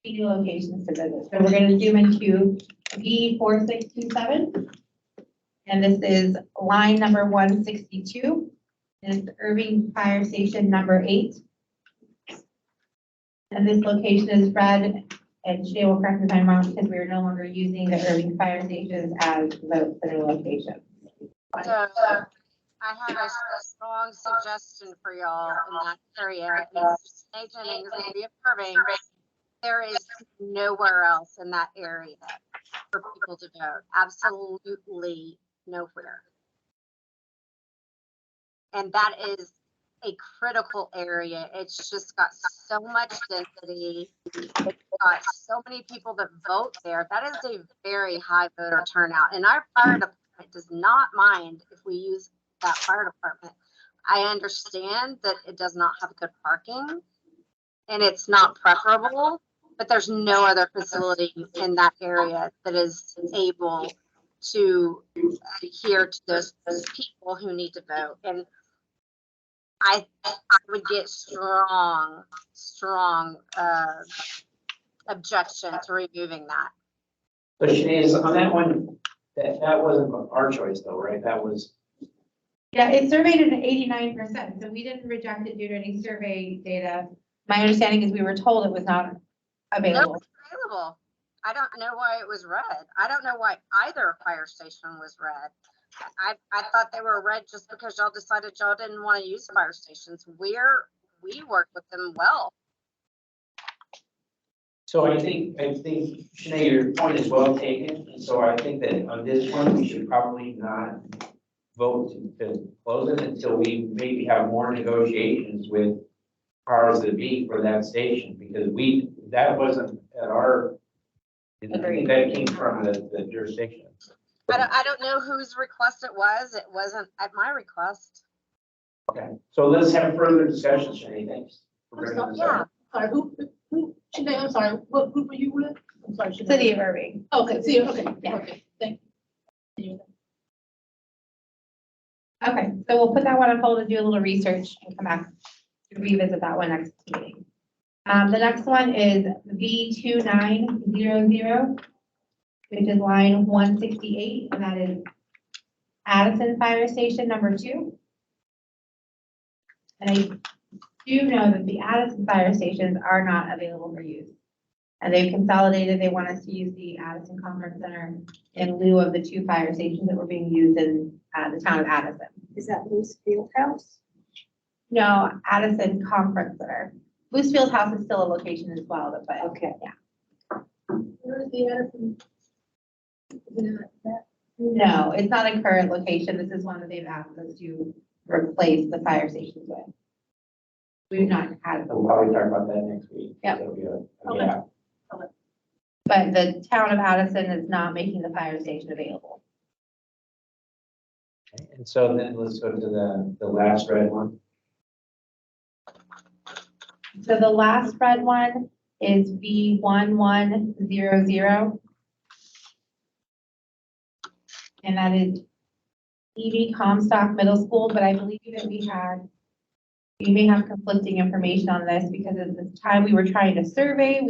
few locations to visit. So we're going to zoom into V4627. And this is line number 162. And it's Irving Fire Station number 8. And this location is red, and Shay will correct me if I'm wrong, because we are no longer using the Irving Fire Stations as the center location. So I have a strong suggestion for y'all in that area. State Jennings and reaffirming there is nowhere else in that area for people to vote. Absolutely nowhere. And that is a critical area. It's just got so much density. It's got so many people that vote there. That is a very high voter turnout. And our fire department does not mind if we use that fire department. I understand that it does not have good parking and it's not preferable, but there's no other facility in that area that is able to adhere to those people who need to vote. And I would get strong objection to removing that. So Sinead, on that one, that wasn't our choice though, right? That was, Yeah, it surveyed at 89%, so we didn't reject it due to any survey data. My understanding is we were told it was not No, available. it's available. I don't know why it was red. I don't know why either fire station was red. I thought they were red just because y'all decided y'all didn't want to use fire stations. We work with them well. so I think Sinead, your point is well taken. And so I think that on this one, we should probably not vote to close it until we maybe have more negotiations with powers that be for that station, because that wasn't at our, I think that came from the jurisdiction. I don't know whose request it was. It wasn't at my request. Okay, so let's have further discussion, Sinead. Thanks for bringing this Yeah. up. Sorry, Sinead, I'm sorry, what group were you with? I'm sorry, Sinead. City of Irving. Okay, see, okay, Yeah. okay, thank you. Okay, so we'll put that one on hold and do a little research and come back to revisit that one next meeting. The next one is V2900, which is line 168, and that is Addison Fire Station number 2. And I do know that the Addison fire stations are not available for use. And they've consolidated, they want us to use the Addison Conference Center in lieu of the 2 fire stations that were being used in the town of Addison. Is that Moose Field House? No, Addison Conference Center. Bluefield House is still a location as well, but Okay. yeah. Where is the Addison? Is it in that? No, it's not a current location. This is one that they've asked us to replace the fire stations with. We've not had it We'll before, probably talk about that next week. Yep. So, yeah. Okay. Yeah. but the town of Addison is not making the fire station available. Okay, and so then let's go to the last red one. So the last red one is V1100. And that is EV Comstock Middle School, but I believe that we may have conflicting information on this because at the time we were trying to survey,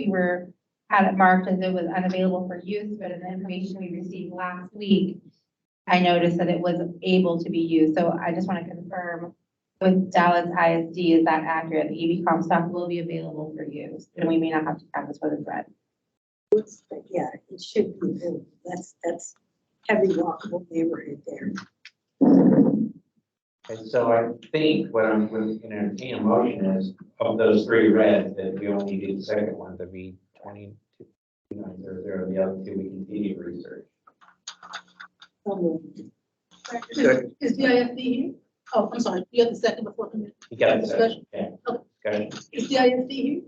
had it marked as it was unavailable for use, but in the information we received last week, I noticed that it was able to be used. So I just want to confirm with Dallas ISD, is that accurate? The EV Comstock will be available for use, and we may not have to practice with a thread. Yeah, it should be. That's heavy walkable neighborhood there. And so I think what I'm going to entertain a motion is of those 3 red, that we only do the second one, the V2900, the other 2 we continue to research. Is DISD here? Oh, I'm sorry, you have the second before the You got it, discussion. yeah. Okay. Discussion. Is DISD here?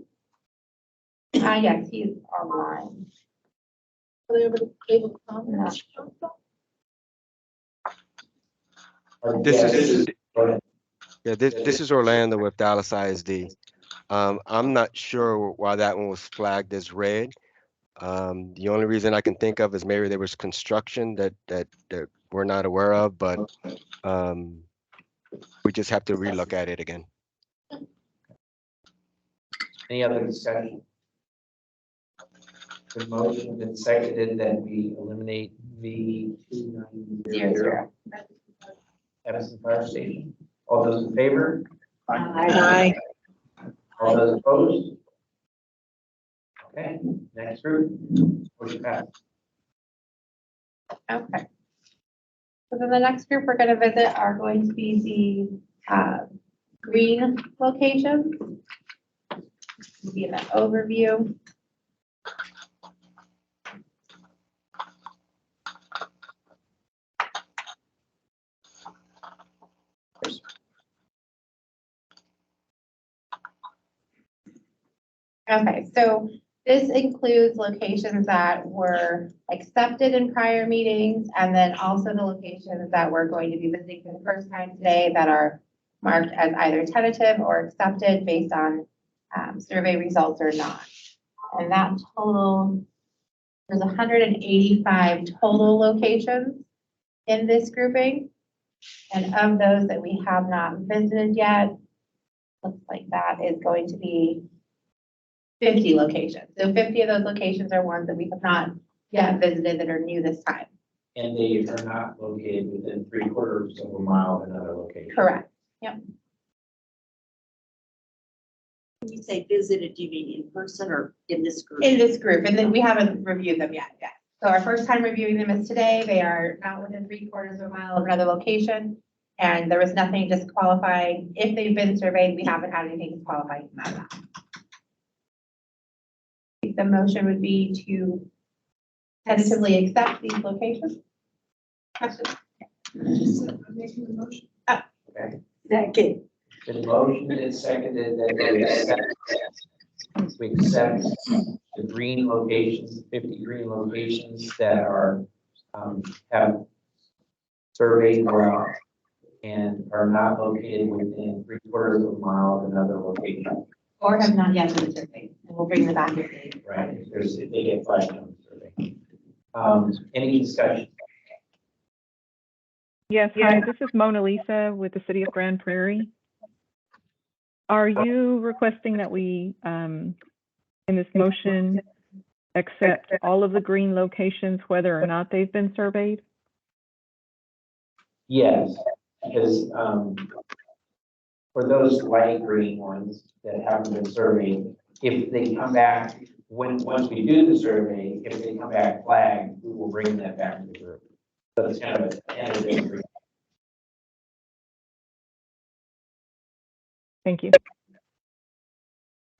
Yes, he's online. Are they able to come? No. This is, Go ahead. yeah, this is Orlando with Dallas ISD. I'm not sure why that one was flagged as red. The only reason I can think of is maybe there was construction that we're not aware of, but we just have to relook at it again. Any other discussion? The motion and seconded that we eliminate V 2900 Edison Fire Station. All those in favor? Aye. All those opposed? Okay, next group. Motion passed. Okay. So then the next group we're gonna visit are going to be the green locations. Give an overview. Okay, so this includes locations that were accepted in prior meetings, and then also the locations that we're going to be visiting for the first time today that are marked as either tentative or accepted based on survey results or not. And that total, there's 185 total locations in this grouping. And of those that we have not visited yet, looks like that is going to be 50 locations. So 50 of those locations are ones that we have not yet visited that are new this time. And they are not located within 3/4 of a mile of another location. Correct. When you say visited, do you mean in person or in this group? In this group, and then we haven't reviewed them yet. So our first time reviewing them is today. They are not within 3/4 of a mile of another location. And there was nothing disqualifying. If they've been surveyed, we haven't had anything disqualifying from that. The motion would be to tentatively accept these locations. Questions? Making the motion. Okay. Second. The motion is seconded that we accept the green locations, 50 green locations that are, have surveyed well and are not located within 3/4 of a mile of another location. Or have not yet been surveyed, and we'll bring them back if they. Right, if they get flagged on the survey. Any discussion? Yes, hi, this is Mona Lisa with the City of Grand Prairie. Are you requesting that we, in this motion, accept all of the green locations, whether or not they've been surveyed? Yes, because, for those light green ones that haven't been surveyed, if they come back, once we do the survey, if they come back flagged, we will bring that back to the group. So it's kind of a end of the agreement. Thank you.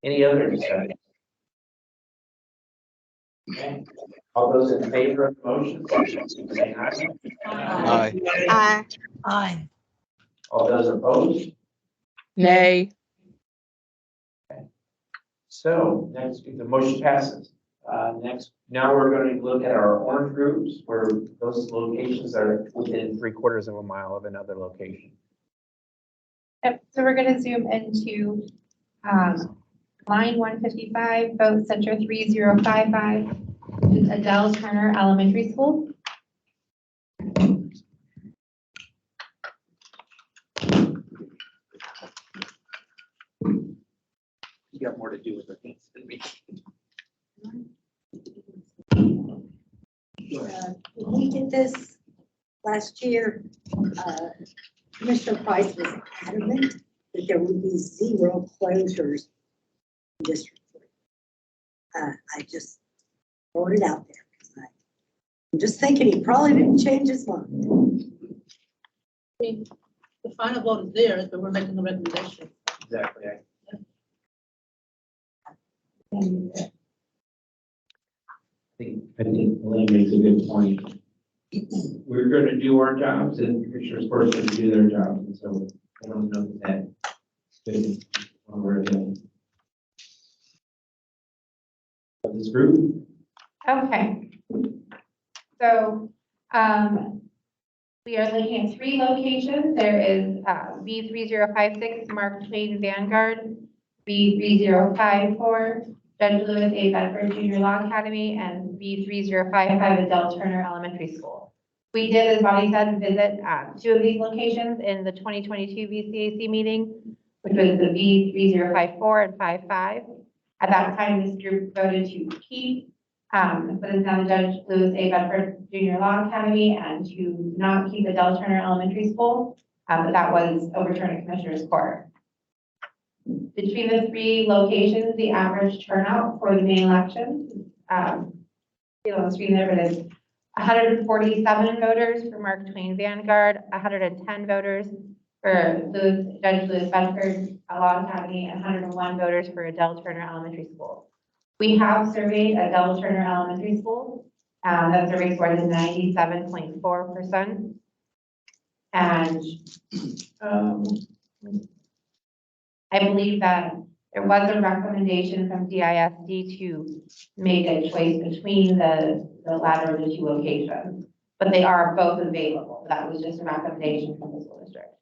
Any other discussion? Okay, all those in favor of the motion, say aye. Aye. Aye. All those opposed? Nay. So next, the motion passes. Next, now we're going to look at our orange groups where those locations are within 3/4 of a mile of another location. Yep, so we're gonna zoom into, line 155, vote center 3055, which is Adele Turner Elementary School. You got more to do with it than me. When we did this last year, Commissioner Price was adamant that there would be 0 closures in District 3. I just wrote it out there. 'Cause I'm just thinking he probably didn't change his mind. The final vote is there, but we're making the recommendation. Exactly. I think Elaine makes a good point. We're going to do our jobs and Commissioner's Court's going to do their jobs. And so I don't know that good one word of this group. Okay. So, we are looking at 3 locations. There is, B3056 Mark Twain Vanguard, B3054 Judge Lewis A. Bedford Junior Law Academy, and B3055 Adele Turner Elementary School. We did, as Bonnie said, visit 2 of these locations in the 2022 VCAC meeting, which was the B3054 and 55. At that time, this group voted to keep but it's now the Judge Lewis A. Bedford Junior Law Academy and to not keep the Del Turner Elementary School. But that was overturned at Commissioner's Court. Between the three locations, the average turnout for the main election, on the screen there, but it's 147 voters for Mark Twain Vanguard, 110 voters for Judge Lewis Bedford Law Academy, and 101 voters for Adele Turner Elementary School. We have surveyed Adele Turner Elementary School. That survey score is 97.4%. And I believe that there was a recommendation from DISD to make a choice between the latter of the two locations, but they are both available. That was just a recommendation from the school district.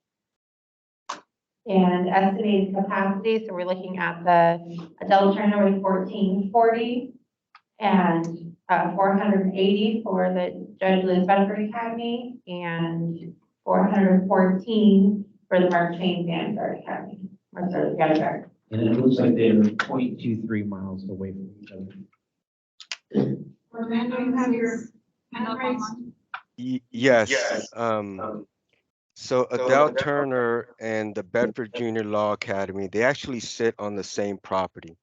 And estimated capacity, so we're looking at the Adele Turner with 1440 and 480 for the Judge Lewis Bedford Academy and 414 for the Mark Twain Vanguard Academy. Or sorry, Vanguard. And it looks like they're 0.23 miles away from each other. Orlando, you have your hand raised? Yes, so Adele Turner and the Bedford Junior Law Academy, they actually sit on the same property.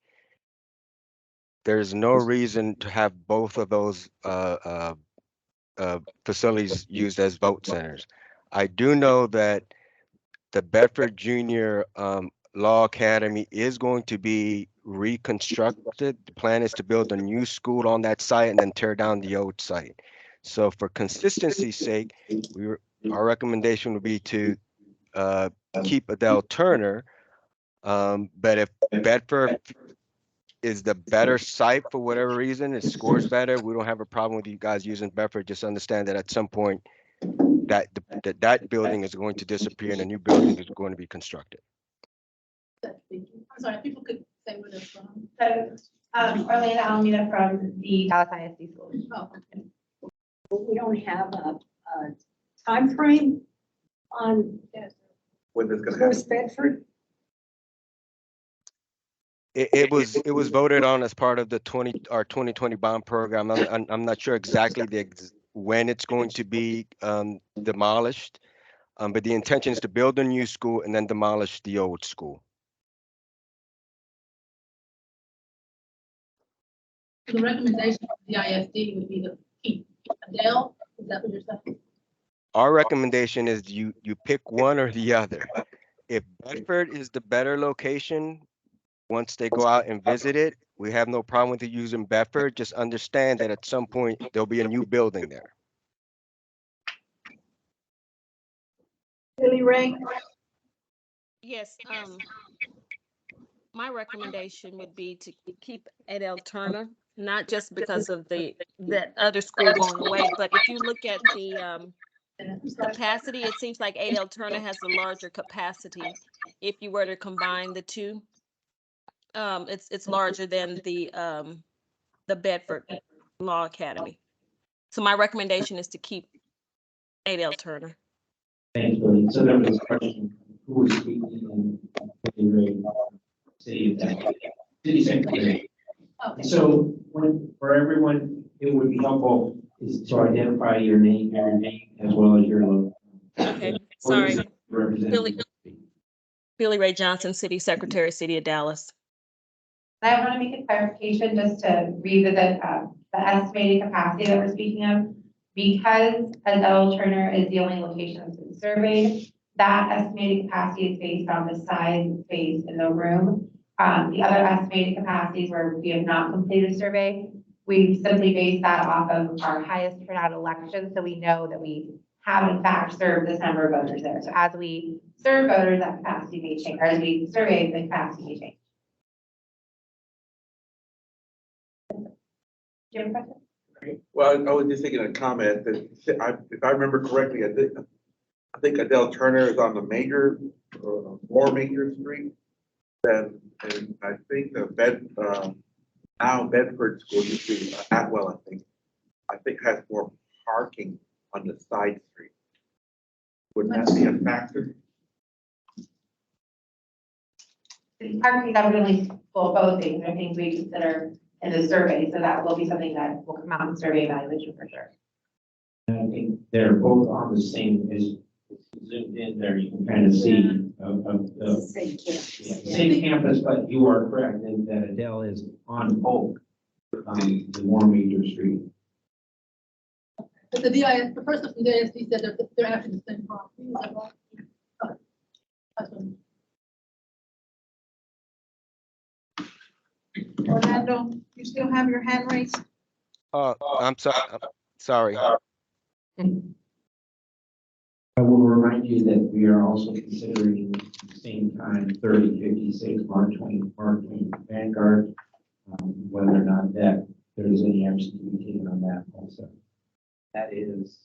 There's no reason to have both of those facilities used as vote centers. I do know that the Bedford Junior Law Academy is going to be reconstructed. The plan is to build a new school on that site and then tear down the old site. So for consistency's sake, our recommendation would be to keep Adele Turner. But if Bedford is the better site for whatever reason, it scores better, we don't have a problem with you guys using Bedford. Just understand that at some point that building is going to disappear and a new building is going to be constructed. I'm sorry, people could say where they're from. So, Orlando Alameda from the Dallas ISD School. Oh, okay. But we don't have a timeframe on When it's gonna happen. West Bedford. It was voted on as part of the 2020 bond program. I'm not sure exactly when it's going to be demolished, but the intention is to build a new school and then demolish the old school. The recommendation of the ISD would be to keep Adele, is that what you're saying? Our recommendation is you pick one or the other. If Bedford is the better location, once they go out and visit it, we have no problem with using Bedford. Just understand that at some point there'll be a new building there. Billy Ray? Yes, my recommendation would be to keep Adele Turner, not just because of that other school going away, but if you look at the capacity, it seems like Adele Turner has a larger capacity. If you were to combine the two, it's larger than the Bedford Law Academy. So my recommendation is to keep Adele Turner. Thanks, Billy. So there was a question, who was speaking in the city of Dallas? City secretary. Okay. So for everyone, it would be helpful is to identify your name as well as your logo. Okay, sorry. Representative. Billy Ray Johnson, City Secretary, City of Dallas. I want to make a clarification just to revisit the estimated capacity that we're speaking of. Because Adele Turner is the only location that's been surveyed, that estimated capacity is based on the size and space in the room. The other estimated capacities where we have not completed a survey, we've simply based that off of our highest turnout election. So we know that we have in fact served this number of voters there. So as we serve voters, that capacity may change, or as we survey, the capacity may change. Do you have a question? Well, I was just thinking a comment that if I remember correctly, I think Adele Turner is on the more major street than, and I think the now Bedford School District, Atwell, I think has more parking on the side street. Would that be a factor? Parking governmentally, well, both things, I think we consider in the survey, so that will be something that will come out in survey evaluation for sure. And I think they're both on the same, as zoomed in there, you can kind of see of the Same campus. yeah, same campus, but you are correct that Adele is on Polk, the Warmaker Street. But the DIS, the person from DISD said they're actually the same property. Is that right? Okay. That's what- Orlando, you still have your hand raised? I'm sorry. I will remind you that we are also considering at the same time 3056 Mark Twain Vanguard, whether or not that there's any action to be taken on that also. That is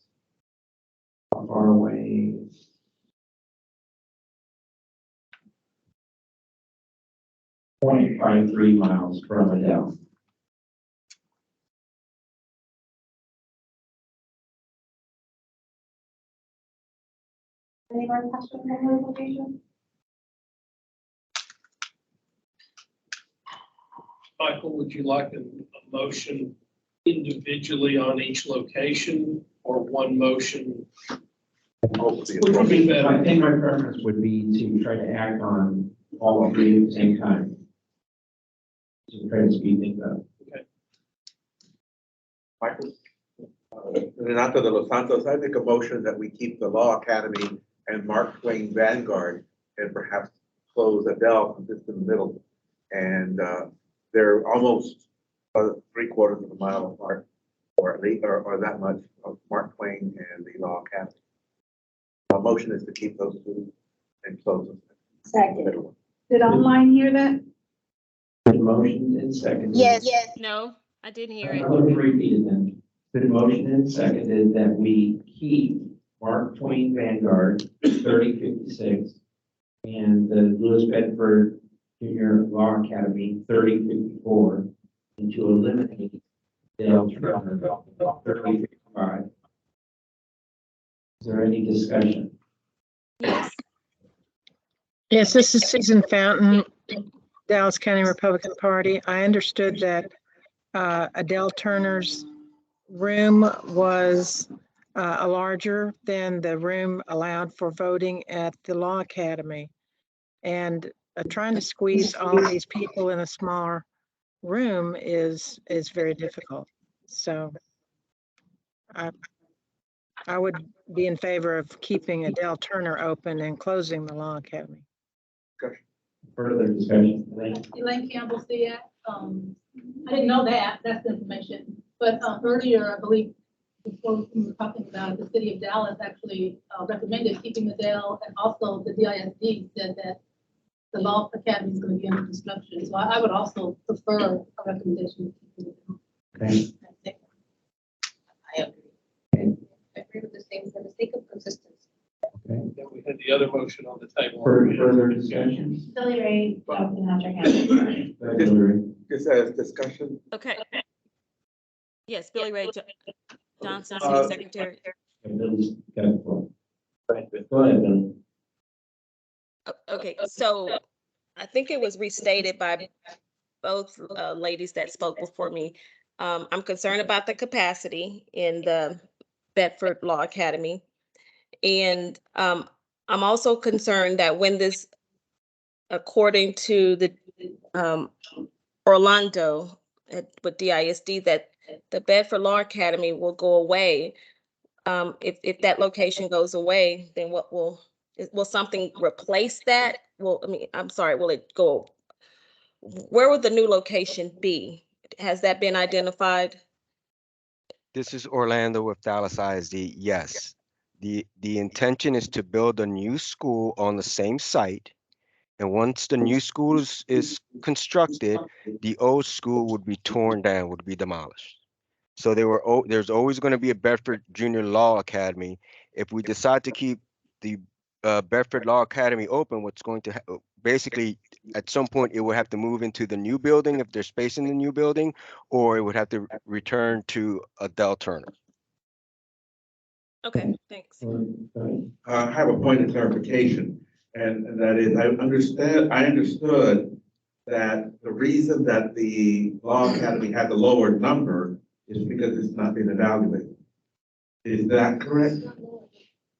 how far away. 0.53 miles from Adele. Any more questions on those locations? Michael, would you like a motion individually on each location or one motion? Hopefully Which would be better? I think my preference would be to try to act on all three at the same time. To try to speed things up. Michael? Renato de los Santos, I make a motion that we keep the Law Academy and Mark Twain Vanguard and perhaps close Adele just in the middle. And they're almost 3/4 of a mile apart, or at least, or that much of Mark Twain and the Law Academy. My motion is to keep those two and close them. Second. Did online hear that? Been motioned and seconded. Yes. No, I didn't hear I'm it. going to repeat it then. Been motioned and seconded that we keep Mark Twain Vanguard 3056 and the Lewis Bedford Junior Law Academy 3054 and to eliminate Dale Turner 3055. Is there any discussion? Yes. Yes, this is Susan Fountain, Dallas County Republican Party. I understood that Adele Turner's room was larger than the room allowed for voting at the Law Academy. And trying to squeeze all these people in a smaller room is very difficult. So I would be in favor of keeping Adele Turner open and closing the Law Academy. Further discussion? Elaine Campbell, CX. I didn't know that, that's the information. But earlier, I believe, before we were talking about it, the city of Dallas actually recommended keeping Adele, and also the DISD said that the Law Academy is going to be under construction. So I would also prefer a recommendation. Okay. I agree. Okay. I agree with the same for the sake of consistency. Okay. Then we had the other motion on the table. Further discussion? Billy Ray Johnson has her hand. Go ahead, Hillary. Just as discussion, Okay. Yes, Billy Ray Johnson, Uh, City Secretary. Billy's got the floor. Go ahead, Billy. Okay, so I think it was restated by both ladies that spoke before me. I'm concerned about the capacity in the Bedford Law Academy. And I'm also concerned that when this, according to the Orlando with DISD, that the Bedford Law Academy will go away. If that location goes away, then what will something replace that? Well, I mean, I'm sorry, will it go? Where would the new location be? Has that been identified? This is Orlando with Dallas ISD. Yes. The intention is to build a new school on the same site. And once the new school is constructed, the old school would be torn down, would be demolished. So there's always going to be a Bedford Junior Law Academy. If we decide to keep the Bedford Law Academy open, what's going to basically at some point it will have to move into the new building if there's space in the new building, or it would have to return to Adele Turner. Okay, thanks. I have a point of clarification, and that is, I understood that the reason that the Law Academy had the lower number is because it's not been evaluated. Is that correct?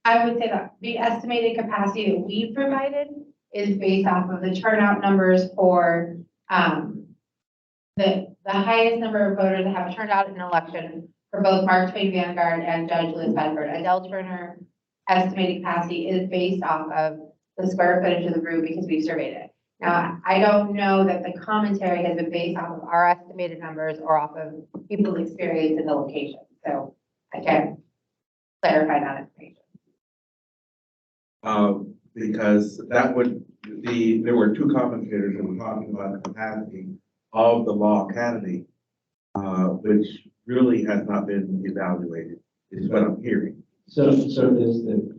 I would say that the estimated capacity that we provided is based off of the turnout numbers for, the highest number of voters that have turned out in an election for both Mark Twain Vanguard and Judge Liz Bedford. Adele Turner estimated capacity is based off of the square footage of the room because we surveyed it. Now, I don't know that the commentary has been based off of our estimated numbers or off of people's experience in the location. So I can't clarify that information. Because that would, there were two commentators that were talking about the capacity of the Law Academy, which really has not been evaluated, is what I'm hearing. So does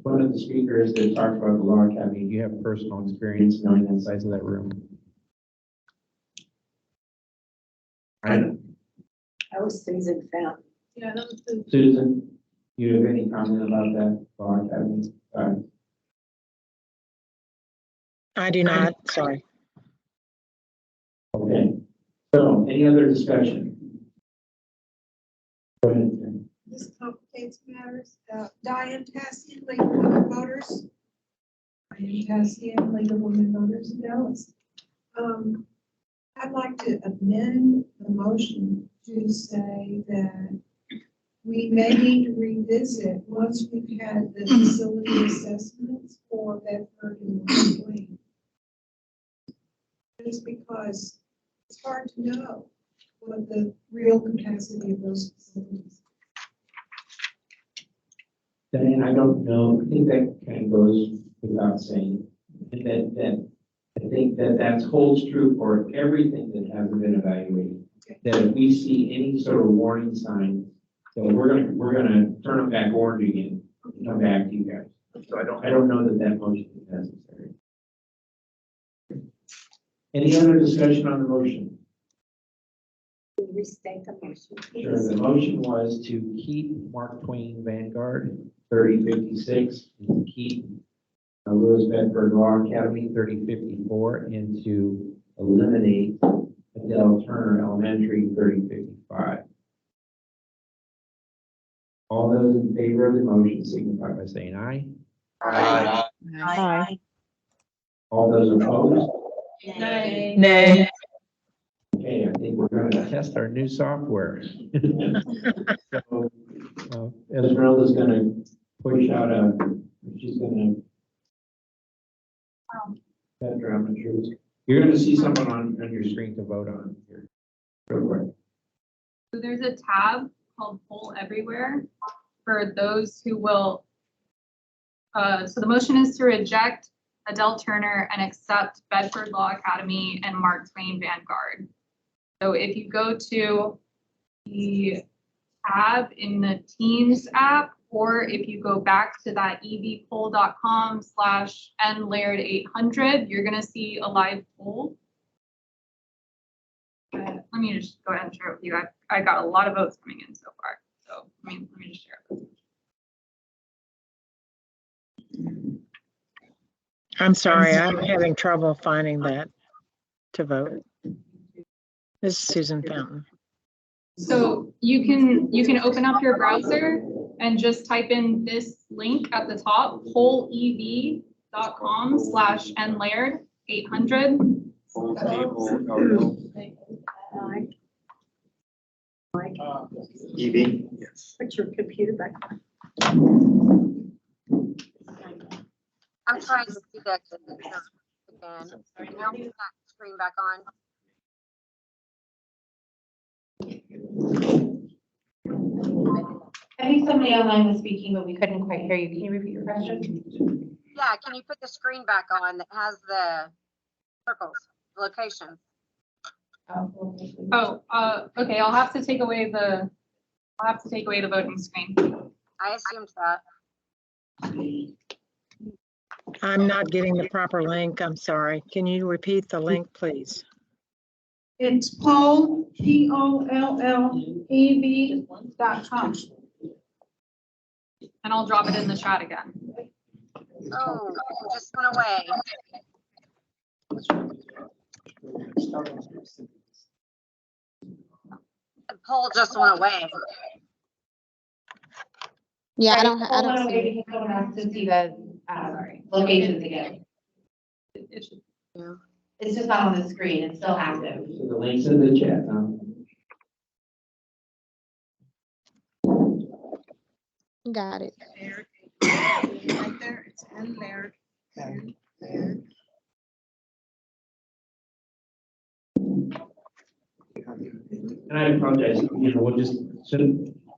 one of the speakers that talked about the Law Academy, do you have personal experience knowing the size of that room? I was Susan Fountain. Yeah, that was the. Susan, do you have any comment about that Law Academy? I do not, sorry. Okay, so any other discussion? Go ahead. Karen. This complicates matters. Diane Tassian, League of Women Voters. Diane Tassian, League of Women Voters in Dallas. I'd like to amend the motion to say that we may need to revisit once we've had the facility assessments for Bedford and Mark Twain. Just because it's hard to know what the real capacity of those facilities. Diane, I don't know, I think that kind of goes without saying, and that I think that holds true for everything that hasn't been evaluated. That if we see any sort of warning sign, so we're gonna turn them back orange again and come back to you guys. So I don't know that motion is necessary. Any other discussion on the motion? Restate the motion. Sure, the motion was to keep Mark Twain Vanguard 3056, and to keep Lewis Bedford Law Academy 3054, and to eliminate Adele Turner Elementary 3055. All those in favor of the motion signify by saying aye. Aye. Aye. All those opposed? Nay. Nay. Okay, I think we're going to test our new software. So, Esmeralda's going to push out she's going to, you're going to see something on your screen to vote on here. Real quick. So there's a tab called Poll Everywhere for those who will, so the motion is to reject Adele Turner and accept Bedford Law Academy and Mark Twain Vanguard. So if you go to the tab in the Teams app, or if you go back to that evpoll.com/nlaird800, you're going to see a live poll. Let me just go ahead and share it with you. I got a lot of votes coming in so far. So let me just share it. I'm sorry, I'm having trouble finding that to vote. This is Susan Fountain. So you can open up your browser and just type in this link at the top, pollev.com/nlaird800. Evie? Yes. Put your computer back on. I'm trying to see that again. Now put that screen back on. I think somebody online was speaking, but we couldn't quite hear you. Can you repeat your question? Yeah, can you put the screen back on that has the circles, location? Okay. I'll have to take away the voting screen. I assumed that. I'm not getting the proper link. I'm sorry. Can you repeat the link, please? It's poll, POLLEV.com. And I'll drop it in the chat again. Oh, it just went away. The poll just went away. Yeah, I Right, don't, the I poll don't went see away it. because someone asked to see the, locations again. It should. It's just not on the screen, it's still active. So the link's in the chat now. Got it. Right there, it's in there. And there. And I apologize, we'll just, so,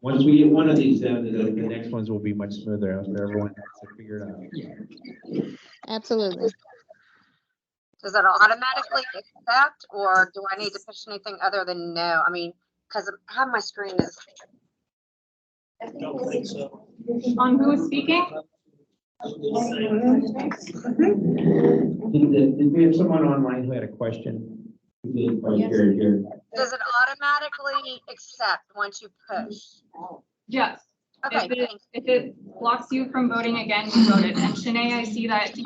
once we get one of these, then the next ones will be much smoother after everyone has to figure it out. Absolutely. Does it automatically accept, or do I need to push anything other than no? I mean, because how my screen is, Don't think so. On who is speaking? Did we have someone online who had a question? We did, right here. does it automatically accept once you push? Yes. Okay, If it, thanks. if it blocks you from voting again, you voted. And Shanae, I see that you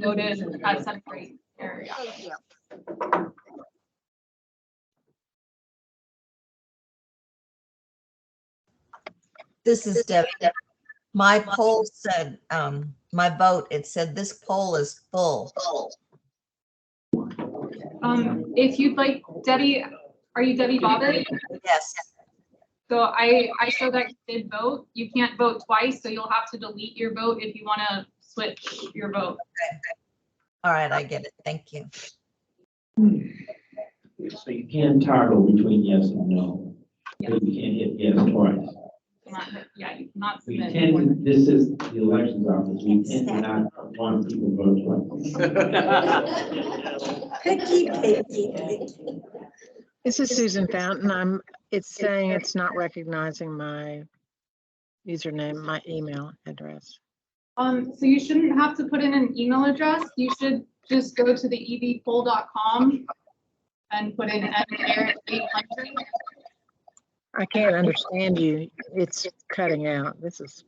voted at Sudbury area. Thank you. This is Debbie. My poll said, my vote, it said this poll is full. If you'd like, Debbie, are you Debbie Bobbert? Yes. So I show that you did vote. You can't vote twice, so you'll have to delete your vote if you want to switch your vote. All right, I get it. Thank you. So you can toggle between yes and no. But you can't hit yes twice. Yeah, you cannot We submit. tend, this is the elections office, we tend to not want people to vote twice. Picky, picky, picky. This is Susan Fountain. It's saying it's not recognizing my username, my email address. So you shouldn't have to put in an email address. You should just go to the evpoll.com and put in N800. I can't understand you. It's cutting out. This is,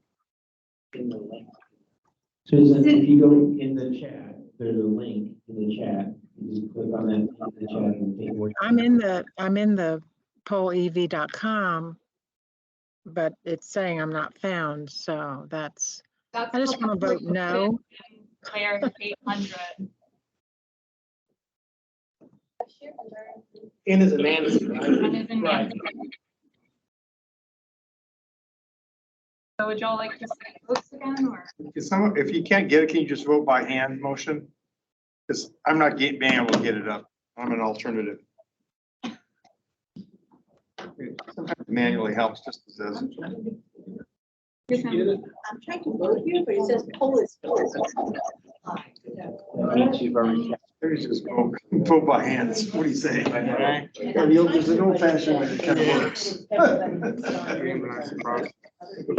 Susan, if you go in the chat, there's a link in the chat. You just click on that in the chat and take away. I'm in the pollev.com, but it's saying I'm not found. So that's I just want to vote no. Claire 800. N is a Nancy, right? N is in Right. Nancy. So would y'all like to see votes again, or? If you can't get it, can you just vote by hand motion? Because I'm not being able to get it up. I'm an alternative. Sometimes manually helps just as is. I'm trying to vote here, but it says poll is full. Maybe just vote by hands. What do you say? There's an old fashioned way that kind of works.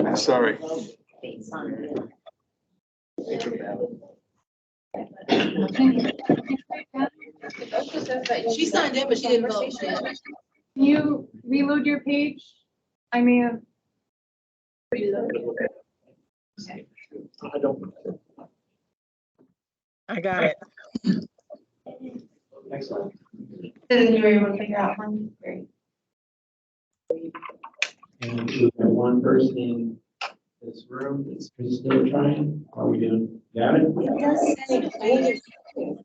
I'm sorry. She signed in, but she didn't vote. Can you reload your page? I may have. I got it. Excellent. Susan, you were able to figure out one? Great. And we have one person in this room that's still trying. How are we doing? Got it? It does say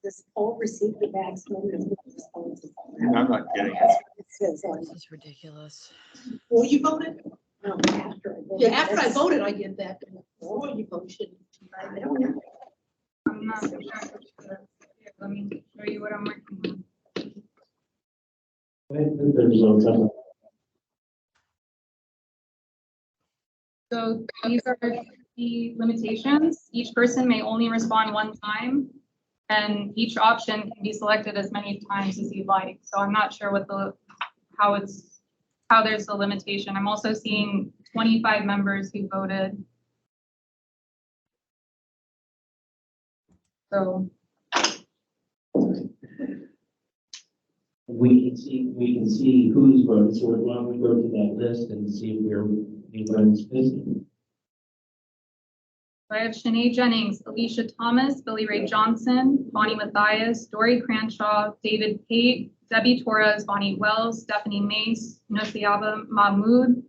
this poll received the maximum number of responses. I'm not getting it. It says on. This is ridiculous. Well, you voted? After I voted. Yeah, after I voted, I get that. Before you vote, shouldn't. I don't know. I'm not sure. Here, let me show you what I'm working on. The results of So these are the limitations. Each person may only respond one time, and each option can be selected as many times as you'd like. So I'm not sure what how there's the limitation. I'm also seeing 25 members who voted. So we can see who's voted, so why don't we go to that list and see if anyone's missing? I have Shanae Jennings, Alicia Thomas, Billy Ray Johnson, Bonnie Matthias, Dory Cranshaw, David Pate, Debbie Torres, Bonnie Wells, Stephanie Mace, Nosiaba Mahmood,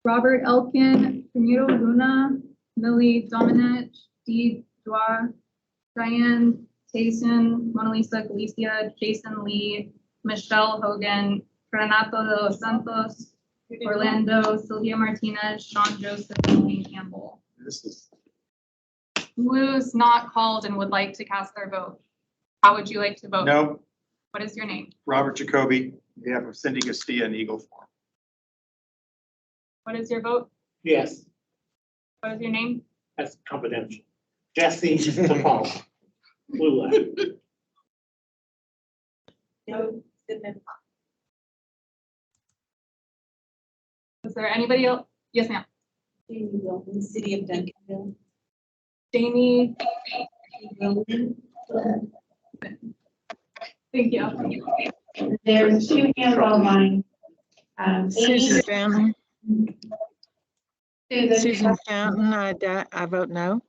Robert Elkin, Camilo Luna, Millie Dominich, Dee Dua, Diane Tayson, Mona Lisa Galicia, Jason Lee, Michelle Hogan, Renato de los Santos, Orlando, Sylvia Martinez, Sean Joseph, and Wayne Campbell. This is, Who's not called and would like to cast their vote? How would you like to vote? no, What is your name? Robert Jacoby, behalf of Cindy Castilla and Eagle Farm. What is your vote? Yes, What is your name? that's confidential. Jesse DePaul. Blue line. No. Is there anybody else? Yes, ma'am. Jamie Wilton, City of Duncanville. Jamie. Thank you. There's two hands online. Susan Amy, Fountain, Susan, Susan Fountain, I vote no.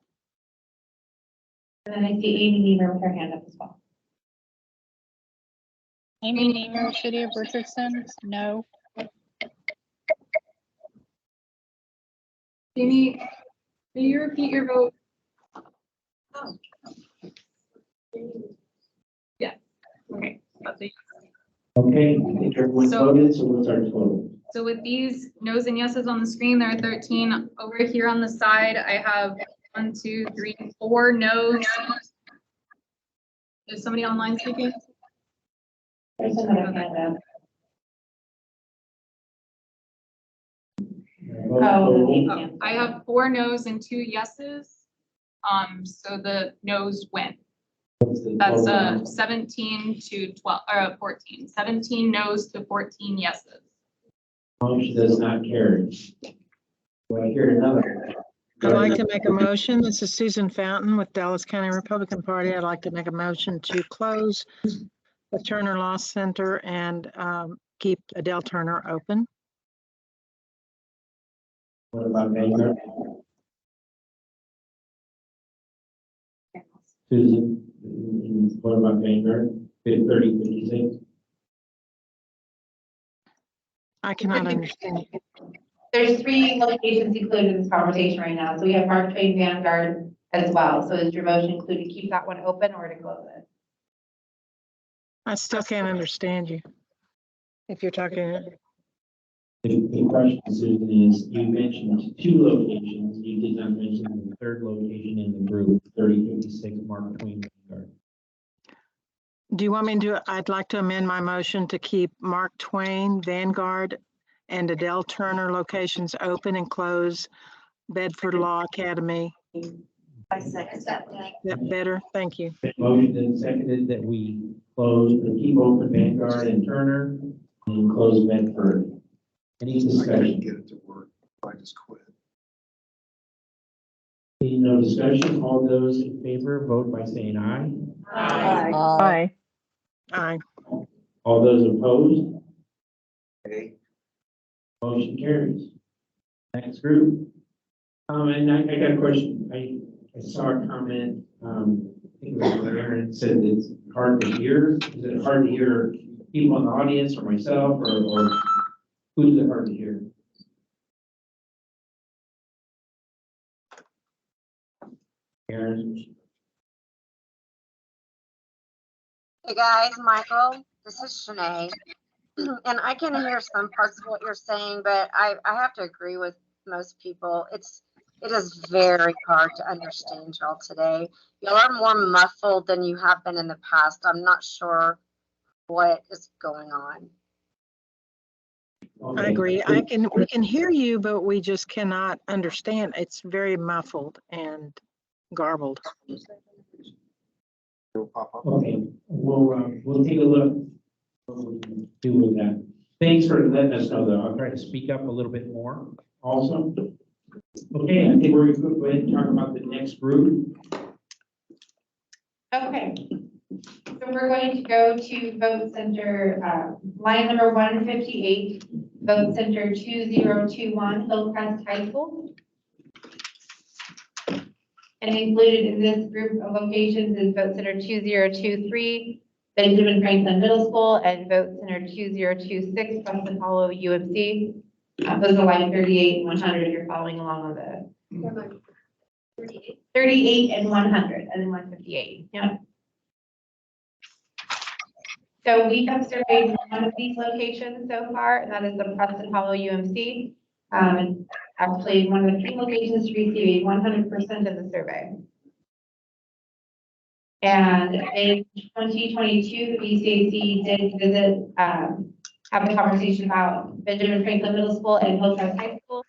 and then I see Amy Niemer with her hand up as well. Amy Niemer, City of Richardson, no. Jamie, will you repeat your vote? Yeah. Okay. That's it. Okay, I think everyone's So- voted, so what's our total? So with these no's and yeses on the screen, there are 13. Over here on the side, I have 1, 2, 3, 4 no's. Is somebody online speaking? There's another hand up. Oh, I have 4 no's and 2 yeses. So the no's win. That's 17 to 12, or 14. 17 no's to 14 yeses. Motion does not carry. Do I hear another? I'd like to make a motion. This is Susan Fountain with Dallas County Republican Party. I'd like to make a motion to close the Turner Law Center and keep Adele Turner open. What about Vanguard? Susan, what about Vanguard? 3056? I cannot understand. There's 3 locations included in this conversation right now. So we have Mark Twain Vanguard as well. So is your motion include to keep that one open or to close it? I still can't understand you. If you're talking, The question, Susan, is you mentioned 2 locations. You did not mention the third location in the group, 3056 Mark Twain Vanguard. do you want me to, I'd like to amend my motion to keep Mark Twain, Vanguard, and Adele Turner locations open and close Bedford Law Academy. I second that. That better? Thank you. Motion and seconded that we close, keep open Vanguard and Turner and close Bedford. Any I couldn't discussion? get it to work. I just quit. Seeing no discussion, all those in favor, vote by saying aye. Aye. Aye. All those opposed, Okay. motion carries. Next group. And I got a question. I saw a comment, I think it was Aaron, said it's hard to hear. Is it hard to hear people in the audience or myself or who's it hard to hear? Aaron? Hey guys, Michael, this is Shanae. And I can hear some parts of what you're saying, but I have to agree with most people. It is very hard to understand y'all today. Y'all are more muffled than you have been in the past. I'm not sure what is going on. I agree. We can hear you, but we just cannot understand. It's very muffled and garbled. Okay, we'll take a look. What we can do with that. Thanks for letting us know though. I'll try to speak up a little bit more also. Okay, I think we're going to go ahead and talk about the next group. Okay. So we're going to go to vote center, line number 158, vote center 2021, Hillcrest High School. And included in this group of locations is Vote Center 2023, Benjamin Franklin Middle School, and Vote Center 2026, Preston Hollow UMC. Those are line 38 and 100 if you're following along on the 38 and 100 and then 158. Yeah. So we have surveyed one of these locations so far, and that is the Preston Hollow UMC. Actually, one of the few locations to receive 100% of the survey. And in 2022, the BCAC did visit, have a conversation about Benjamin Franklin Middle School and Hillcrest High School.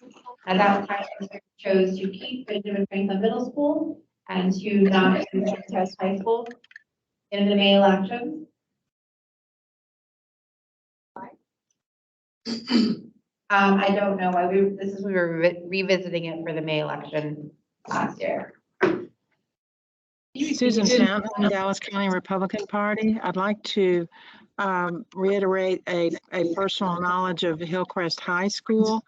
At that time, we chose to keep Benjamin Franklin Middle School and to not use Hillcrest High School in the May elections. I don't know why we were revisiting it for the May election last year. Susan Fountain, Dallas County Republican Party. I'd like to reiterate a personal knowledge of Hillcrest High School.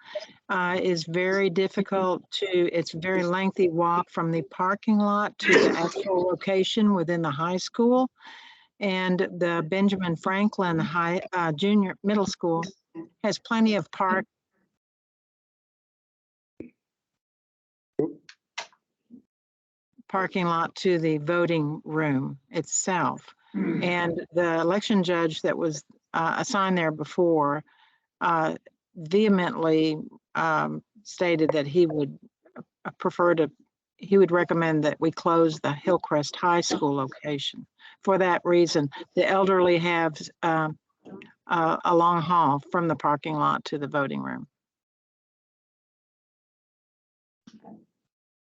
Is very difficult it's a very lengthy walk from the parking lot to the actual location within the high school. And the Benjamin Franklin High Junior Middle School has plenty of parking lot to the voting room itself. And the election judge that was assigned there before vehemently stated that he would he would recommend that we close the Hillcrest High School location. For that reason, the elderly have a long haul from the parking lot to the voting room.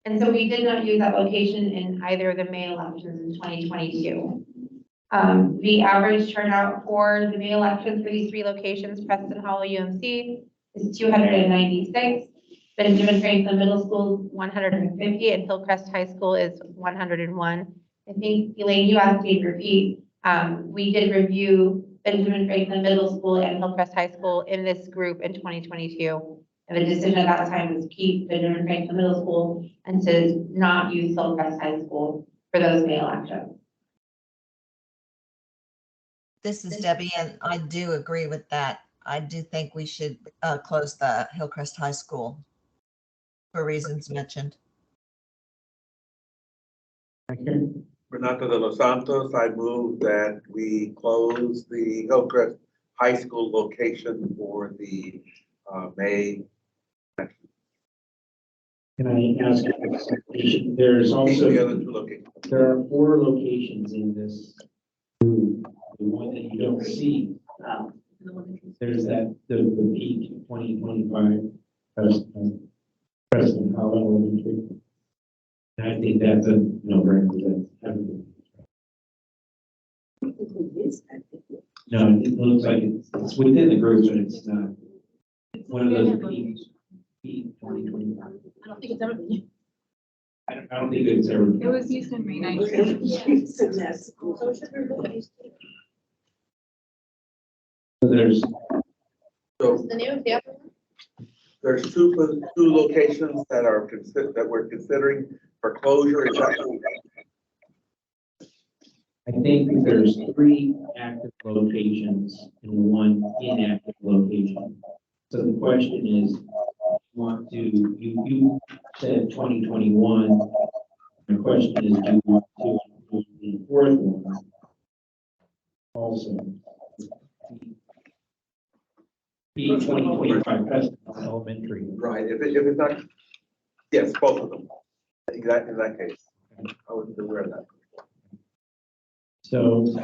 And so we did not use that location in either of the May elections in 2022. The average turnout for the May elections for these three locations, Preston Hollow UMC, is 296. Benjamin Franklin Middle School, 150, and Hillcrest High School is 101. I think, Elaine, you asked me to repeat. We did review Benjamin Franklin Middle School and Hillcrest High School in this group in 2022. And the decision at that time was to keep Benjamin Franklin Middle School and to not use Hillcrest High School for those May elections. This is Debbie, and I do agree with that. I do think we should close the Hillcrest High School for reasons mentioned. Renata de los Santos, I move that we close the Hillcrest High School location for the May. Can I ask a question? There's also, the other two locations. there are 4 locations in this group. The one that you don't see, there's that, the peak 2025 Preston Hollow Elementary. And I think that's a no-brainer. No, it looks like it's within the group, but it's not one of those peaks. 2025. I don't think it's ever been. I don't think it's ever. It was used in May 19th. There's. So The name of the other one? there's two locations that we're considering for closure. Is that I think there's 3 active locations and 1 inactive location. So the question is, you said 2021. The question is, do you want to include the 4th one also? The 2025 Preston Elementary. right? If it's not, yes, both of them. Exactly in that case. I wasn't aware of that. So,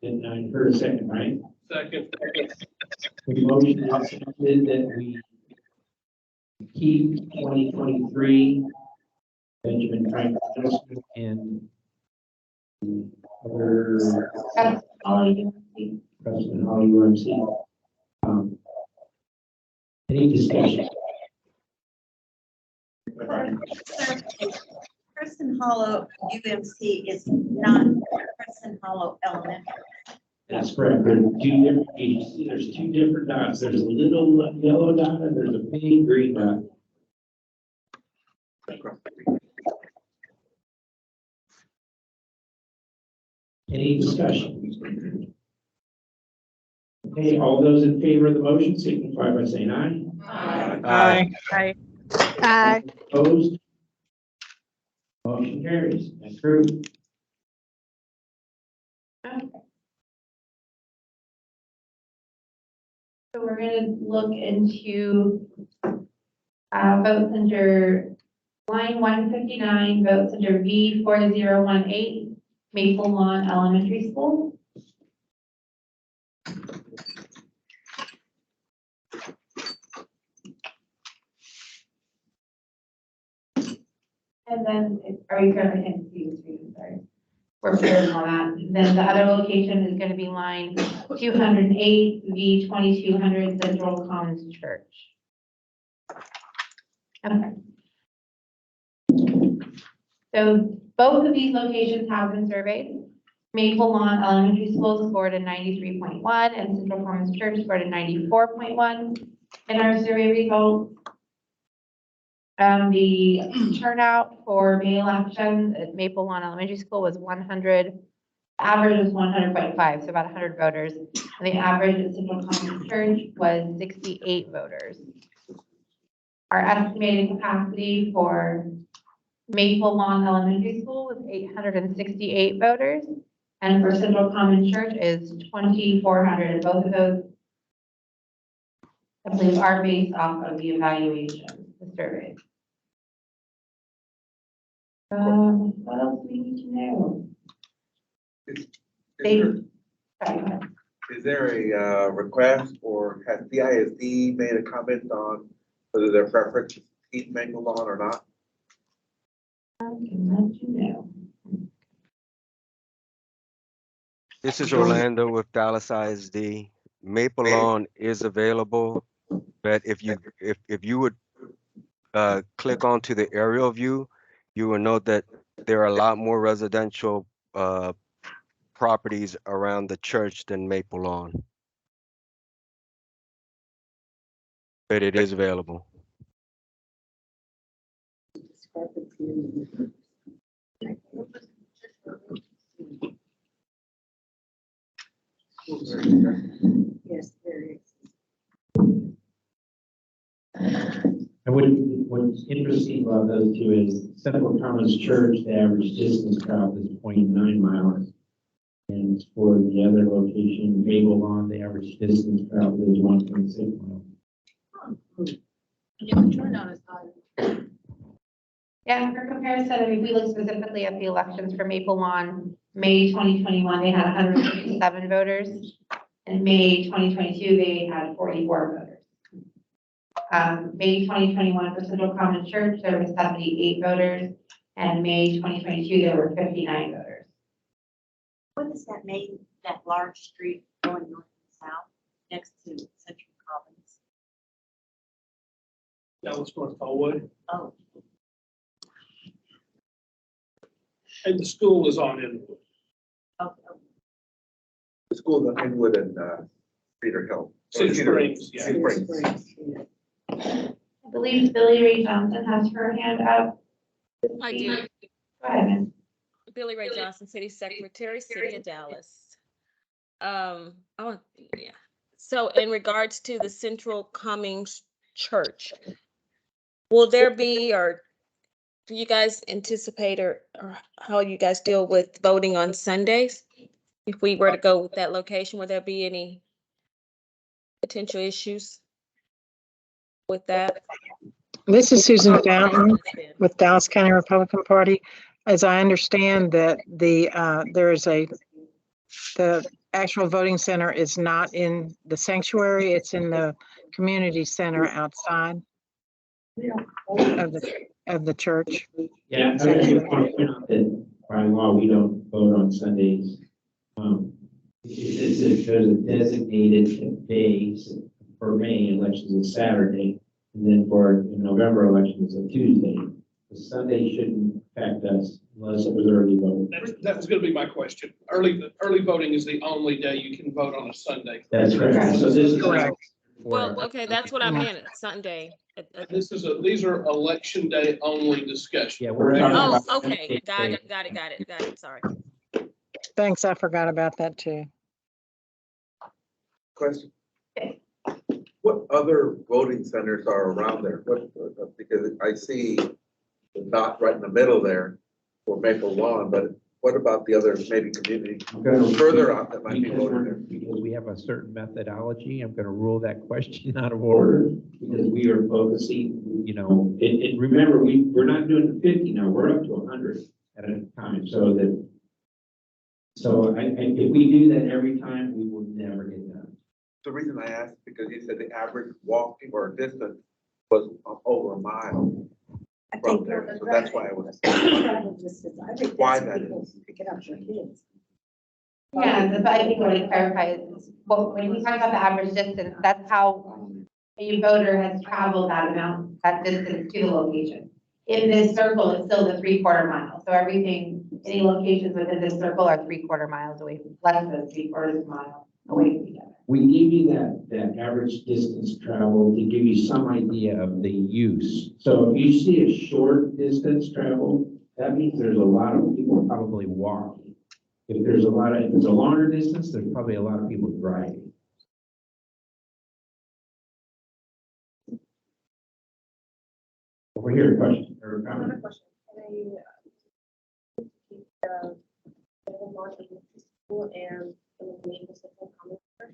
and I heard a second, right? Second. The motion is that we keep 2023 Benjamin Franklin Middle School and the other Preston Hollow UMC. Any discussion? Preston Hollow UMC is not Preston Hollow Elementary. That's correct. There's 2 different, you see there's 2 different dots. There's a little yellow dot and there's a big green dot. Any discussion? Okay, all those in favor of the motion signify by saying aye. Aye. Aye. Aye. Opposed? Motion carries. Approved. Okay. So we're gonna look into votes under line 159, votes under V 4018, Maple Lawn Elementary School. And then, are we currently in C3? Sorry. We're clear on that. Then the other location is gonna be line 208, V 2200, Central Commons Church. Okay. So both of these locations have been surveyed. Maple Lawn Elementary School scored a 93.1 and Central Commons Church scored a 94.1 in our survey results. The turnout for May elections at Maple Lawn Elementary School was 100, average was 100.5, so about 100 voters. And the average at Central Commons Church was 68 voters. Our estimated capacity for Maple Lawn Elementary School was 868 voters, and for Central Commons Church is 2,400. And both of those, I believe, are based off of the evaluation, the survey. What else do we need to know? Is there a request, or has CISD made a comment on whether their preference is to keep Maple Lawn or not? I can let you know. This is Orlando with Dallas ISD. Maple Lawn is available, but if you would click onto the aerial view, you will note that there are a lot more residential properties around the church than Maple Lawn. But it is available. Yes, there is. And what's interesting about those two is Central Commons Church, the average distance traveled is 0.9 miles. And for the other location, Maple Lawn, the average distance traveled is 1.6 miles. Yeah, the turnout is high. Yeah, for comparison, I mean, if we look specifically at the elections for Maple Lawn, May 2021, they had 157 voters. In May 2022, they had 44 voters. May 2021 for Central Commons Church, there were 78 voters, and May 2022, there were 59 voters. What does that mean, that large street going north and south next to Central Commons? Dallas North Tollwood, Oh, and the school is on Inwood. okay. The school in Inwood and Cedar Hill. Cedar Springs, yeah. Cedar Springs. I believe Billy Ray Johnson has her hand up. I do. Go ahead, ma'am. Billy Ray Johnson, City Secretary, City of Dallas. Yeah. So in regards to the Central Commons Church, will there be, or do you guys anticipate, or how you guys deal with voting on Sundays? If we were to go with that location, would there be any potential issues with that? This is Susan Fountain with Dallas County Republican Party. As I understand that the actual voting center is not in the sanctuary, it's in the community center outside of the church. Yeah, I would just want to point out that by law, we don't vote on Sundays. There's a designated day for May elections is Saturday, and then for the November elections is a Tuesday. The Sunday shouldn't affect us unless it was early voting. That was gonna be my question. Early voting is the only day you can vote on a Sunday. That's correct. So this is correct. Well, okay, that's what I meant, Sunday. These are election day only discussion. Yeah, we're talking Oh, about okay, Sunday. got it, sorry. Thanks, I forgot about that too. Question. What other voting centers are around there? What, because I see the dot right in the middle there for Maple Lawn, but what about the other maybe community further out that might be voting there? Because we have a certain methodology, I'm gonna rule that question out of order, because we are focusing, you know, and remember, we're not doing 50 now, we're up to 100 at a time, so if we do that every time, we will never get done. The reason I asked, because you said the average walking or distance was over a mile I from think. there, so that's why I was. Travel distance. I think Why that's that people is. picking up their kids. Yeah, that's what I think what I clarify is, well, when we talk about the average distance, that's how a voter has traveled that amount, that distance to the location. In this circle, it's still the 3/4 mile, so everything, any locations within this circle are 3/4 miles away, less than 3/4 mile away from each other. We give you that average distance travel to give you some idea of the use. So if you see a short distance travel, that means there's a lot of people probably walking. If it's a longer distance, there's probably a lot of people driving. Over here, question or comment? Another question. Can I keep the Maple Lawn Elementary School and eliminate the central common area?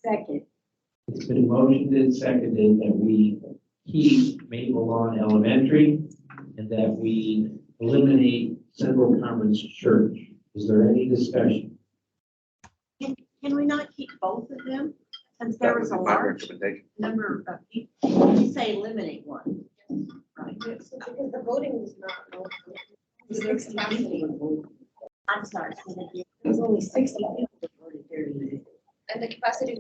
Second. It's been motioned and seconded that we keep Maple Lawn Elementary and that we eliminate Central Conference Church. Is there any discussion? Can we not keep both of them? Since That there would was be a my large recommendation. number of people, you say eliminate one. Right. Because the voting is not. There's 60 people. I'm sorry. say that again. There's only 60 people that voted there today. And the capacity.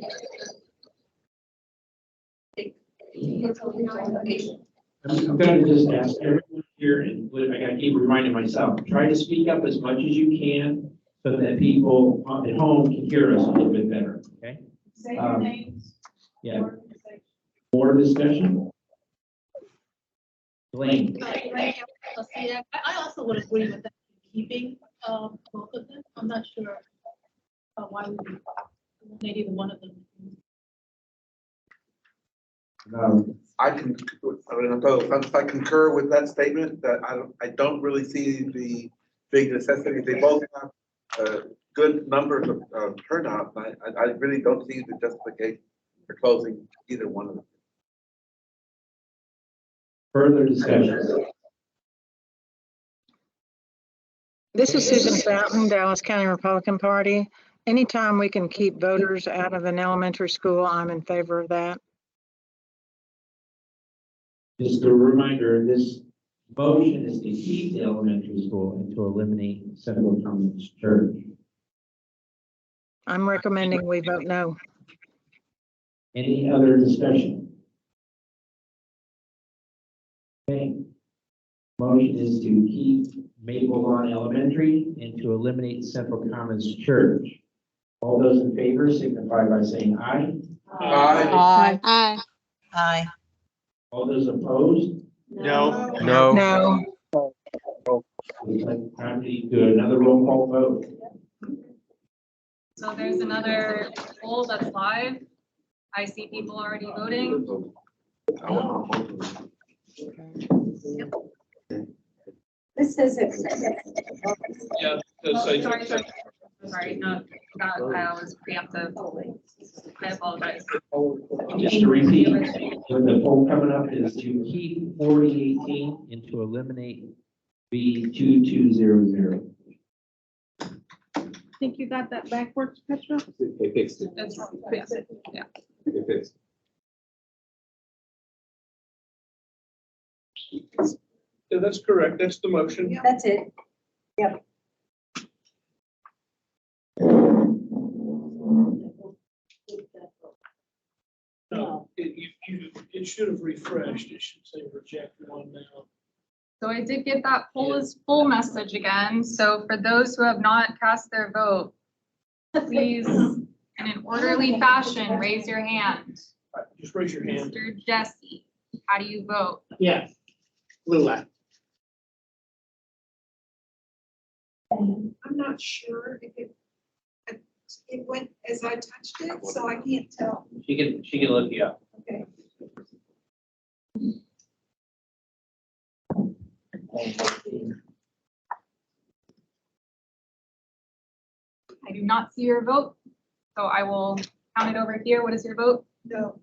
I'm going to just ask everyone here, and I got to keep reminding myself, try to speak up as much as you can so that people at home can hear us a little bit better, okay? Say your names. Yeah. More discussion? Elaine? I also would agree with that, keeping both of them. I'm not sure why we would eliminate either one of them. I concur with that statement, that I don't really see the big necessity. They both have good numbers of turnout. I really don't see the justification for closing either one of them. Further discussion? This is Susan Fountain, Dallas County Republican Party. Anytime we can keep voters out of an elementary school, I'm in favor of that. Just a reminder, this motion is to keep the elementary school and to eliminate Central Conference Church. I'm recommending we vote no. Any other discussion? Okay. Motion is to keep Maple Lawn Elementary and to eliminate Central Commons Church. All those in favor signify by saying aye. Aye. Aye. Aye. All those opposed? No. No. No. Time to do another roll call vote. So there's another poll that's live. I see people already voting. This is it. Yeah. Oh, sorry, no, that was preemptive. I apologize. Just to repeat, when the poll coming up is to keep 4018 and to eliminate B2200. Think you got that backwards, Petra? They fixed it. That's wrong. Yeah. They fixed Yeah, that's correct. That's the motion. That's it. Yep. No, it should have refreshed. It should say reject one now. So I did get that poll is full message again. So for those who have not cast their vote, please, in an orderly fashion, raise your hand. Just raise your hand. Mr. Jesse, how do you vote? Yeah. Little left. I'm not sure if it went as I touched it, so I can't tell. She can look you up. Okay. I do not see your vote, so I will count it over here. What is your vote? No.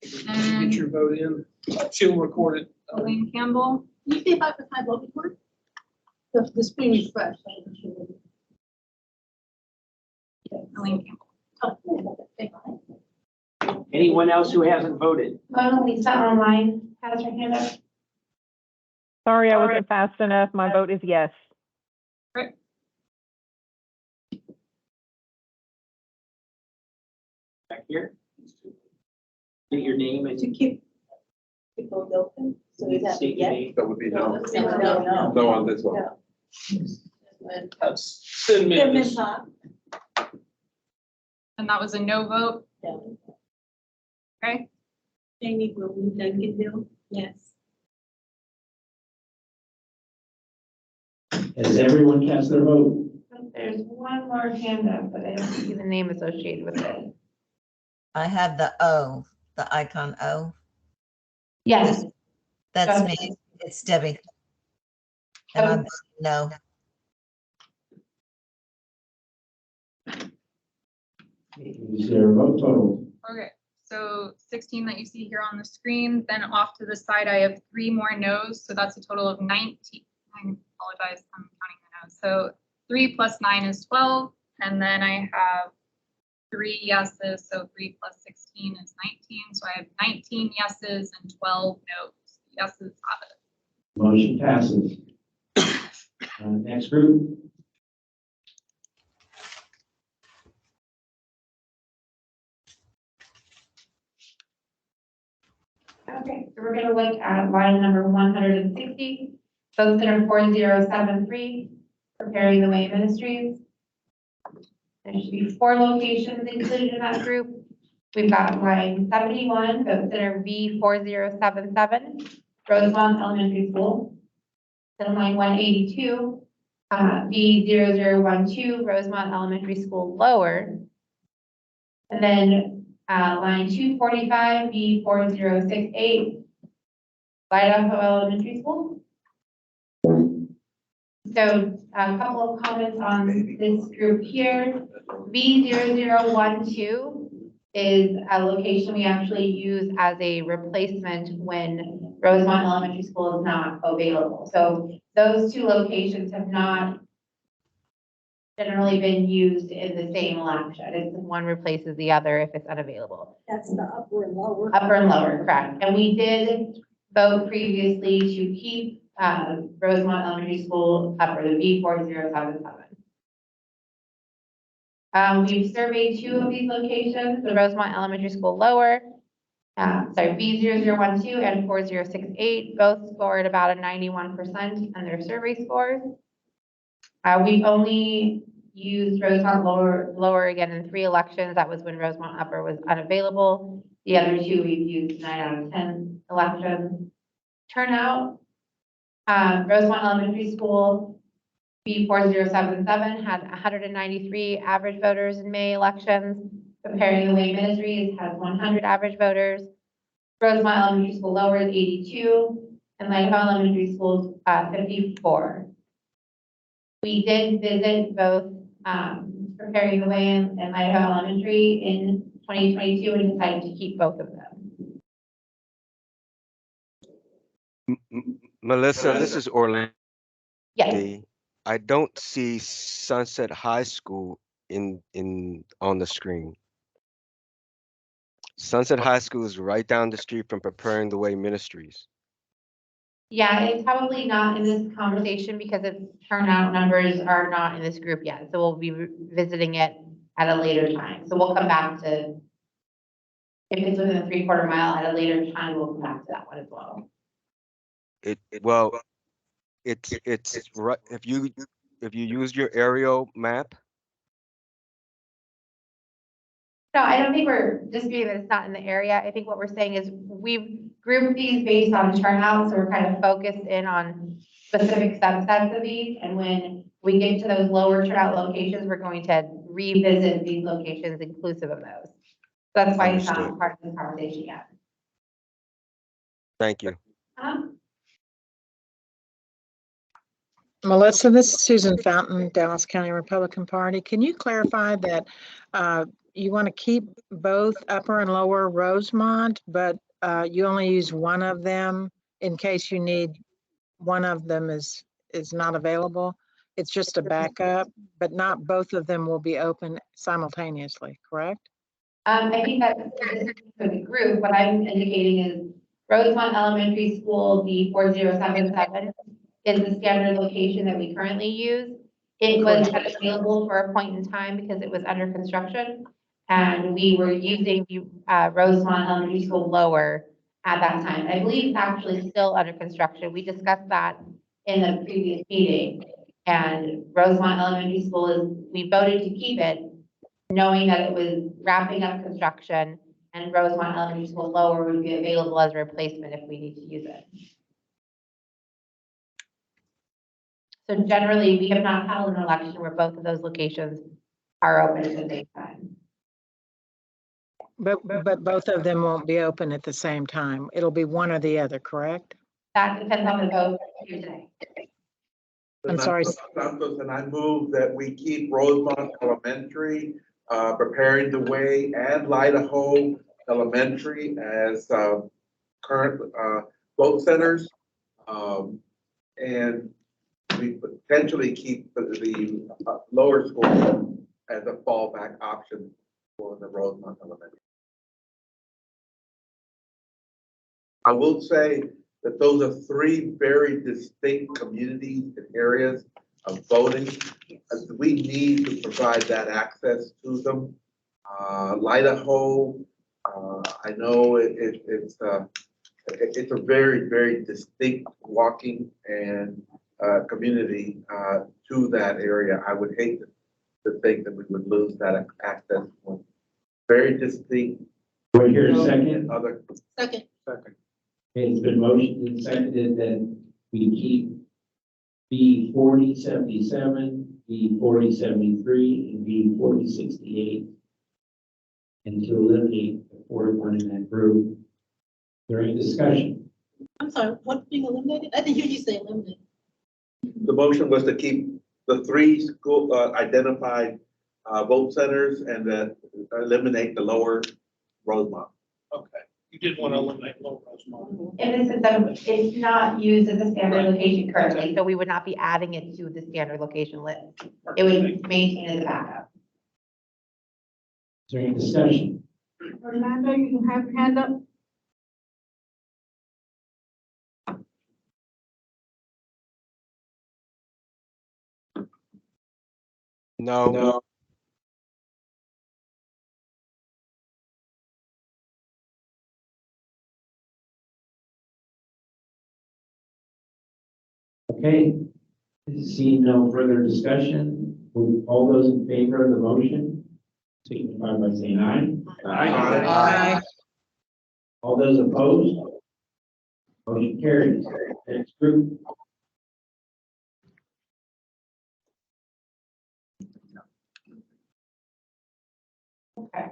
Get your vote in. She'll record it. Elaine Campbell, You see if I vote before? The screen refresh. Elaine Campbell. Anyone else who hasn't voted? Mona Lisa online has her hand up. Sorry, I wasn't fast enough. My vote is yes. Back here. Get your name and. To keep people open, so is that state your yes? name. That would be no. No. No on this one. That's Cinnamon. And that was a no vote. Okay, Jamie Wilson Duncanville, yes. Has everyone cast their vote? There's one more hand up, but I don't see the name associated with it. I have the O, the icon O. Yes. That's Okay. me. It's Debbie. And I'm no. Is there a vote total? okay. So 16 that you see here on the screen, then off to the side, I have 3 more no's. So that's a total of 19. I apologize, I'm counting the no's. So 3 plus 9 is 12. And then I have 3 yeses, so 3 plus 16 is 19. So I have 19 yeses and 12 no's. Yeses have it. Motion passes. Next group. Okay, so we're gonna look at line number 160, vote center 4073, preparing the way ministries. There should be 4 locations included in that group. We've got line 71, vote center V4077, Rosemont Elementary School. Then line 182, V0012, Rosemont Elementary School Lower. And then line 245, V4068, Idaho Elementary School. So a couple of comments on this group here. V0012 is a location we actually use as a replacement when Rosemont Elementary School is not available. So those 2 locations have not generally been used in the same election. It's one replaces the other if it's unavailable. That's the upper and lower. Upper and lower, correct. And we did vote previously to keep Rosemont Elementary School upper, the V4077. We've surveyed 2 of these locations, the Rosemont Elementary School lower, V0012 and 4068, both scored about a 91% on their survey scores. We've only used Rosemont lower again in 3 elections. That was when Rosemont upper was unavailable. The other 2 we've used 9 out of 10 elections. Turnout, Rosemont Elementary School, B4077 had 193 average voters in May elections. Preparing the Way Ministries has 100 average voters. Rosemont Elementary School lower is 82, and Idaho Elementary School 54. We did visit both Preparing the Way and Idaho Elementary in 2022 and decided to keep both of them. Melissa, this is Orlando. Yes. I don't see Sunset High School on the screen. Sunset High School is right down the street from Preparing the Way Ministries. Yeah, it's probably not in this conversation because its turnout numbers are not in this group yet. So we'll be visiting it at a later time. So we'll come back to, if it's within a 3/4 mile at a later time, we'll come back to that one as well. It's right, if you use your aerial map. No, I don't think we're disputing that it's not in the area. I think what we're saying is we've group these based on turnout, so we're kind of focused in on specific subsets of these. And when we get to those lower turnout locations, we're going to revisit these locations inclusive of those. That's why it's not Understood. part of this conversation yet. Thank you. Melissa, this is Susan Fountain, Dallas County Republican Party. Can you clarify that you want to keep both Upper and Lower Rosemont, but you only use one of them in case you need, one of them is not available? It's just a backup, but not both of them will be open simultaneously, correct? I think that's for the group. What I'm indicating is Rosemont Elementary School, the 4077 is the standard location that we currently use. It was available for a point in time because it was under construction. And we were using the Rosemont Elementary School lower at that time. I believe it's actually still under construction. We discussed that in the previous meeting. And Rosemont Elementary School we voted to keep it, knowing that it was wrapping up construction, and Rosemont Elementary School lower would be available as a replacement if we need to use it. So generally, we have not held an election where both of those locations are open at the same time. But both of them won't be open at the same time. It'll be one or the other, correct? That depends on the vote here today. I'm sorry. Santos, and I move that we keep Rosemont Elementary, Preparing the Way, and Idaho Elementary as current vote centers. And we potentially keep the lower school as a fallback option for the Rosemont Elementary. I will say that those are three very distinct communities and areas of voting. We need to provide that access to them. Idaho, I know it's a very, very distinct walking and community to that area. I would hate to think that we would lose that access point. Very distinct. Right here, a second. Other. Second. Second. Okay, it's been motioned and seconded that we keep B 4077, B 4073, and B 4068, and to eliminate the fourth one in that group. During discussion. I'm sorry, what's being eliminated? I didn't hear you say eliminated. The motion was to keep the three school identified vote centers and then eliminate the lower Rosemont. Okay, you did want to eliminate Lower Rosemont. In the system, it's not used as a standard location currently, so we would not be adding it to the standard location list. It would maintain as a backup. Is there any discussion? Orlando, you can have your hand up. No. Okay, seeing no further discussion, all those in favor of the motion, signify by saying aye. Aye. All those opposed? Motion carries. Next group. Okay.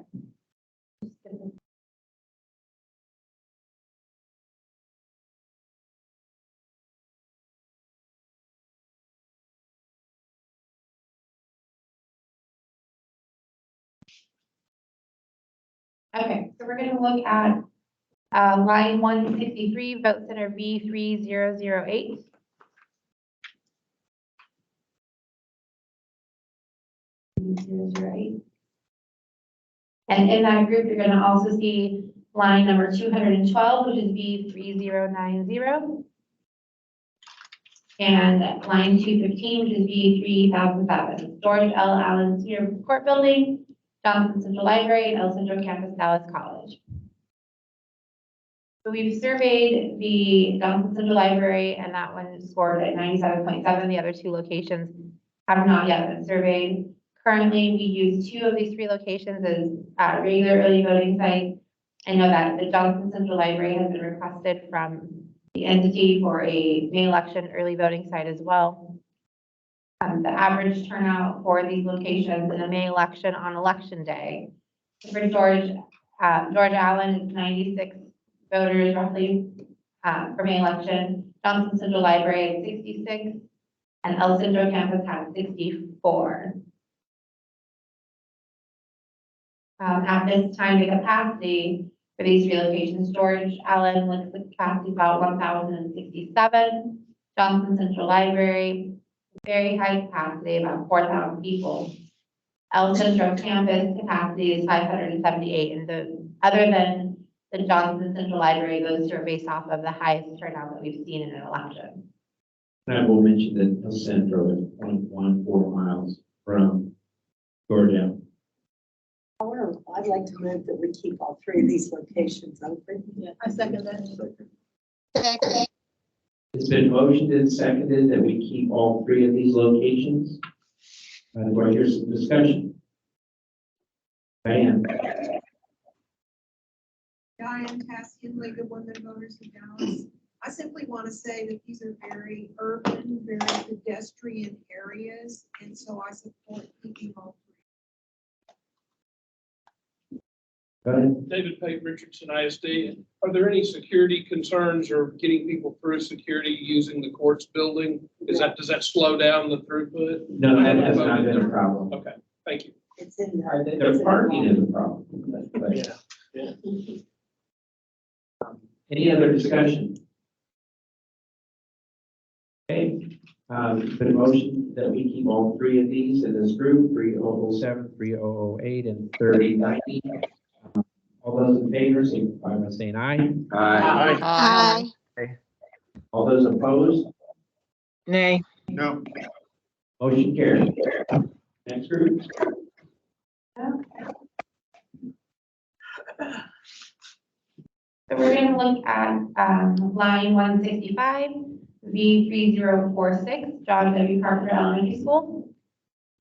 Okay, so we're gonna look at line 163, vote center B3008. And in that group, you're gonna also see line number 212, which is B3090. And line 215, which is B3007, George L. Allen Senior Court Building, Johnson Central Library, and El Centro Campus, Dallas College. So we've surveyed the Johnson Central Library, and that one scored at 97.7. The other two locations have not yet been surveyed. Currently, we use two of these three locations as regular early voting sites. I know that the Johnson Central Library has been requested from the entity for a May election early voting site as well. The average turnout for these locations in a May election on election day. For George Allen is 96 voters roughly for May election. Johnson Central Library is 66, and El Centro campus has 64. At this time, the capacity for these three locations, George Allen with the capacity about 1,067. Johnson Central Library, very high capacity, about 4,000 people. El Centro campus capacity is 578, and other than the Johnson Central Library, those two are based off of the highest turnout that we've seen in an election. And I will mention that El Centro is 0.14 miles from Georgia. However, I'd like to move that we keep all three of these locations open. Yeah, I second that. It's been motioned and seconded that we keep all three of these locations. Do I hear some discussion? Diane? Diane Tassian, League of Women Voters of Dallas. I simply want to say that these are very urban, very pedestrian areas, and so I support keeping all Go ahead. David Pate, Richardson ISD. Are there any security concerns or getting people through security using the courts building? Does that slow down the throughput? No, that has not been a problem. Okay, thank you. It's in The parking is a problem. but- Yeah. Any other discussion? Okay, it's been a motion that we keep all three of these in this group, 3007, 3008, and 3090. All those in favor, signify by saying aye. Aye. All those opposed, Nay. No. motion carried. Next group. So we're gonna look at, line 165, V3046, John W. Carpenter Elementary School.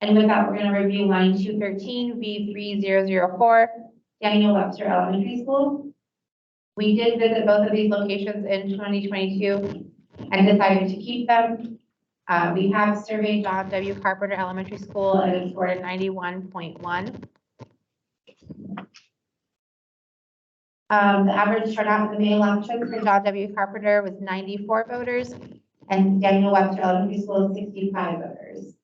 And with that, we're gonna review line 213, V3004, Daniel Webster Elementary School. We did visit both of these locations in 2022 and decided to keep them. We have surveyed John W. Carpenter Elementary School and it scored a 91.1. The average turnout in the May election for John W. Carpenter was 94 voters, and Daniel Webster Elementary School is 65 voters.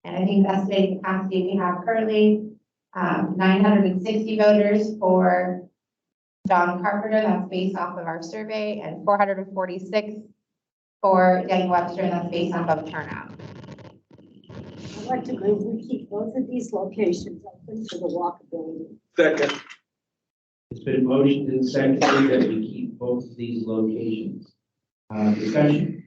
And I think the estimated capacity we have currently, 960 voters for John Carpenter, that's based off of our survey, and 446 for Daniel Webster, and that's based on vote turnout. I'd like to move we keep both of these locations open for the walkability. Second. It's been motioned and seconded that we keep both of these locations. Discussion?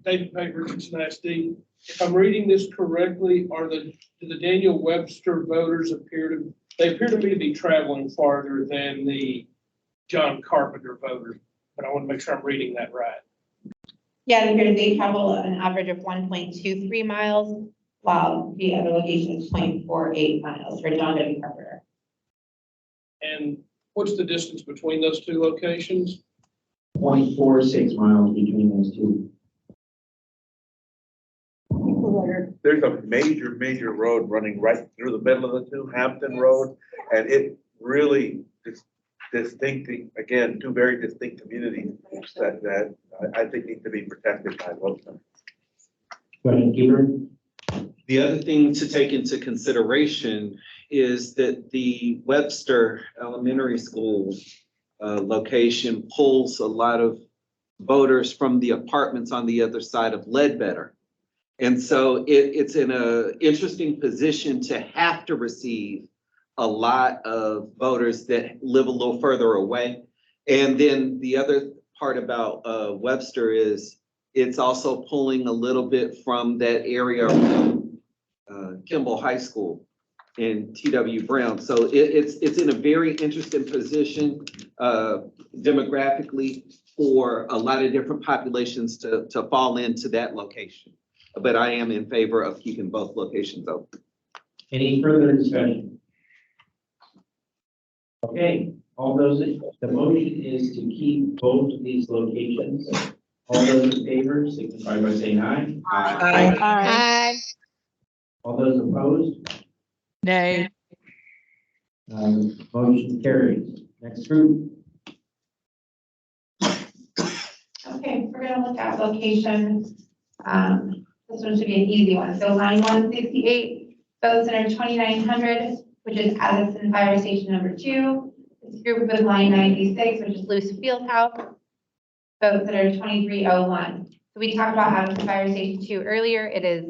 David Pate, Richardson ISD. If I'm reading this correctly, do the Daniel Webster voters appear to me to be traveling farther than the John Carpenter voters, but I want to make sure I'm reading that right. Yeah, because they travel an average of 1.23 miles, while the other location is 0.48 miles for John W. Carpenter. And what's the distance between those two locations? 0.46 miles between those two. There's a major road running right through the middle of the two, Hampton Road, and it really distinct, again, two very distinct communities that I think need to be protected by both of them. Go ahead, Keeper. The other thing to take into consideration is that the Webster Elementary School location pulls a lot of voters from the apartments on the other side of Ledbetter. And so it's in an interesting position to have to receive a lot of voters that live a little further away. And then the other part about Webster is it's also pulling a little bit from that area around Kimball High School in T.W. Brown. So it's in a very interesting position demographically for a lot of different populations to fall into that location. but I am in favor of keeping both locations open. Any further discussion? Okay, all those, the motion is to keep both of these locations. All those in favor, signify by saying aye. Aye. All those opposed? Nay. Motion carries. Next group. Okay, we're gonna look at location. This one should be an easy one. So line 168, Vote Center 2900, which is Addison Fire Station number 2. It's grouped with line 96, which is Luce Field House. Vote Center 2301. So we talked about Addison Fire Station 2 earlier. It is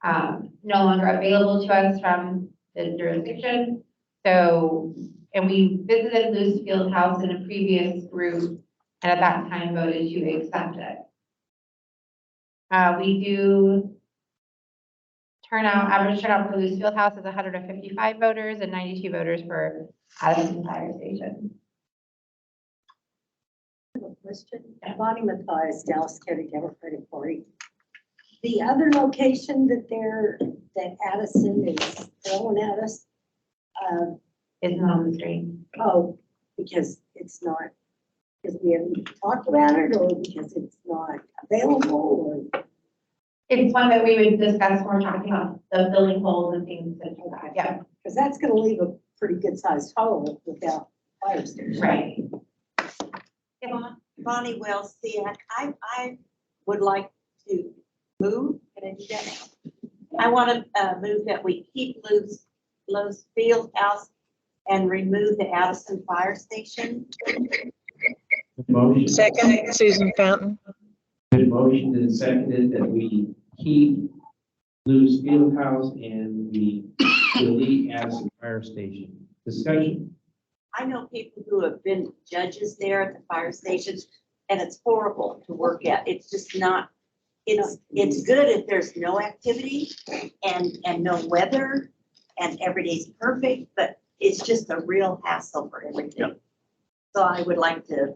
no longer available to us from the jurisdiction. So, and we visited Luce Field House in a previous group, and at that time voted to accept it. We do average turnout for Luce Field House is 155 voters and 92 voters for Addison Fire Station. I have a question. Bonnie Mathias, Dallas County Democratic Party. The other location that Addison is throwing at us, Is not on the screen. oh, because it's not, because we haven't talked about it, or because it's not available, or? It's one that we would discuss when we're talking about the filling holes and things such as that, yeah. Because that's gonna leave a pretty good sized hole without fire station. Right. Bonnie Wells, I would like to move, can I do that now? I want to move that we keep Lowe's Field House and remove the Addison Fire Station. Motion. Second, Susan Fountain. Good motion and seconded that we keep Luce Field House and we delete Addison Fire Station. Discussion. I know people who have been judges there at the fire stations, and it's horrible to work at. It's just not, it's good if there's no activity and no weather and every day's perfect, but it's just a real hassle for everything. So I would like to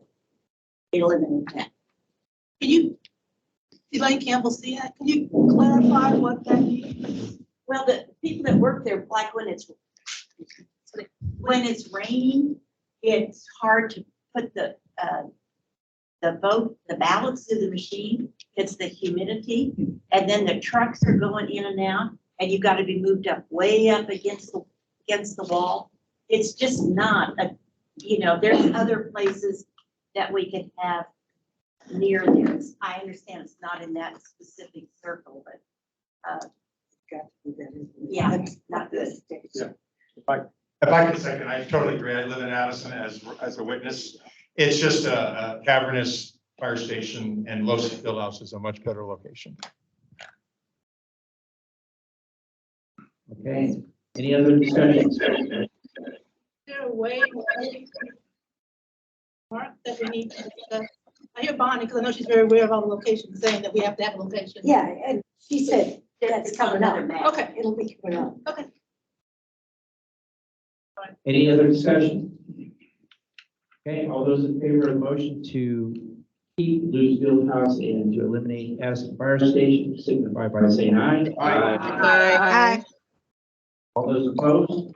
eliminate that. Can you, Elaine Campbell, see that? Can you clarify what that means? Well, the people that work there, like when it's raining, it's hard to put the ballots through the machine. It's the humidity, and then the trucks are going in and out, and you got to be moved up way up against the wall. It's just not there's other places that we could have near there. I understand it's not in that specific circle, but yeah, it's not good. Yeah. If I could second, I totally agree. I live in Addison as a witness. It's just a cavernous fire station, and Lowe's Field House is a much better location. Okay, any other discussions? Is there a way, Mark, that we need to discuss? I hear Bonnie, because I know she's very aware of all the locations, saying that we have to have a location. Yeah, and she said that's It's on coming up. another map. Okay, It'll be coming up. okay. Any other discussion? Okay, all those in favor of the motion to keep Luce Field House and to eliminate Addison Fire Station, signify by saying aye. Aye. All those opposed?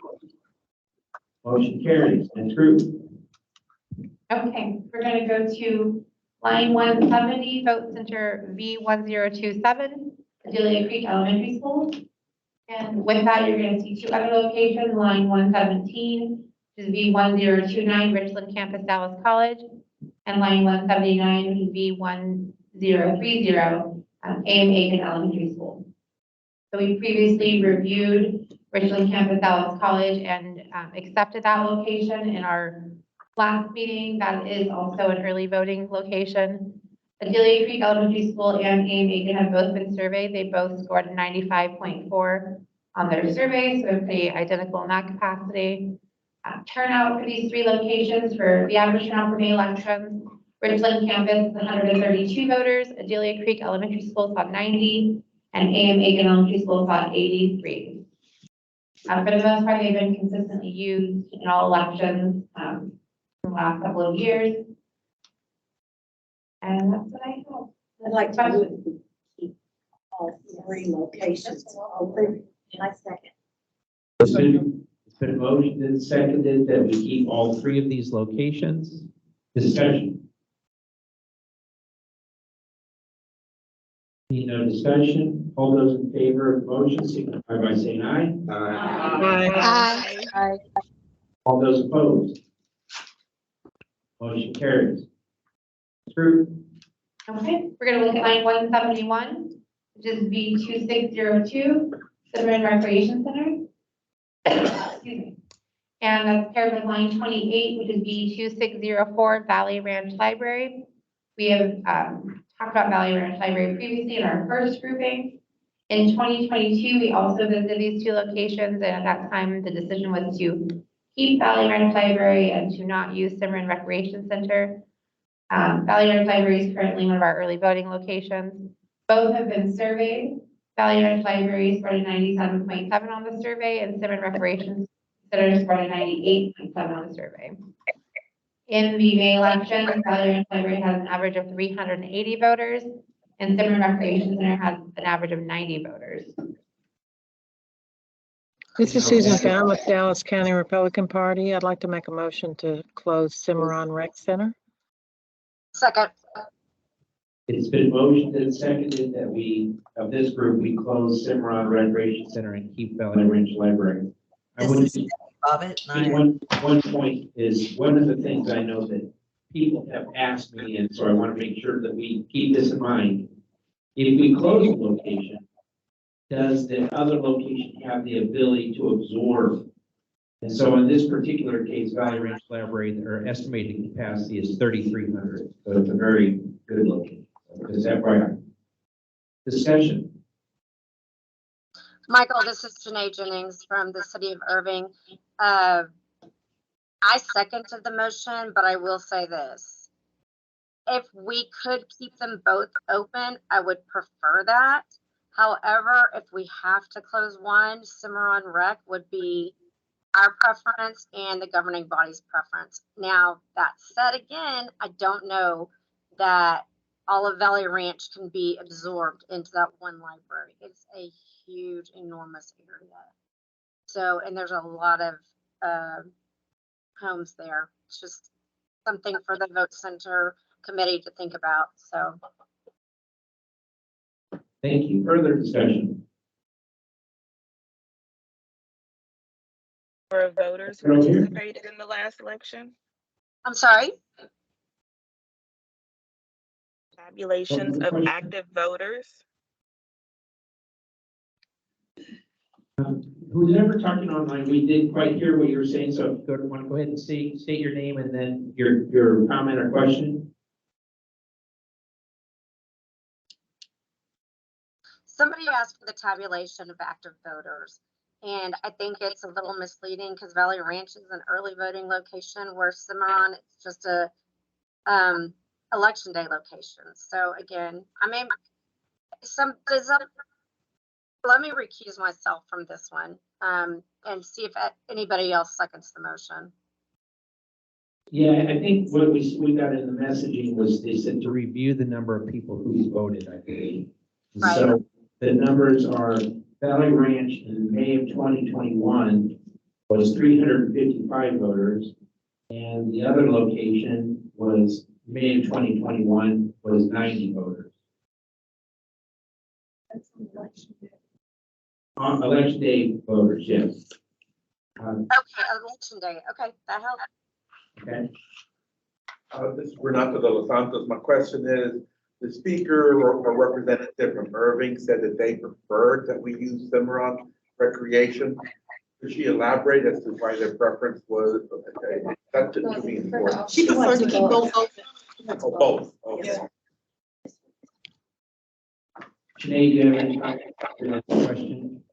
Motion carries. Next group. Okay, we're gonna go to line 170, Vote Center V1027, Adelia Creek Elementary School. And with that, you're gonna see two other locations, line 117, which is V1029, Richland Campus, Dallas College, and line 179, which is V1030, A.M. Aiken Elementary School. So we previously reviewed Richland Campus, Dallas College, and accepted that location in our last meeting. That is also an early voting location. Adelia Creek Elementary School and A.M. Aiken have both been surveyed. They both scored 95.4 on their survey, so they're pretty identical in that capacity. Turnout for these three locations for the average turnout for May elections, Richland Campus, 132 voters, Adelia Creek Elementary School saw 90, and A.M. Aiken Elementary School saw 83. For the most part, they've been consistently used in all elections in the last couple of years. And that's what I have. I'd like to move, keep all 3 locations open. I second. It's been motioned and seconded that we keep all 3 of these locations. Discussion. Seeing no discussion, all those in favor of the motion signify by saying aye. Aye. Aye. All those opposed? Motion carries. Approved. Okay, we're gonna look at line 171, which is B2602, Cimarron Recreation Center. Excuse me. And that's paired with line 28, which is B2604, Valley Ranch Library. We have talked about Valley Ranch Library previously in our first grouping. In 2022, we also visited these 2 locations, and at that time, the decision was to keep Valley Ranch Library and to not use Cimarron Recreation Center. Valley Ranch Library is currently one of our early voting locations. Both have been surveyed. Valley Ranch Library scored a 97.7 on the survey, and Cimarron Recreation Center scored a 98.7 on the survey. In the May election, Valley Ranch Library has an average of 380 voters, and Cimarron Recreation Center has an average of 90 voters. This is Susan Fountain with Dallas County Republican Party. I'd like to make a motion to close Cimarron Rec Center. Second. It's been motioned and seconded that we, of this group, we close Cimarron Recreation Center and keep Valley Ranch Library. I would just, one point is, one of the things I know that people have asked me, and so I want to make sure that we keep this in mind. If we close a location, does the other location have the ability to absorb? And so in this particular case, Valley Ranch Library, their estimated capacity is 3,300. So it's a very good location. Just FYI. Discussion. Michael, this is Janae Jennings from the city of Irving. I seconded the motion, but I will say this. If we could keep them both open, I would prefer that. However, if we have to close one, Cimarron Rec would be our preference and the governing body's preference. Now, that said, again, I don't know that all of Valley Ranch can be absorbed into that one library. It's a huge, enormous area. So, and there's a lot of homes there. It's just something for the vote center committee to think about. So. Thank you. Further discussion. For voters who participated in the last election? I'm sorry? Tabulations of active voters. Who's ever talking online, we didn't quite hear what you were saying, so if you want to go ahead and state your name and then your comment or question. Somebody asked for the tabulation of active voters, and I think it's a little misleading because Valley Ranch is an early voting location where Cimarron it's just a election day location. So again, I mean, let me recuse myself from this one and see if anybody else seconds the motion. Yeah, I think what we got in the messaging was they said to review the number of people who voted, I believe. Right. So the numbers are Valley Ranch in May of 2021 was 355 voters, and the other location was May of 2021 was 90 voters. That's an election day. On election day voters, yes. Okay, election day. Okay, that helps. Okay. This is Renato de los Santos. My question is, the speaker or representative from Irving said that they preferred that we use Cimarron Recreation. Could she elaborate as to why their preference was? Okay, that didn't mean important. She prefers to keep both open. Oh, both. Okay. Sinead, do you have any question?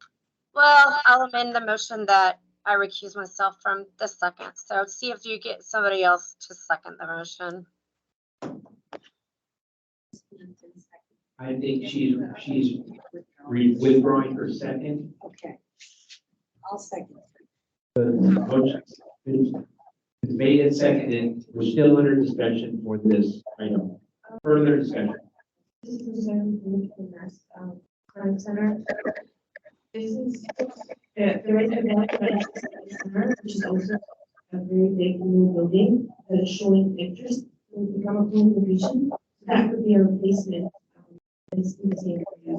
Well, I'll amend the motion that I recuse myself from the second. So see if you get somebody else to second the motion. I think she's withdrawing her second. Okay. I'll second. The motion is made and seconded. We're still under discussion for this item. Further discussion. This is Center Center. This is, there is a benefit center, which is also a very big new building that is showing pictures. Will become a full location. That could be a replacement. It's in the same area.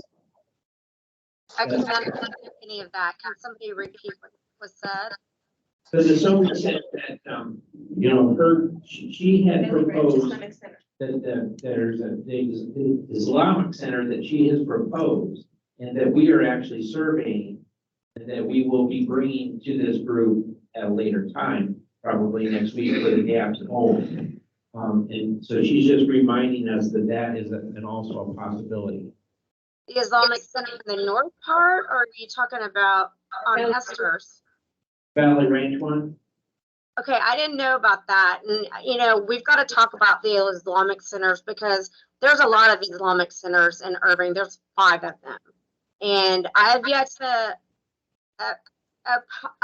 I cannot understand any of that. Can somebody repeat what was said? So the Sophie said that, you know, she had proposed that there's the Islamic center that she has proposed and that we are actually surveying and that we will be bringing to this group at a later time, probably next week for the gaps at home. And so she's just reminding us that that is an also a possibility. The Islamic Center in the north part, or are you talking about on Esther's? Valley Range one? Okay, I didn't know about that. And, you know, we've got to talk about the Islamic centers because there's a lot of Islamic centers in Irving. There's 5 of them. And I have yet to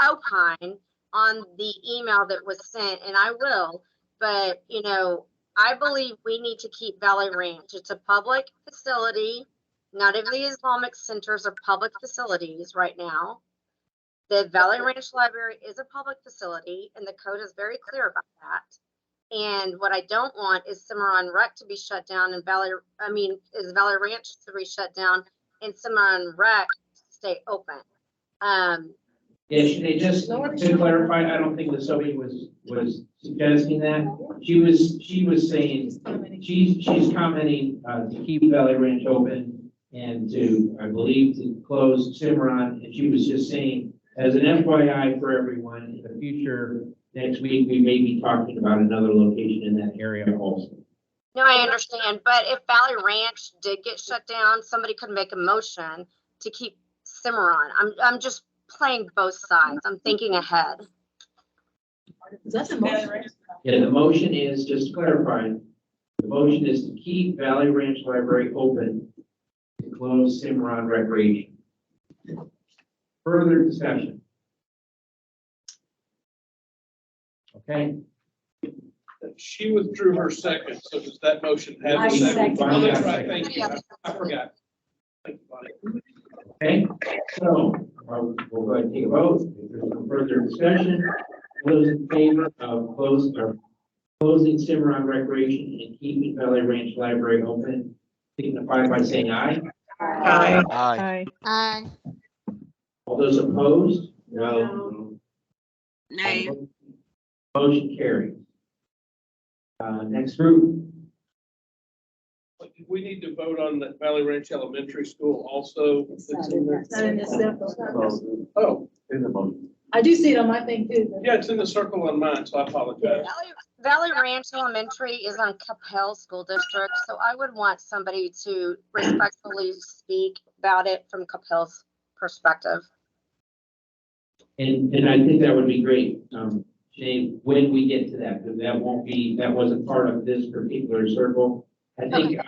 opine on the email that was sent, and I will. But, you know, I believe we need to keep Valley Ranch. It's a public facility. None of the Islamic centers are public facilities right now. The Valley Ranch Library is a public facility, and the code is very clear about that. And what I don't want is Cimarron Rec to be shut down and Valley Ranch to be shut down and Cimarron Rec to stay open. Yeah, they just, to clarify, I don't think that Sophie was suggesting that. She was saying, she's commenting, to keep Valley Ranch open and to, I believe, to close Cimarron. And she was just saying, as an FYI for everyone, in the future, next week, we may be talking about another location in that area also. No, I understand, but if Valley Ranch did get shut down, somebody could make a motion to keep Cimarron. I'm just playing both sides. I'm thinking ahead. That's a motion. Yeah, the motion is, just to clarify, the motion is to keep Valley Ranch Library open, to close Cimarron Recreation. Further discussion? Okay. She withdrew her second, so does that motion have I a second? second. Oh, that's right, thank you. I forgot. Thank you, Bonnie. Okay, so we'll go ahead and take a vote. If there's no further discussion, those in favor of closing Cimarron Recreation and keeping Valley Ranch Library open, signify by saying aye. Aye. Aye. Aye. All those opposed? No. Nay. Motion carries. Next group. We need to vote on the Valley Ranch Elementary School also. It's not in this sample. Oh, In the motion. I do see it on my thing too. yeah, it's in the circle on mine, so I apologize. Valley Ranch Elementary is on Capel School District, so I would want somebody to respectfully speak about it from Capel's perspective. And I think that would be great, Shane, when we get to that, because that wasn't part of this particular circle. I think,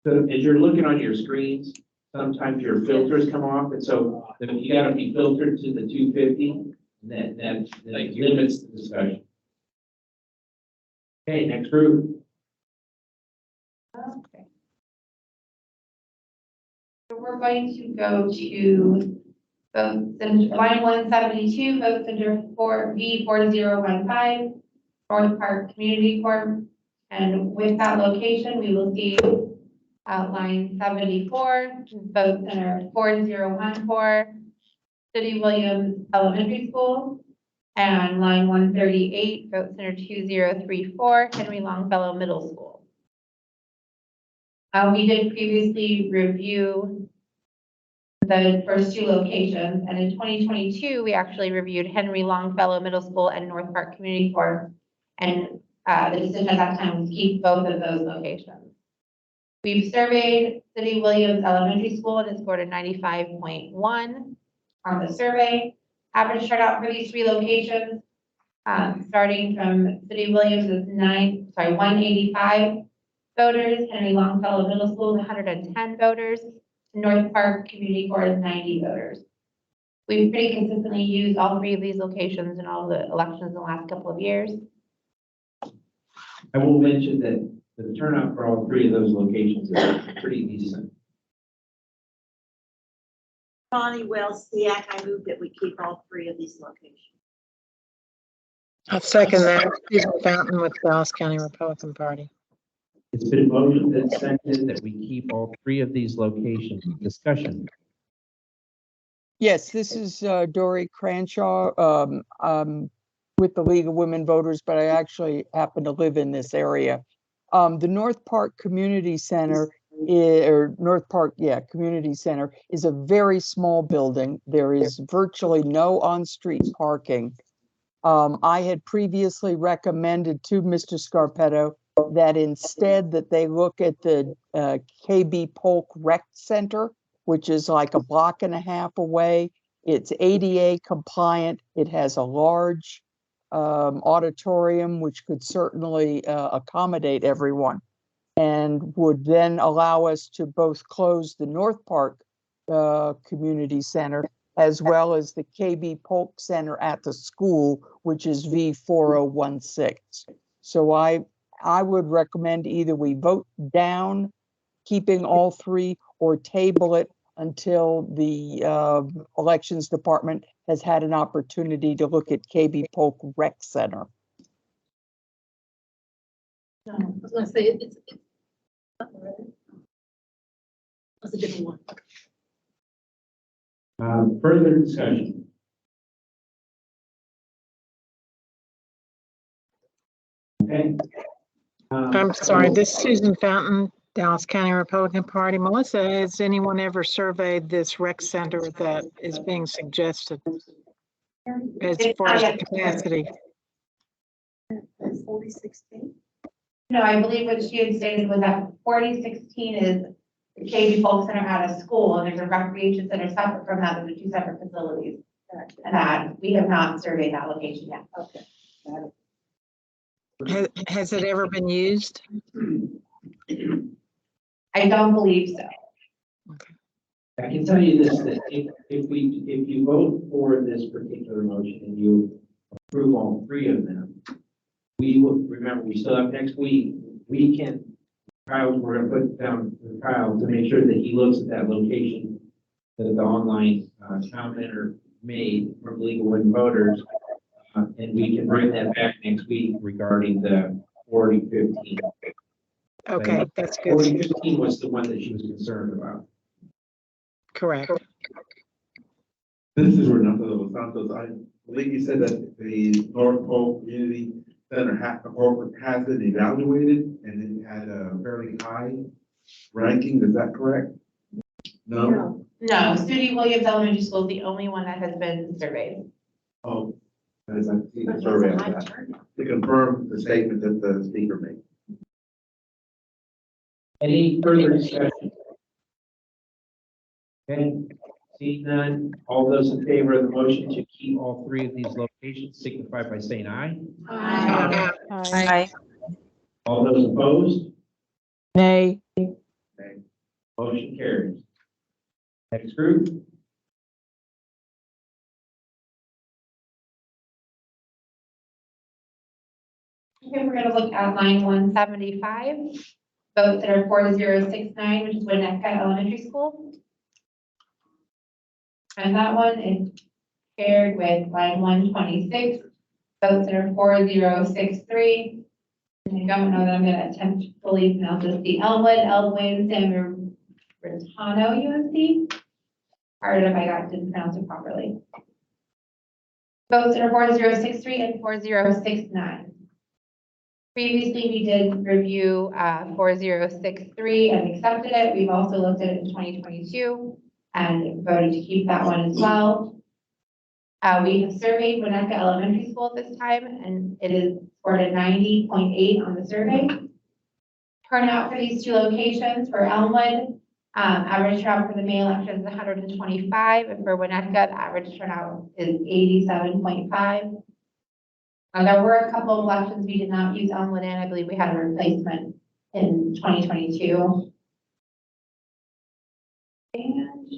so as you're looking on your screens, sometimes your filters come off, and so you gotta be filtered to the 250, that limits the discussion. Okay, next group. Okay. So we're going to go to vote center, line 172, vote center V4015, North Park Community Corp. And with that location, we will see line 74, vote center 4014, City Williams Elementary School. And line 138, vote center 2034, Henry Longfellow Middle School. We did previously review the first 2 locations, and in 2022, we actually reviewed Henry Longfellow Middle School and North Park Community Corp. And the decision at that time was to keep both of those locations. We've surveyed City Williams Elementary School and it scored a 95.1 on the survey. Average turnout for these 3 locations, starting from City Williams is 185 voters, Henry Longfellow Middle School is 110 voters, North Park Community Corps is 90 voters. We've pretty consistently used all 3 of these locations in all the elections in the last couple of years. I will mention that the turnout for all 3 of those locations is pretty decent. Bonnie Wells, SEAC, I move that we keep all three of these locations. I'll second that. Susan Fountain with Dallas County Republican Party. It's been motioned and seconded that we keep all three of these locations. Discussion. Yes, this is Dory Cranshaw with the League of Women Voters, but I actually happen to live in this area. The North Park Community Center, Community Center is a very small building. There is virtually no on-street parking. I had previously recommended to Mr. Scarpetto that instead that they look at the KB Polk Rec Center, which is like a block and a half away. It's ADA compliant. It has a large auditorium, which could certainly accommodate everyone, and would then allow us to both close the North Park Community Center as well as the KB Polk Center at the school, which is V4016. So I would recommend either we vote down keeping all three or table it until the elections department has had an opportunity to look at KB Polk Rec Center. No, I was gonna say, it's a different one. Further discussion. Okay. I'm sorry, this is Susan Fountain, Dallas County Republican Party. Melissa, has anyone ever surveyed this rec center that is being suggested as far as the capacity? 4016. No, I believe what she had stated was that 4016 is the KB Polk Center at a school, and there's a recreation center separate from that. Those are two separate facilities. And that we have not surveyed that location yet. Okay. Got it. Has it ever been used? I don't believe so. I can tell you this, that if you vote for this particular motion and you approve all three of them, we will, remember, we still have next week, we can, Kyle, we're gonna put down for Kyle to make sure that he looks at that location that the online commenter made from League of Women Voters, and we can bring that back next week regarding the 4015. Okay, that's good. 4015 was the one that she was concerned about. Correct. This is Renato de los Santos. I believe you said that the North Pole Community Center has been evaluated and it had a fairly high ranking. Is that correct? No? No, Studi Williams Elementary School is the only one that has been surveyed. Oh, as I see the survey of that, to confirm the statement that the speaker made. Any further discussion? Okay, seeing none, all those in favor of the motion to keep all three of these locations signify by saying aye. Aye. Aye. All those opposed, Nay. motion carries. Next group. Okay, we're gonna look at line 175, votes that are 4069, which is Winnetka Elementary School. And that one is paired with line 126, votes that are 4063. And I don't know that I'm gonna attempt to fully pronounce this, the Elmwood, San Bernardino UNC. Pardon if I didn't pronounce it properly. Votes that are 4063 and 4069. Previously, we did review 4063 and accepted it. We've also looked at it in 2022 and voted to keep that one as well. We have surveyed Winnetka Elementary School at this time, and it is scored a 90.8 on the survey. Turnout for these two locations for Elmwood, average turnout for the May election is 125, and for Winnetka, the average turnout is 87.5. There were a couple of elections we did not use Elmwood in. I believe we had a replacement in 2022. And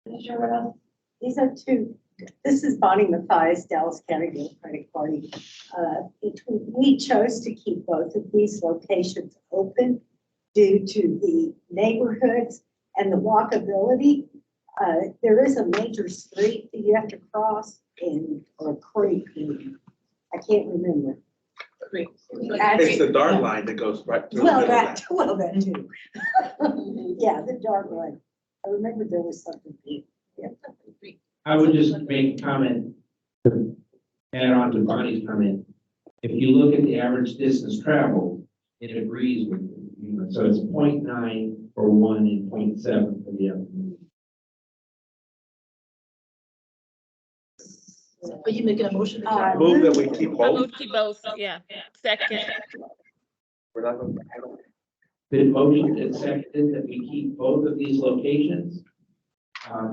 not sure what else. These are two. This is Bonnie Mathias, Dallas County Democratic Party. We chose to keep both of these locations open due to the neighborhoods and the walkability. There is a major street that you have to cross or a creek. I can't remember. It's the dark line that goes right through the Well, middle of that. that too. Yeah, the dark line. I remember there was something. Yeah. I would just make a comment to add on to Bonnie's comment. If you look at the average distance traveled, it agrees with you. So it's 0.9 for one and 0.7 for the other. Are you making a motion? Move that we keep I both. would keep both, yeah. Second. We're not gonna- Been motioned and seconded that we keep both of these locations.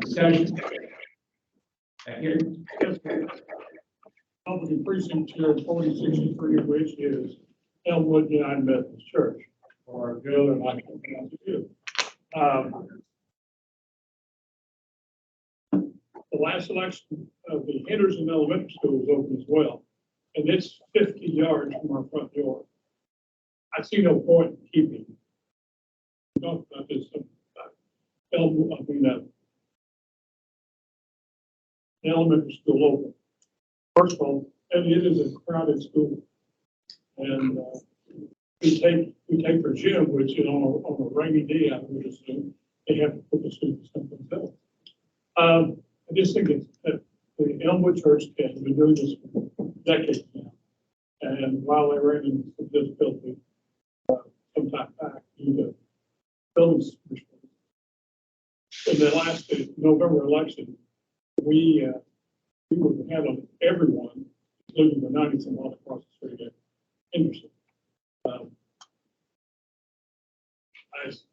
Discussion. Back here. Albany Precinct 4063, which is Elmwood United Methodist Church, or Jill and I can pronounce it too. The last election of the Henderson Elementary School was open as well, and it's 50 yards from our front door. I see no point in keeping. We talked about this, the elementary school open. First of all, and it is a crowded school. And we take for gym, which is on a rainy day, I would assume, they have to put the students someplace else. I just think it's that the Elmwood Church has been doing this for decades now. And while they were in some difficulty some time back due to building restrictions, in the last November election, we would have on everyone, including the 90 some odd across the street at Henderson.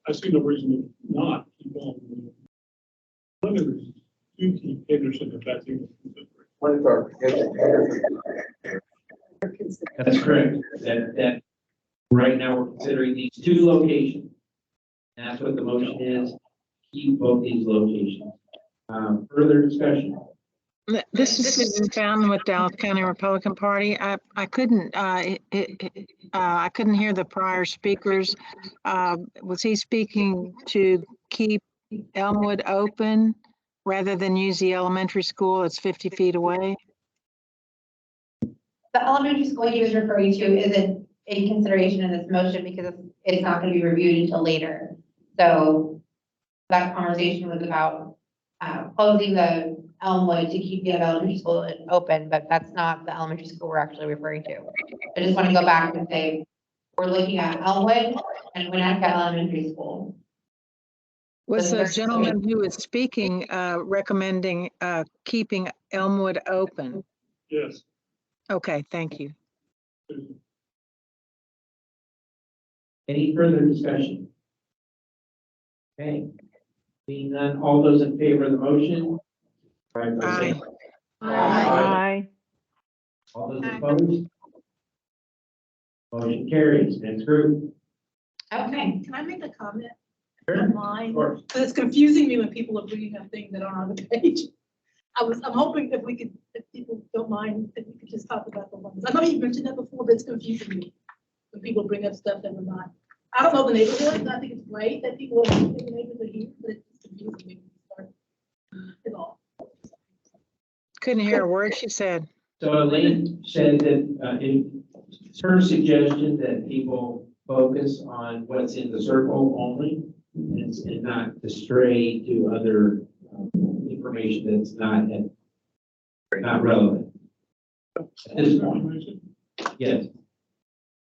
I see no reason to not keep on. One of the reasons to keep Henderson if that's even considered. What is our? That's correct. That right now we're considering these two locations. That's what the motion is. Keep both these locations. Further discussion. This is Susan Fountain with Dallas County Republican Party. I couldn't I couldn't hear the prior speakers. Was he speaking to keep Elmwood open rather than use the elementary school that's 50 feet away? The elementary school he was referring to isn't in consideration in this motion because it's not going to be reviewed until later. So that conversation was about closing the Elmwood to keep the elementary school open, but that's not the elementary school we're actually referring to. I just want to go back and say, we're looking at Elmwood and Winnetka Elementary School. Was the gentleman who was speaking recommending keeping Elmwood open? Yes. Okay, thank you. Any further discussion? Okay. Being none, all those in favor of the motion? Aye. Aye. All those opposed? Motion carries. Next group. Okay. Can I make a comment? Sure. Online, Of course. because it's confusing me when people are bringing up things that aren't on the page. I'm hoping if people don't mind, if we could just talk about the ones. I know you mentioned that before, but it's confusing me when people bring up stuff that we're not. I don't know the neighborhood, and I think it's great that people are in the neighborhood here, but it's confusing me. It's all. Couldn't hear a word she said. So Elaine said that it's her suggestion that people focus on what's in the circle only and not to stray to other information that's not relevant. At this point, yes.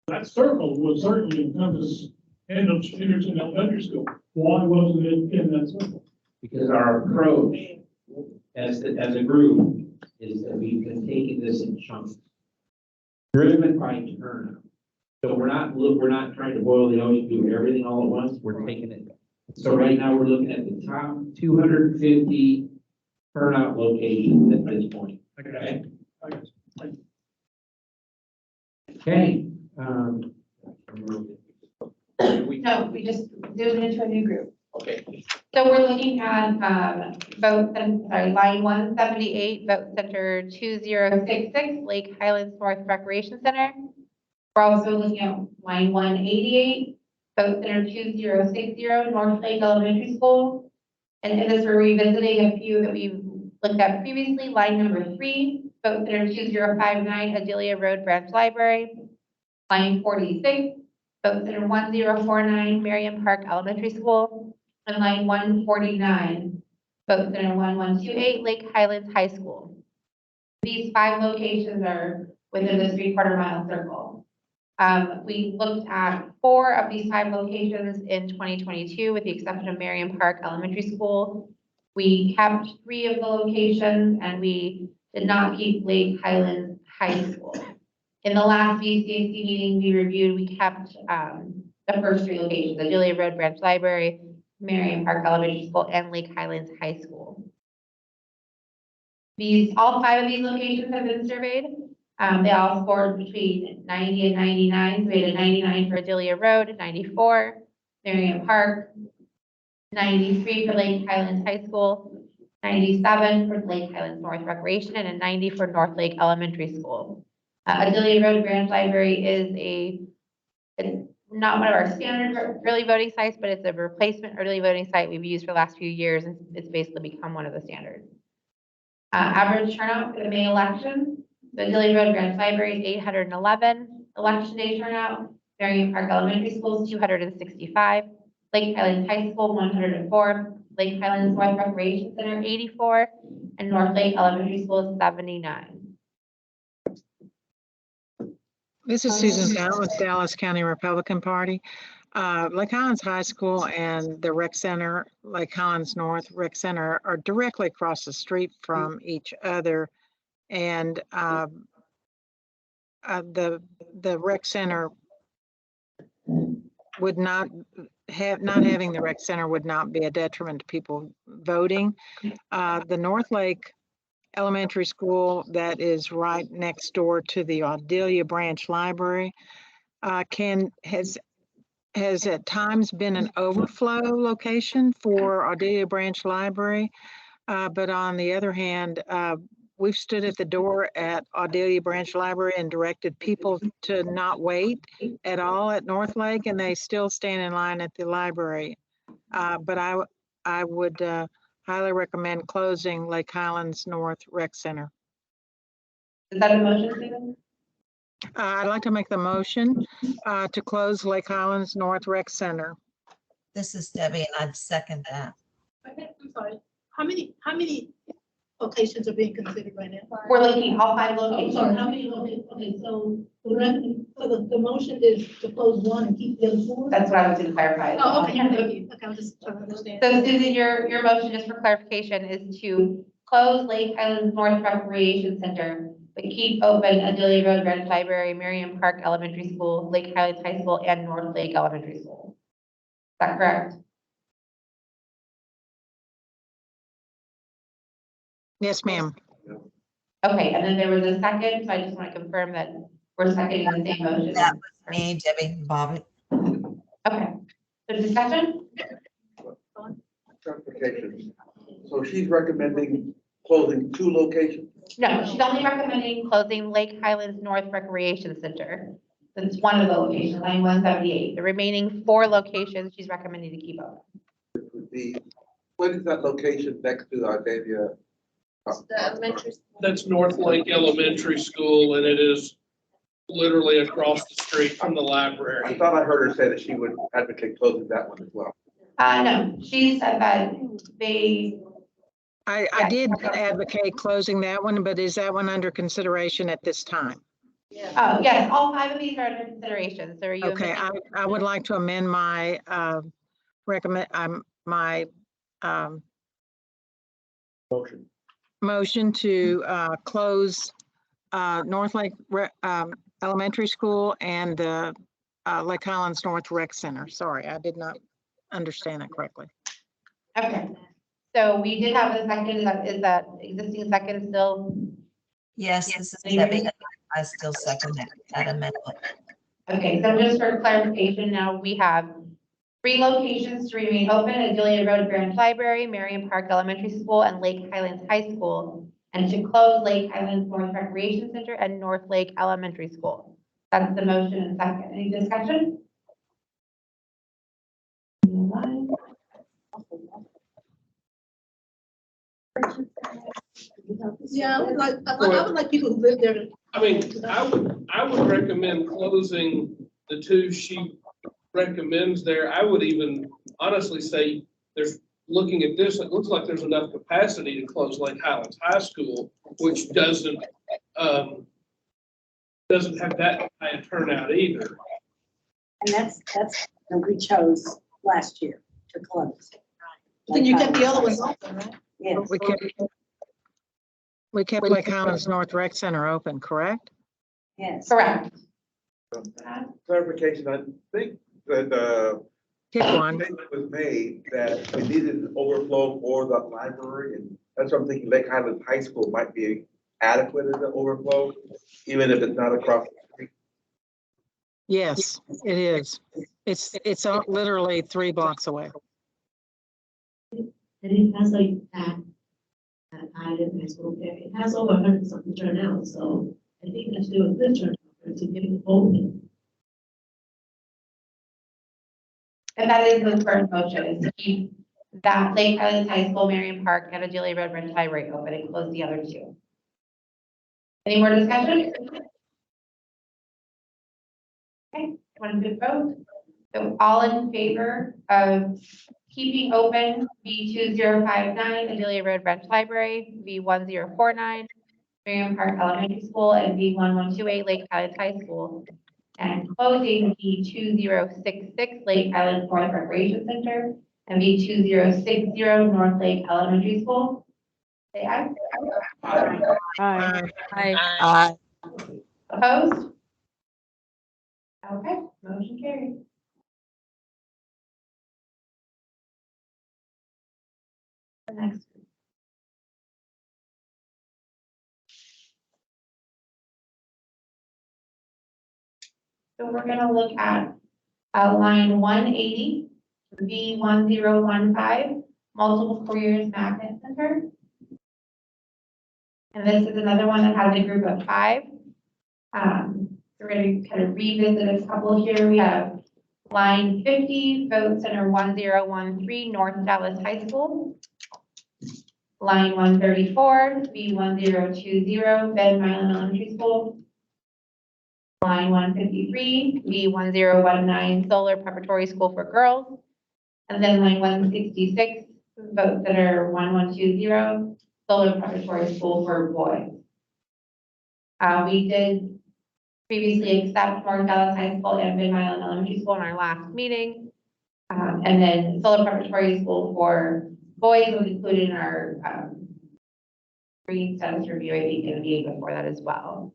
That circle was certainly encompass Henderson Elementary School. Why wasn't it in that circle? Because our approach as a group is that we've been taking this in chunks, driven by turnout. So we're not trying to boil the ocean, do everything all at once. We're taking it. So right now we're looking at the top 250 turnout locations at this point. Okay. Okay. No, we just zoomed into a new group. Okay. So we're looking at line 178, Vote Center 2066, Lake Highlands North Recreation Center. We're also looking at line 188, Vote Center 2060, North Lake Elementary School. And in this, we're revisiting a few that we've looked at previously. Line number 3, vote center 2059, Adelia Road Branch Library. Line 46, vote center 1049, Marion Park Elementary School. And line 149, vote center 1128, Lake Highlands High School. These 5 locations are within the 3/4 mile circle. We looked at 4 of these 5 locations in 2022, with the exception of Marion Park Elementary School. We kept 3 of the locations, and we did not keep Lake Highlands High School. In the last VCAC meeting we reviewed, we kept the first 3 locations, Adelia Road Branch Library, Marion Park Elementary School, and Lake Highlands High School. All 5 of these locations have been surveyed. They all scored between 90 and 99. So we had a 99 for Adelia Road, 94, Marion Park, 93 for Lake Highlands High School, 97 for Lake Highlands North Recreation, and a 90 for North Lake Elementary School. Adelia Road Branch Library is it's not one of our standard early voting sites, but it's a replacement early voting site we've used for the last few years, and it's basically become one of the standards. Average turnout for the May election, the Adelia Road Branch Library is 811. Election day turnout, Marion Park Elementary School is 265. Lake Highlands High School, 104. Lake Highlands North Recreation Center, 84. And North Lake Elementary School is 79. This is Susan Fountain with Dallas County Republican Party. Lake Highlands High School and the rec center, Lake Highlands North Rec Center, are directly across the street from each other. And the rec center would not having the rec center would not be a detriment to people voting. The North Lake Elementary School that is right next door to the Adelia Branch Library has at times been an overflow location for Adelia Branch Library. But on the other hand, we've stood at the door at Adelia Branch Library and directed people to not wait at all at North Lake, and they still stand in line at the library. But I would highly recommend closing Lake Highlands North Rec Center. Is that a motion, Stephen? I'd like to make the motion to close Lake Highlands North Rec Center. This is Debbie, and I'd second that. Okay, I'm sorry. How many locations are being considered right now? We're looking at all 5 I'm locations. sorry, how many locations? Okay, so the motion is to close 1 and keep the other 4? That's what I was going to clarify. Oh, okay, thank you. Okay, I was just trying to understand. So Susan, your motion, just for clarification, is to close Lake Highlands North Recreation Center, but keep open Adelia Road Branch Library, Marion Park Elementary School, Lake Highlands High School, and North Lake Elementary School. Is that correct? Yes, ma'am. Okay, and then there was a second, so I just want to confirm that we're seconding the same motion. That was me, Debbie Bobbitt. Okay, so discussion? Clarification. So she's recommending closing 2 locations? No, she's only recommending closing Lake Highlands North Recreation Center. That's one of the locations, line 178. The remaining 4 locations she's recommending to keep open. What is that location next to Adelia? The elementary. That's North Lake Elementary School, and it is literally across the street from the library. I thought I heard her say that she would advocate closing that one as well. No, she said that I did advocate closing that one, but is that one under consideration at this time? Oh, yes, all 5 of these are under consideration. So are you? Okay, I would like to amend my motion to close North Lake Elementary School and the Lake Highlands North Rec Center. Sorry, I did not understand that correctly. Okay, so we did have a second. Is that existing second still? Yes, this is Debbie. I still second that amendment. Okay, so just for clarification, now we have 3 locations to remain open: Adelia Road Branch Library, Marion Park Elementary School, and Lake Highlands High School, and to close Lake Highlands North Recreation Center and North Lake Elementary School. That's the motion and second. Any discussion? Yeah, I would like people who live there to. I mean, I would recommend closing the two she recommends there. I would even honestly say looking at this, it looks like there's enough capacity to close Lake Highlands High School, which doesn't have that high a turnout either. And that's what we chose last year to close. Then you kept the other ones open, right? Yes. We kept Lake Highlands North Rec Center open, correct? Yes. Correct. Clarification, I think that, Pick one. statement was made that we needed an overflow for the library, and that's what I'm thinking, Lake Highlands High School might be adequate as an overflow, even if it's not across the street. Yes, it is. It's literally 3 blocks away. And it has like that Island High School there. It has over 100 something turnout, so I think that's still a good turnout to get it open. And that is the first motion, is to keep that Lake Highlands High School, Marion Park, and Adelia Red Branch Library open and close the other two. Any more discussion? Okay, one good vote. So all in favor of keeping open V2059 Adelia Road Branch Library, V1049 Marion Park Elementary School, and V1128 Lake Highlands High School, and closing V2066 Lake Highlands North Recreation Center and V2060 North Lake Elementary School. Say aye. Aye. Aye. Opposed? Okay, motion carried. The next. So we're gonna look at line 180, V1015, Multiple Careers Magnet Center. And this is another one that has a group of 5. We're going to kind of revisit a couple here. We have line 50, Vote Center 1013, North Dallas High School. Line 134, V1020, Ben Milam Elementary School. Line 153, V1019, Solar Preparatory School for Girls. And then line 166, Vote Center 1120, Solar Preparatory School for Boys. We did previously accept North Dallas High School and Ben Milam Elementary School in our last meeting. And then Solar Preparatory School for Boys was included in our status review, I think, in the meeting before that as well.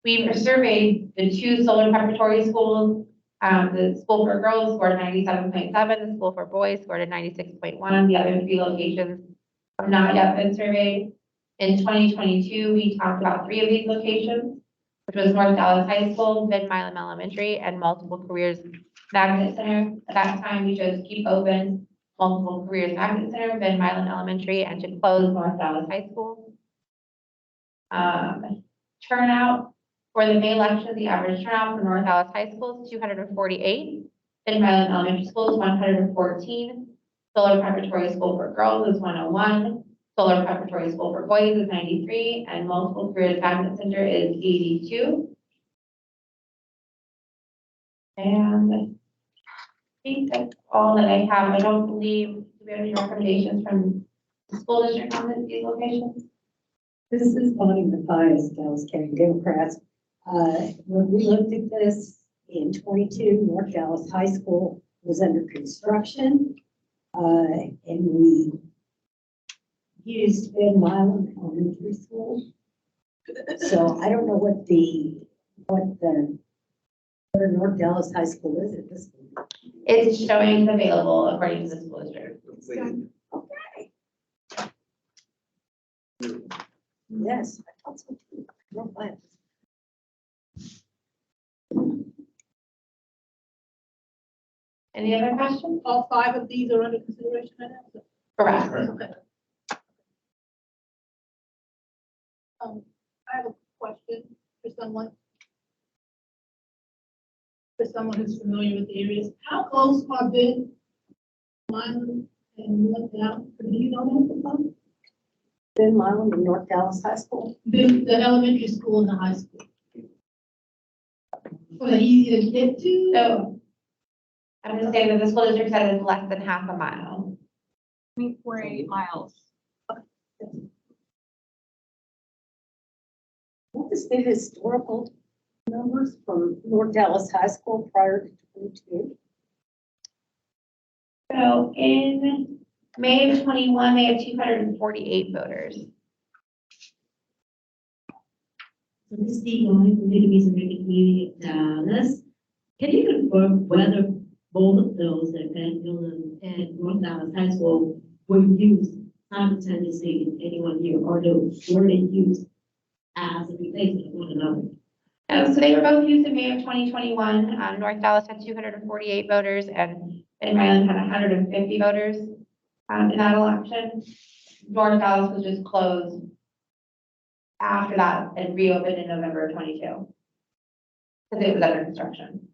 We surveyed the 2 solar preparatory schools. The school for girls scored 97.7, the school for boys scored a 96.1. The other 3 locations have not yet been surveyed. In 2022, we talked about 3 of these locations, which was North Dallas High School, Ben Milam Elementary, and Multiple Careers Magnet Center. At that time, we chose to keep open Multiple Careers Magnet Center, Ben Milam Elementary, and to close North Dallas High School. Turnout for the May election, the average turnout for North Dallas High School is 248. Ben Milam Elementary School is 114. Solar Preparatory School for Girls is 101. Solar Preparatory School for Boys is 93, and Multiple Careers Magnet Center is 82. And I think that's all that I have. I don't believe, do we have any recommendations from the school district on these locations? This is Bonnie Mathias, Dallas County Democrats. When we looked at this in 22, North Dallas High School was under construction. And we used Ben Milam Elementary School. So I don't know where North Dallas High School is at this point. It's showing it's available according to the school district. Okay. Yes, I thought so too. No plans. Any other questions? All 5 of these are under consideration right now? Correct. Okay. I have a question for someone. For someone who's familiar with the areas. How close are Ben Milam And look down, do you know that? Ben Milam in North Dallas High School. The elementary school and the high school. Were they easy to get to? So I'm just saying that the school district said it's less than half a mile. 0.48 miles. What is the historical numbers from North Dallas High School prior to 22? So in May of 21, they had 248 voters. So this is the only communities in the community of Dallas. Can you confirm whether both of those, that Van Gillen and North Dallas High School, were used simultaneously in any one year, or were they used as a replacement of one another? So they were both used in May of 2021. North Dallas had 248 voters and Van Island had 150 voters in that election. North Dallas was just closed after that and reopened in November of 22 because it was under construction.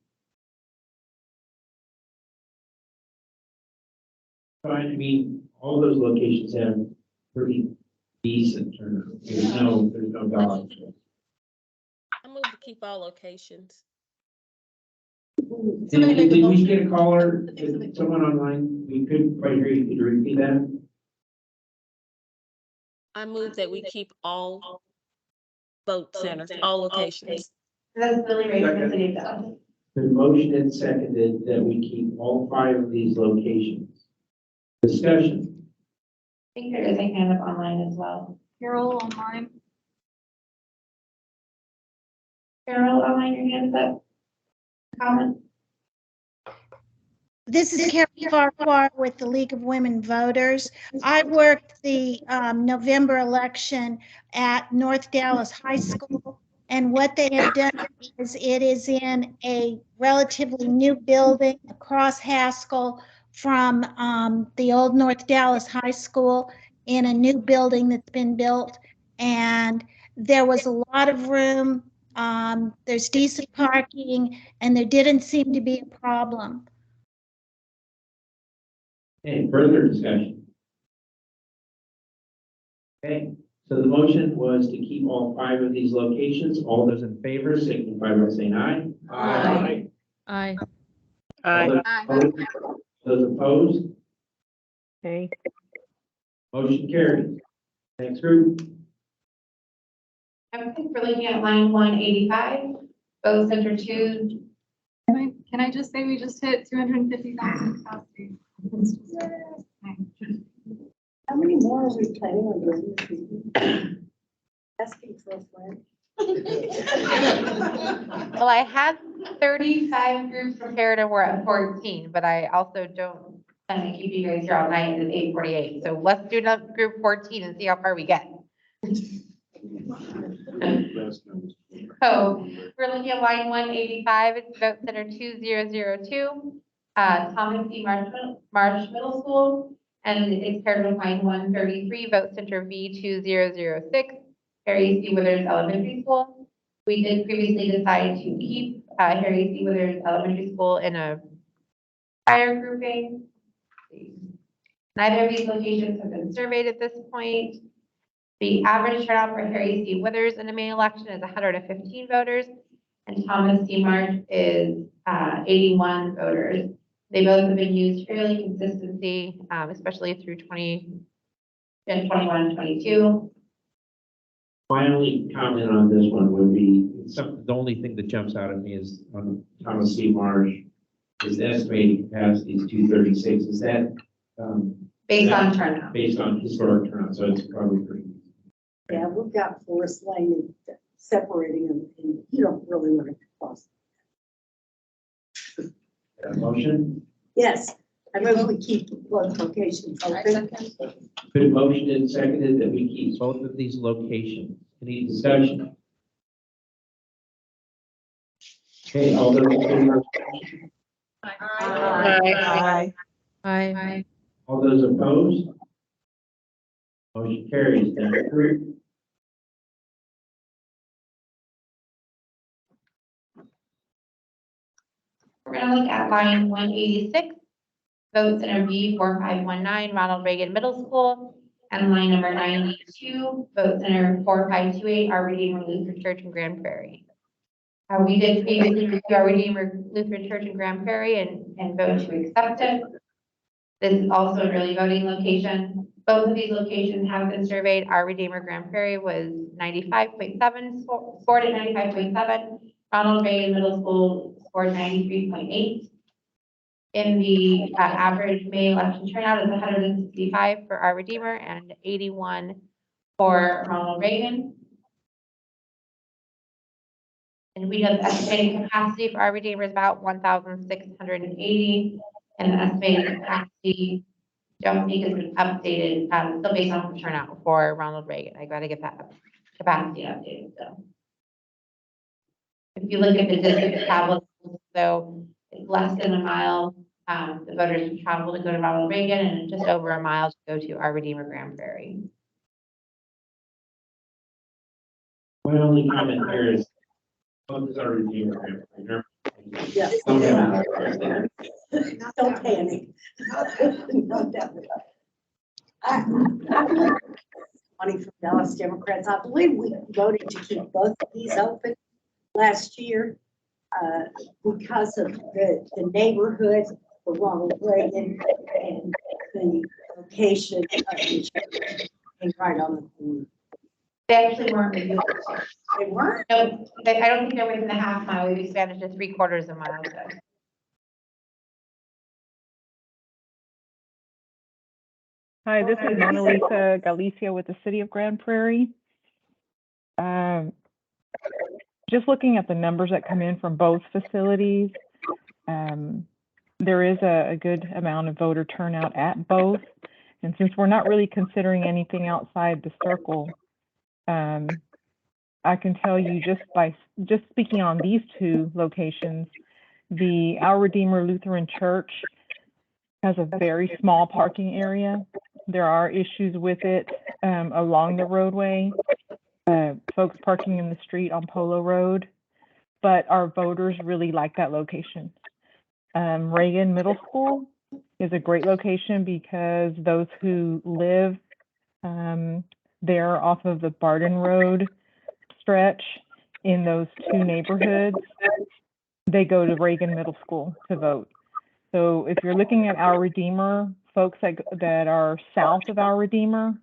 I mean, all those locations have pretty decent turnout. There's no doubt. I move to keep all locations. Did we get a caller? Did someone online? We couldn't quite hear you. Could you repeat that? I move that we keep all vote centers, all locations. That's really great for the city of Dallas. The motion and seconded that we keep all 5 of these locations. Discussion. I think there is a hand up online as well. Carol online. Carol, online, your hand's up. Comment? This is Carol Farquhar with the League of Women Voters. I worked the November election at North Dallas High School, and what they have done is it is in a relatively new building across Haskell from the old North Dallas High School in a new building that's been built, and there was a lot of room. There's decent parking, and there didn't seem to be a problem. Any further discussion? Okay, so the motion was to keep all 5 of these locations. All those in favor signify by saying aye. Aye. Aye. Those opposed? Okay. Motion carries. Next group. I think we're looking at line 185, vote center 2. Can I just say we just hit 250,000 capacity? How many more are we planning on doing this season? Asking for a friend. Well, I had 35 groups prepared and we're at 14, but I also don't plan to keep you guys here all night at 8:48. So let's do another group 14 and see how far we get. So we're looking at line 185, it's vote center 2002, Thomas C. Marsh Middle School, and it's paired with line 133, vote center V2006, Harry C. Withers Elementary School. We did previously decide to keep Harry C. Withers Elementary School in a prior grouping. Neither of these locations have been surveyed at this point. The average turnout for Harry C. Withers in the May election is 115 voters, and Thomas C. Marsh is 81 voters. They both have been used fairly consistently, especially through 2021 and 22. My only comment on this one would be, the only thing that jumps out at me is on Thomas C. Marsh, his estimated capacity is 236. Is that? Based on turnout. Based on historic turnout, so it's probably pretty. Yeah, we've got Forest Lane separating them, and you don't really want to cross. Motion? Yes, I move we keep both locations open. Good motion and seconded that we keep both of these locations. Any discussion? Okay, all those in favor? Aye. Aye. All those opposed? Motion carries. Next group. We're gonna look at line 186, Vote Center B 4519 Ronald Reagan Middle School, and line number 92, Vote Center 4528 Our Redeemer Lutheran Church in Grand Prairie. We did previously review Our Redeemer Lutheran Church in Grand Prairie and vote to accept it. This is also an early voting location. Both of these locations have been surveyed. Our Redeemer Grand Prairie was 95.7, scored at 95.7. Ronald Reagan Middle School scored 93.8. In the average May election turnout is 165 for Our Redeemer and 81 for Ronald Reagan. And we know the estimated capacity for Our Redeemer is about 1,680, and the estimated capacity, don't think has been updated, still based on the turnout for Ronald Reagan. I gotta get that capacity updated, so. If you look at the district travel, so it's less than a mile, the voters can travel to go to Ronald Reagan, and just over a mile to go to Our Redeemer Grand Prairie. My only comment here is, what is Our Redeemer Grand Prairie? Yes. Okay. Don't panic. Not that way. Money from Dallas Democrats. I believe we voted to keep both of these open last year because of the neighborhood for Ronald Reagan and the location of the church being right on the corner. They actually weren't reviewed. They weren't? No, I don't think they're within the half mile. We've expanded to 3/4 of a mile. So. Hi, this is Mona Lisa Galicia with the City of Grand Prairie. Just looking at the numbers that come in from both facilities, there is a good amount of voter turnout at both. And since we're not really considering anything outside the circle, I can tell you just speaking on these two locations, the Our Redeemer Lutheran Church has a very small parking area. There are issues with it along the roadway, folks parking in the street on Polo Road, but our voters really like that location. Reagan Middle School is a great location because those who live there off of the Barden Road stretch in those two neighborhoods, they go to Reagan Middle School to vote. So if you're looking at Our Redeemer, folks that are south of Our Redeemer,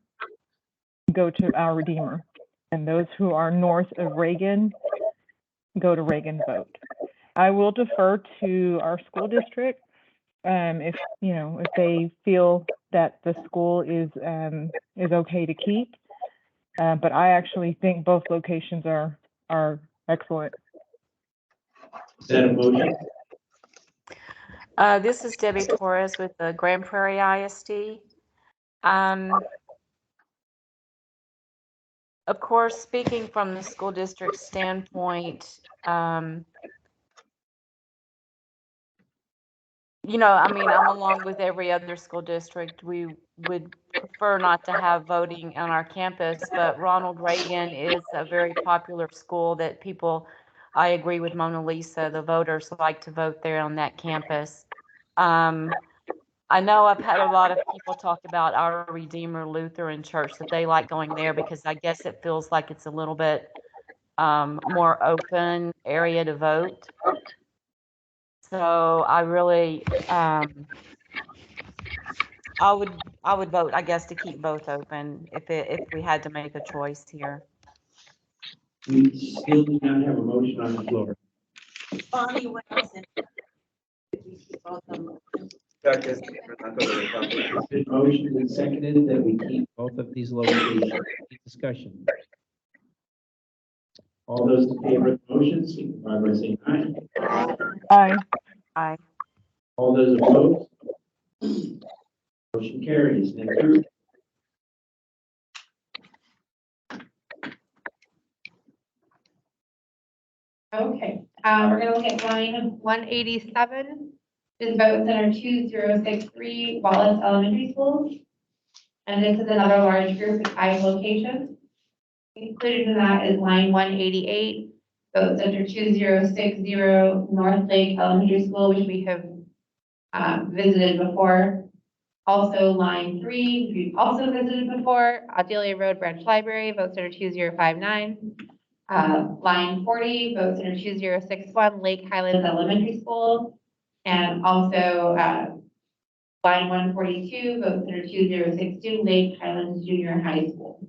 go to Our Redeemer. And those who are north of Reagan, go to Reagan vote. I will defer to our school district if they feel that the school is okay to keep. But I actually think both locations are excellent. Is that a motion? This is Debbie Torres with the Grand Prairie ISD. Of course, speaking from the school district standpoint, I'm along with every other school district. We would prefer not to have voting on our campus, but Ronald Reagan is a very popular school that people, I agree with Mona Lisa, the voters like to vote there on that campus. I know I've had a lot of people talk about Our Redeemer Lutheran Church, that they like going there because I guess it feels like it's a little bit more open area to vote. So I really, I would vote, I guess, to keep both open if we had to make a choice here. We still do not have a motion on the floor. Bonnie Wilson. We keep both of them. Second. It's been motioned and seconded that we keep both of these locations. Any discussion? All those in favor of the motion, signify by saying aye. Aye. Aye. All those opposed? Motion carries. Thank you. Okay, we're gonna look at line 187. Is Vote Center 2063 Wallace Elementary School. And this is another large group with 5 locations. Included in that is line 188, Vote Center 2060 North Lake Elementary School, which we have visited before. Also, line 3, we've also visited before, Adelia Road Branch Library, vote center 2059. Line 40, vote center 2061, Lake Highlands Elementary School. And also, line 142, vote center 2062, Lake Highlands Junior High School.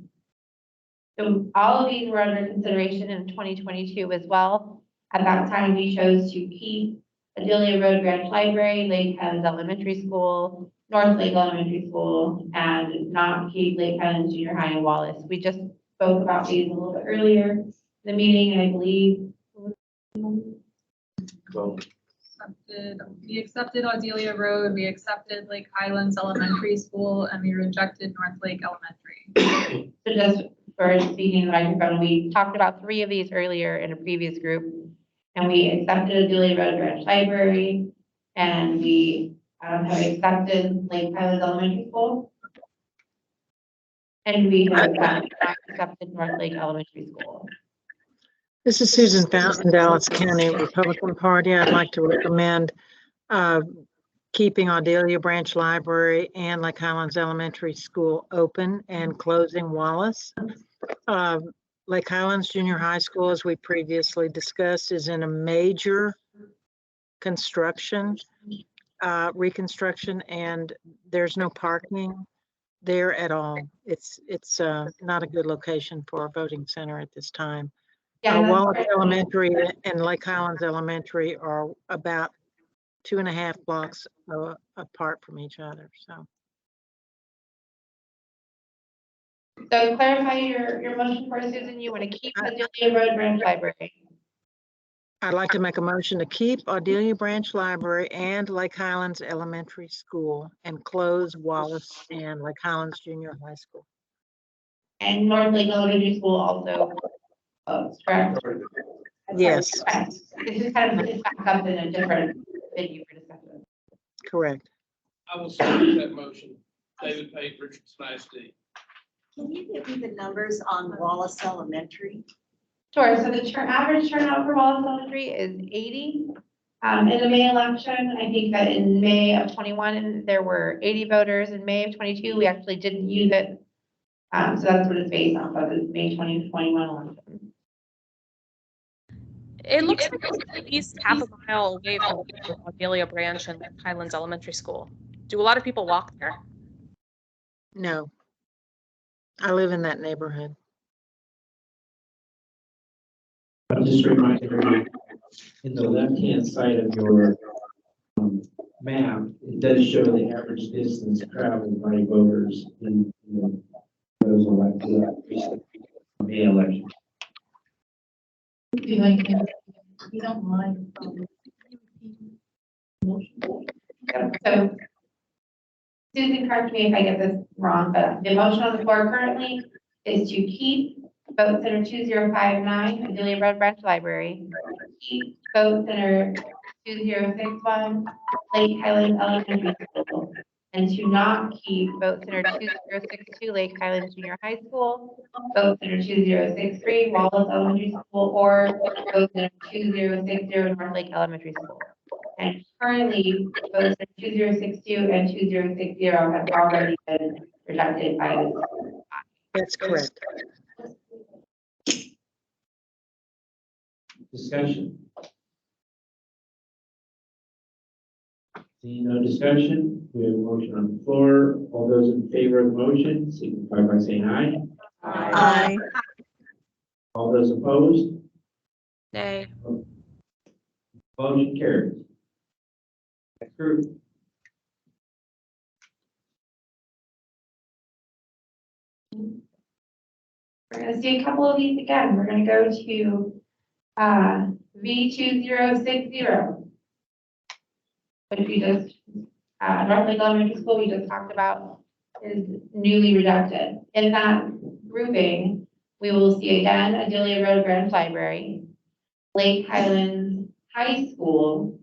So all of these were under consideration in 2022 as well. At that time, we chose to keep Adelia Road Branch Library, Lake Highlands Elementary School, North Lake Elementary School, and not keep Lake Highlands Junior High and Wallace. We just spoke about these a little bit earlier in the meeting, and I believe. We accepted Adelia Road, we accepted Lake Highlands Elementary School, and we rejected North Lake Elementary. So just for speaking in the microphone, we talked about 3 of these earlier in a previous group, and we accepted Adelia Road Branch Library, and we have accepted Lake Highlands Elementary School, and we have not accepted North Lake Elementary School. This is Susan Fountain, Dallas County Republican Party. I'd like to recommend keeping Adelia Branch Library and Lake Highlands Elementary School open and closing Wallace. Lake Highlands Junior High School, as we previously discussed, is in a major reconstruction, and there's no parking there at all. It's not a good location for a voting center at this time. Wallace Elementary and Lake Highlands Elementary are about 2.5 blocks apart from each other, so. So to clarify your motion for Susan, you want to keep Adelia Road Branch Library? I'd like to make a motion to keep Adelia Branch Library and Lake Highlands Elementary School and close Wallace and Lake Highlands Junior High School. And North Lake Elementary School also, correct? Yes. This is kind of, it's back up in a different venue for discussion. Correct. I will second that motion. David Pate, Richardson ISD. Can you give me the numbers on Wallace Elementary? Sure, so the average turnout for Wallace Elementary is 80. In the May election, I think that in May of 21, there were 80 voters. In May of 22, we actually didn't use it. So that's what it's based off of, is May 2021 election. It looks like it's at least half a mile away from Adelia Branch and Highlands Elementary School. Do a lot of people walk there? No. I live in that neighborhood. I'll just remind everyone, in the left-hand side of your map, it does show the average distance traveled by voters in those elected May election. You don't mind. So Susan, correct me if I get this wrong, but the motion on the floor currently is to keep vote center 2059, Adelia Road Branch Library, keep vote center 2061, Lake Highlands Elementary School, and to not keep vote center 2062, Lake Highlands Junior High School, vote center 2063, Wallace Elementary School, or vote center 2060, North Lake Elementary School. And currently, votes center 2062 and 2060 have already been rejected by this. That's correct. Discussion? Seeing no discussion, we have a motion on the floor. All those in favor of the motion, signify by saying aye. Aye. All those opposed? Nay. Motion carries. Next group. We're going to see a couple of these again. We're going to go to V2060, which we just, North Lake Elementary School, we just talked about, is newly rejected. In that grouping, we will see again Adelia Road Branch Library, Lake Highlands High School,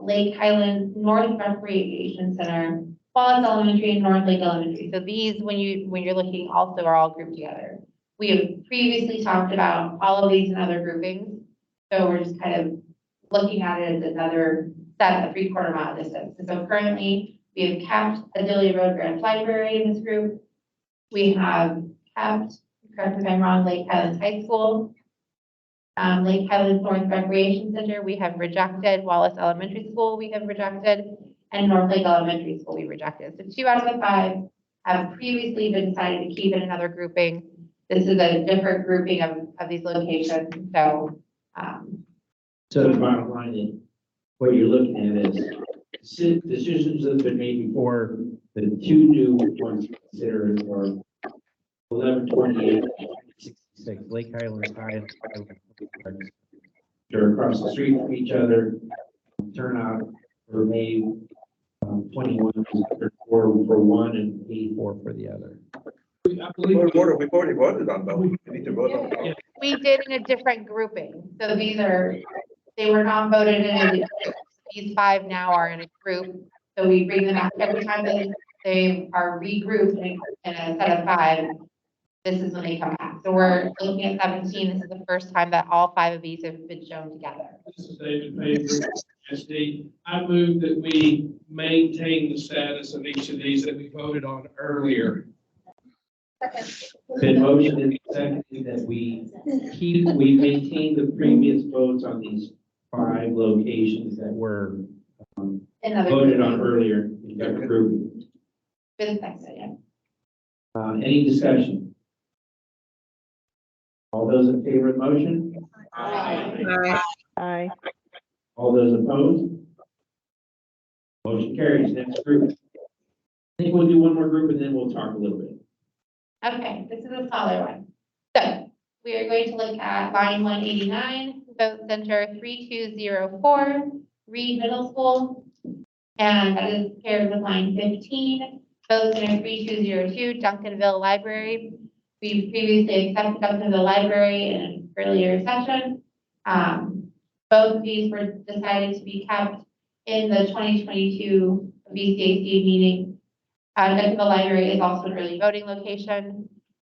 Lake Highlands North Recreation Center, Wallace Elementary, and North Lake Elementary. So these, when you're looking, also are all grouped together. We have previously talked about all of these in other groupings, so we're just kind of looking at it as another set a 3/4 mile distance. And so currently, we have kept Adelia Road Branch Library in this group. We have kept, correct me if I'm wrong, Lake Highlands High School. Lake Highlands North Recreation Center, we have rejected. Wallace Elementary School, we have rejected. And North Lake Elementary School, we rejected. So 2 out of the 5 have previously been decided to keep in another grouping. This is a different grouping of these locations, so. So the bottom line is, what you're looking at is decisions that have been made before, the 2 new ones considered are 1128, 66, Lake Highlands High. And they're across the street from each other. Turnout for May 21 for one and 84 for the other. We've already voted on those. We need to vote on those. We did in a different grouping, so they were not voted in. These 5 now are in a group, so we bring them back every time they are regrouped in a set of 5. This is when they come back. So we're looking at 17. This is the first time that all 5 of these have been shown together. This is David Page, SD. I move that we maintain the status of each of these that we voted on earlier. Been motioned and seconded that we maintain the previous votes on these 5 locations that were voted on earlier in different grouping. Any discussion? All those in favor of the motion? Aye. Aye. All those opposed? Motion carries. Next group. I think we'll do one more group and then we'll talk a little bit. Okay, this is a smaller one. So we are going to look at line 189, vote center 3204, Reed Middle School. And that is paired with line 15, vote center 3202, Duncanville Library. We previously accepted Duncanville Library in an earlier session. Both of these were decided to be kept in the 2022 VCAC meeting. Duncanville Library is also an early voting location.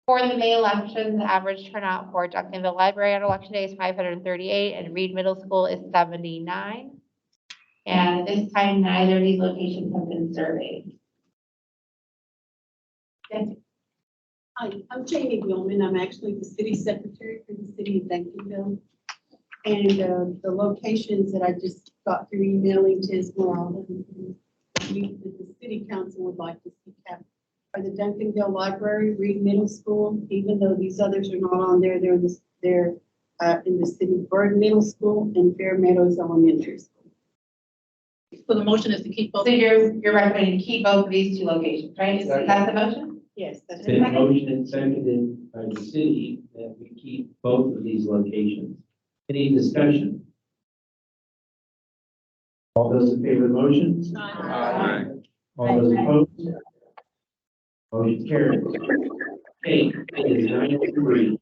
For the May elections, the average turnout for Duncanville Library on election day is 538 and Reed Middle School is 79. And this time, neither of these locations have been surveyed. Yes. Hi, I'm Jamie Gilman. I'm actually the city secretary for the city of Duncanville. And the locations that I just got through emailing to Esmeralda, the city council would like to see kept are the Duncanville Library, Reed Middle School, even though these others are not on there, they're in the city, Bird Middle School and Fair Meadows Elementary School. So the motion is to keep both. So you're recommending to keep both of these 2 locations, right? Is that the motion? Yes, that's Been motioned and seconded by the city that we keep both of these locations. Any discussion? All those in favor of the motion? Aye. All those opposed? Motion carries. Okay, it is 9:03.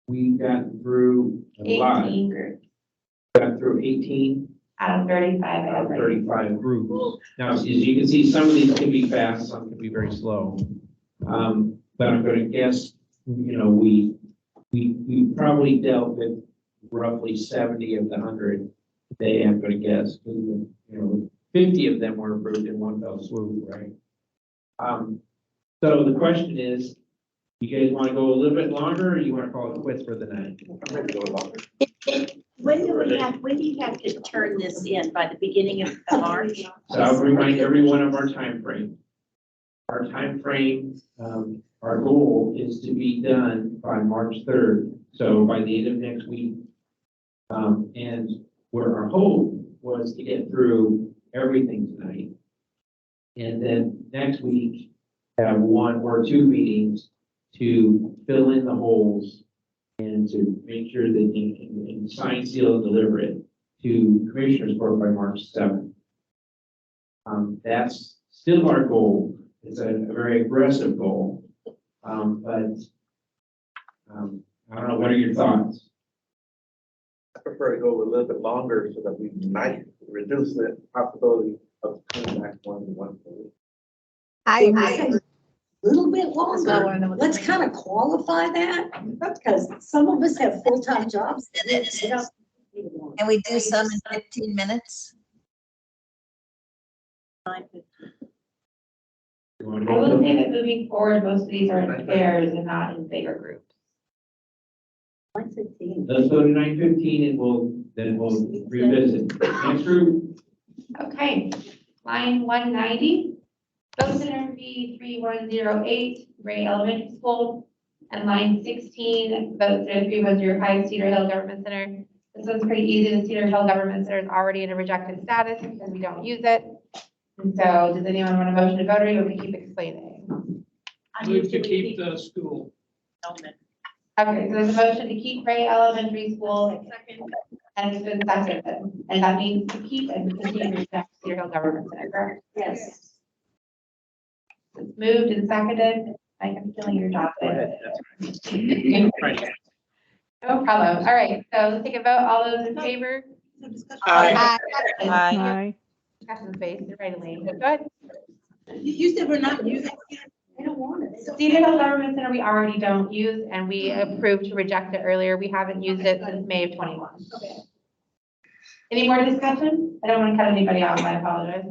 We've gotten through a lot. 18 groups Got through 18 out of 35. out of 35 groups. Now, as you can see, some of these can be fast, some can be very slow. But I'm going to guess, we probably dealt with roughly 70 of the 100 today, I'm going to guess. 50 of them were approved in one fell swoop, right? So the question is, you guys want to go a little bit longer, or you want to call it quits for the night? I'm ready to go longer. When do you have to turn this in? By the beginning of March? So I'll remind everyone of our time frame. Our time frame, our goal is to be done by March 3rd. So by the end of next week. And where our hope was to get through everything tonight. And then next week, have 1 or 2 meetings to fill in the holes and to make sure that you can sign, seal, and deliver it to Commissioners Court by March 7th. That's still our goal. It's a very aggressive goal. But I don't know, what are your thoughts? I prefer to go a little bit longer so that we might reduce the possibility of coming back one. I say a little bit longer. Let's kind of qualify that, because some of us have full-time jobs. Can we do some in 15 minutes? I will say that moving forward, most of these are in pairs and not in bigger groups. Let's go to 9:15 and we'll revisit. Next group. Okay, line 190, vote center V 3108, Ray Elementary School. And line 16, vote center 3105, Cedar Hill Government Center. This one's pretty easy. The Cedar Hill Government Center is already in a rejected status because we don't use it. And so does anyone want a motion to vote, or do you want me to keep explaining? Move to keep the school. Okay, so there's a motion to keep Ray Elementary School. And it's been seconded, and that means to keep and continue to reject Cedar Hill Government Center, correct? Yes. It's moved and seconded. I am feeling your job. No problem. All right, so let's take a vote. All those in favor? Aye. Aye. Discussion space, right away. Go ahead. You said we're not using. I don't want it. Cedar Hill Government Center, we already don't use, and we approved to reject it earlier. We haven't used it since May of 21. Okay. Any more discussion? I don't want to cut anybody off, I apologize.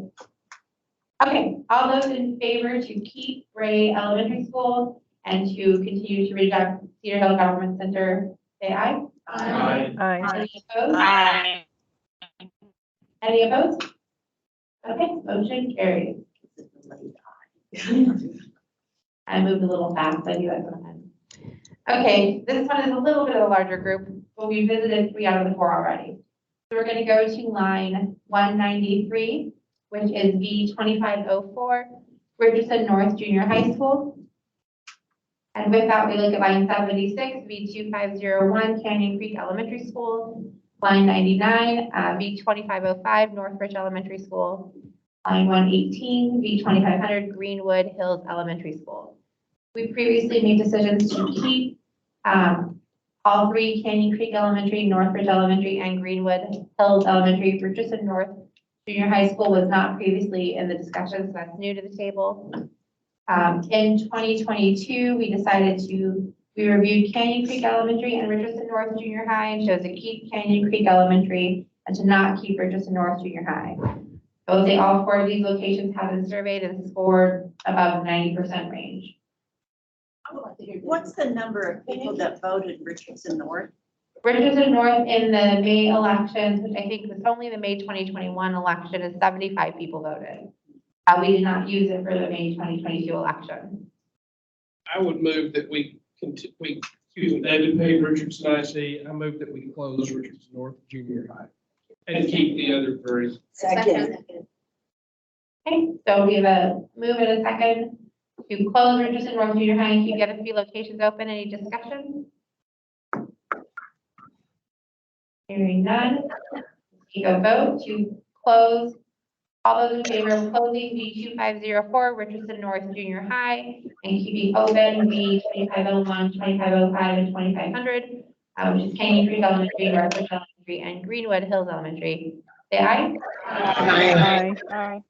Okay, all those in favor to keep Ray Elementary School and to continue to reject Cedar Hill Government Center, say aye. Aye. Aye. Any opposed? Aye. Any opposed? Okay, motion carries. I moved a little fast, I knew I was going to. Okay, this one is a little bit of a larger group, but we visited 3 out of the 4 already. So we're going to go to line 193, which is V2504, Richardson North Junior High School. And with that, we look at line 76, V2501, Canyon Creek Elementary School. Line 99, V2505, Northbridge Elementary School. Line 118, V2500, Greenwood Hills Elementary School. We previously made decisions to keep all 3, Canyon Creek Elementary, Northbridge Elementary, and Greenwood Hills Elementary. Richardson North Junior High School was not previously in the discussion, so that's new to the table. In 2022, we reviewed Canyon Creek Elementary and Richardson North Junior High and chose to keep Canyon Creek Elementary and to not keep Richardson North Junior High. I would say all 4 of these locations have been surveyed and scored above 90% range. What's the number of people that voted Richardson North? Richardson North in the May elections, which I think was only the May 2021 election, is 75 people voted. We did not use it for the May 2022 election. I would move that David Page Richardson IC. I move that we close Richardson North Junior High and keep the other 3. Second. Okay, so we have a move and a second to close Richardson North Junior High and keep the other 3 locations open. Any discussion? Hearing none. Take a vote to close. All those in favor of closing V2504 Richardson North Junior High and keeping open V2501, 2505, and 2500, which is Canyon Creek Elementary, Northbridge Elementary, and Greenwood Hills Elementary. Say aye. Aye. Aye.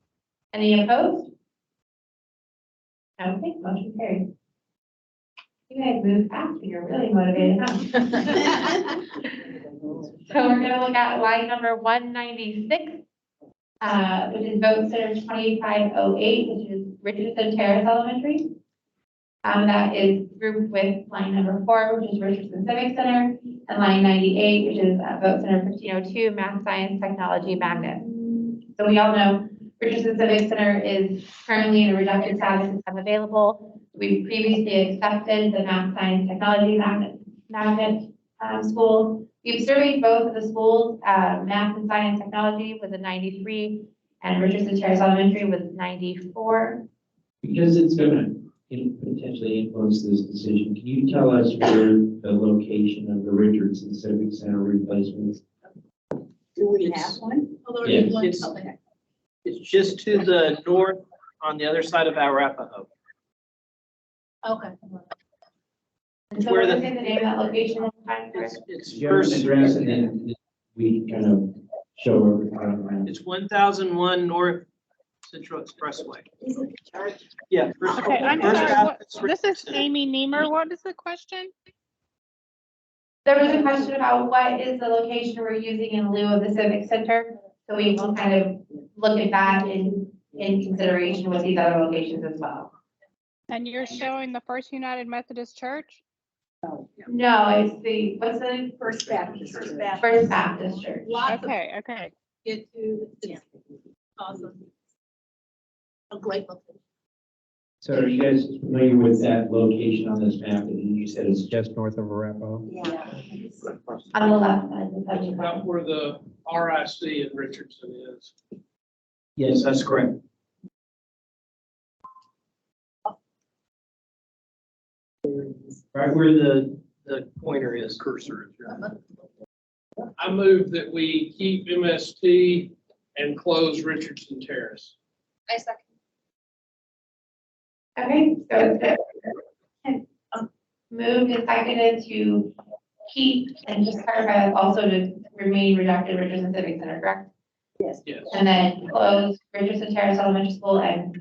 Any opposed? Okay, motion carried. You guys move fast, you're really motivated, huh? So we're gonna look at line number 196, which is vote center 2508, which is Richardson Terrace Elementary. That is grouped with line number 4, which is Richardson Civic Center, and line 98, which is vote center 1502, Math Science Technology Magnet. So we all know Richardson Civic Center is currently in a rejected status and unavailable. We've previously accepted the Math Science Technology Magnet school. We've surveyed both of the schools. Math and Science Technology was a 93, and Richardson Terrace Elementary was 94. Because it's going to potentially influence this decision, can you tell us where the location of the Richardson Civic Center replacements? Do we have one? Yes. It's just to the north on the other side of Arapahoe. Okay. And so what is the name of that location? It's You have an first, address and then we kind of show everything. it's 1001 North Central Expressway. Yeah. first- Okay, I'm first sorry. half What, is this is Richardson. Amy Niemer. What is the question? There was a question about what is the location we're using in lieu of the Civic Center? So we will kind of look at that in consideration with these other locations as well. And you're showing the First United Methodist Church? No, it's the, what's the? First Baptist. First Baptist Church. Okay, okay. Get to, it's awesome. A great location. So are you guys familiar with that location on this map? And you said it's just north of Arapahoe? Yeah. On the left side. That's about where the RIC in Richardson is. Yes, that's correct. Right where the pointer is. Cursor is. I move that we keep MST and close Richardson Terrace. I second. Okay, so it's moved and seconded to keep and just clarify also to remain redacted Richardson Civic Center, correct? Yes. Yes. And then close Richardson Terrace Elementary School and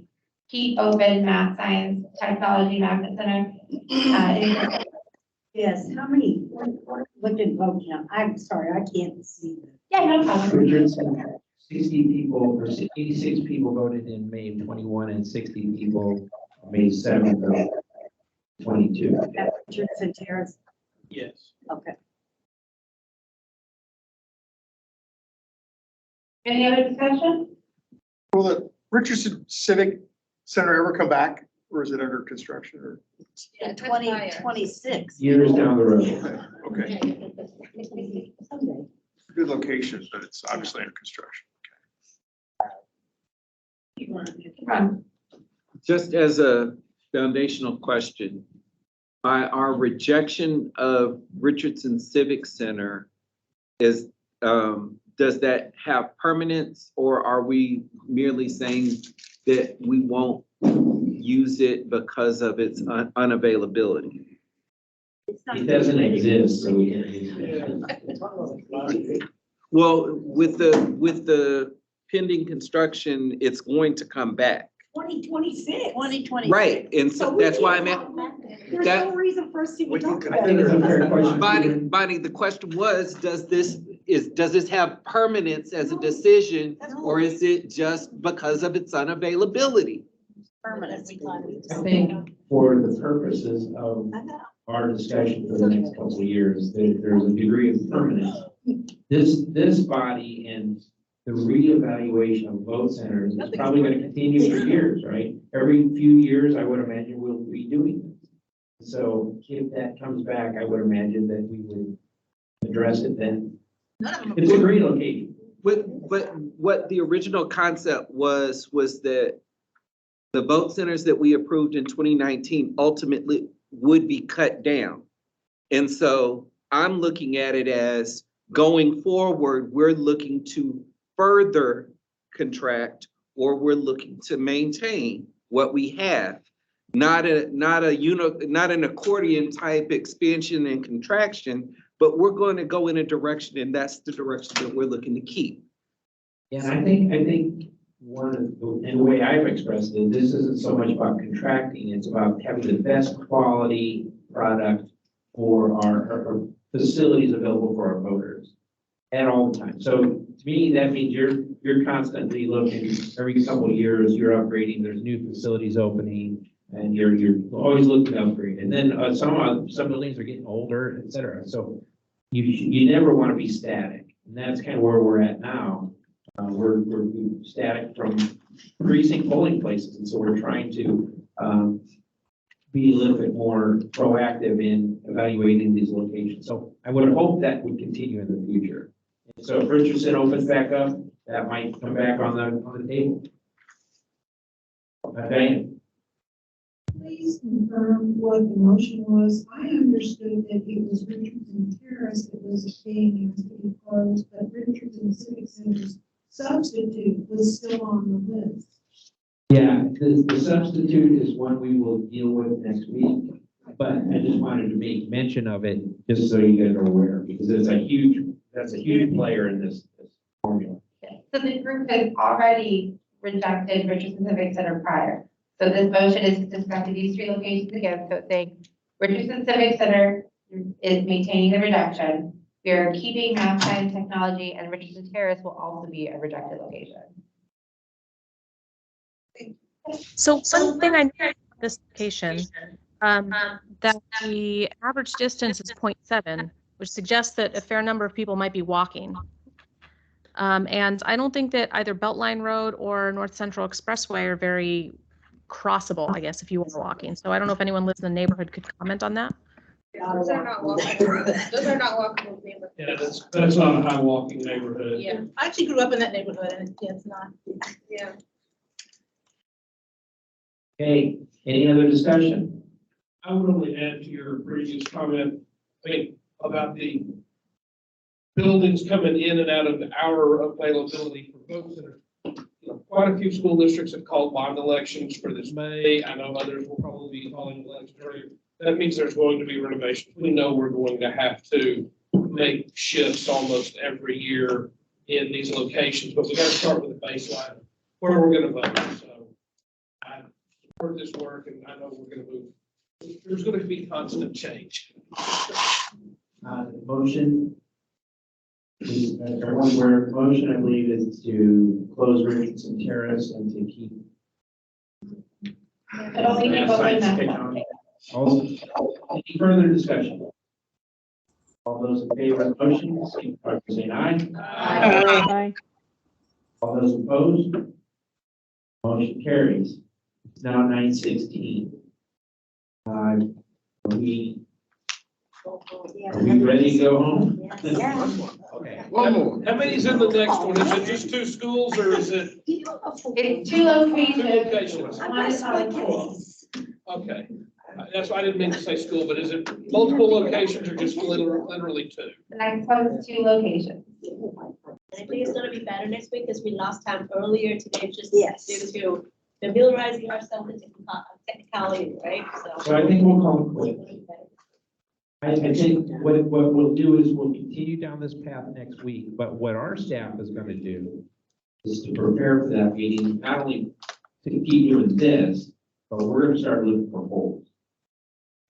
keep open Math Science Technology Magnet Center. Yes, how many, what did vote count? I'm sorry, I can't see that. Yeah, no problem. Richardson, 60 people, or 86 people voted in May of 21 and 60 people May 7th of 22. Richardson Terrace, Yes. okay. Any other discussion? Will the Richardson Civic Center ever come back, or is it under construction, or? In 2026. Years down the road. Okay, Someday. good location, but it's obviously under construction. Just as a foundational question, by our rejection of Richardson Civic Center, is, does that have permanence, or are we merely saying that we won't use it because of its unavailability? It doesn't exist, so we can't use it. Well, with the pending construction, it's going to come back. 2026. 2026. Right, and so that's why I'm at. There's that- no reason for us to even talk I about think it's a fair it. question. Bonnie, the question was, does this have permanence as a decision, or is it just because of its unavailability? Permanent. I think for the purposes of our discussion for the next couple of years, there's a degree of permanence. This body and the reevaluation of vote centers is probably going to continue for years, right? Every few years, I would imagine we'll be doing this. So if that comes back, I would imagine that we would address it then. It's a great location. But what the original concept was that the vote centers that we approved in 2019 ultimately would be cut down. And so I'm looking at it as going forward, we're looking to further contract, or we're looking to maintain what we have. Not an accordion type expansion and contraction, but we're going to go in a direction, and that's the direction that we're looking to keep. And I think one of the way I've expressed it, this isn't so much about contracting, it's about having the best quality product for our facilities available for our voters at all the time. So to me, that means you're constantly looking, every couple of years, you're upgrading, there's new facilities opening, and you're always looking to upgrade. And then some buildings are getting older, et cetera. So you never want to be static. And that's kind of where we're at now. We're static from precinct polling places. And so we're trying to be a little bit more proactive in evaluating these locations. So I would hope that would continue in the future. And so if Richardson opens back up, that might come back on the table. Okay. Please confirm what the motion was. I understood that it was Richardson Terrace that was being asked to be closed, but Richardson Civic Center's substitute was still on the list. Yeah, the substitute is one we will deal with next week, but I just wanted to make mention of it, just so you guys are aware, because that's a huge player in this formula. So the group has already rejected Richardson Civic Center prior. So this motion is to discuss these three locations again. So it's saying Richardson Civic Center, is maintaining the reduction. We are keeping math, science, technology, and Richardson Terrace will also be a rejected location. So one thing I know about this location, that the average distance is 0.7, which suggests that a fair number of people might be walking. And I don't think that either Beltline Road or North Central Expressway are very crossable, I guess, if you were walking. So I don't know if anyone lives in the neighborhood could comment on that. Those are not walkable. Those are not walkable neighborhoods. Yeah, that's not a high walking neighborhood. Yeah, I actually grew up in that neighborhood and it's not. Yeah. Okay, any other discussion? I would only add to your previous comment, about the buildings coming in and out of our availability for vote centers. Quite a few school districts have called bond elections for this May. I know others will probably be calling elections earlier. That means there's going to be renovations. We know we're going to have to make shifts almost every year in these locations, but we got to start with the baseline where we're going to vote. So I support this work, and I know we're going to move. There's going to be constant change. Motion. Everyone aware of the motion, I believe, is to close Richardson Terrace and to keep. Any further discussion? All those in favor of the motion, signify by saying aye. Aye. All those opposed? Motion carries. It's now 9:16. Are we ready to go home? Okay. One more. How many's in the next one? Is it just 2 schools or is it? It's 2 locations. One is Holly Hills. Okay. That's why I didn't mean to say school, but is it multiple locations or just literally 2? The next one is 2 locations. I think it's gonna be better next week because we lost time earlier today, just Yes. due to familiarizing ourselves with technicality, right? So I think we'll call it quits. I think what we'll do is we'll continue down this path next week, but what our staff is gonna do is to prepare for that meeting, not only to keep doing this, but we're gonna start looking for holes.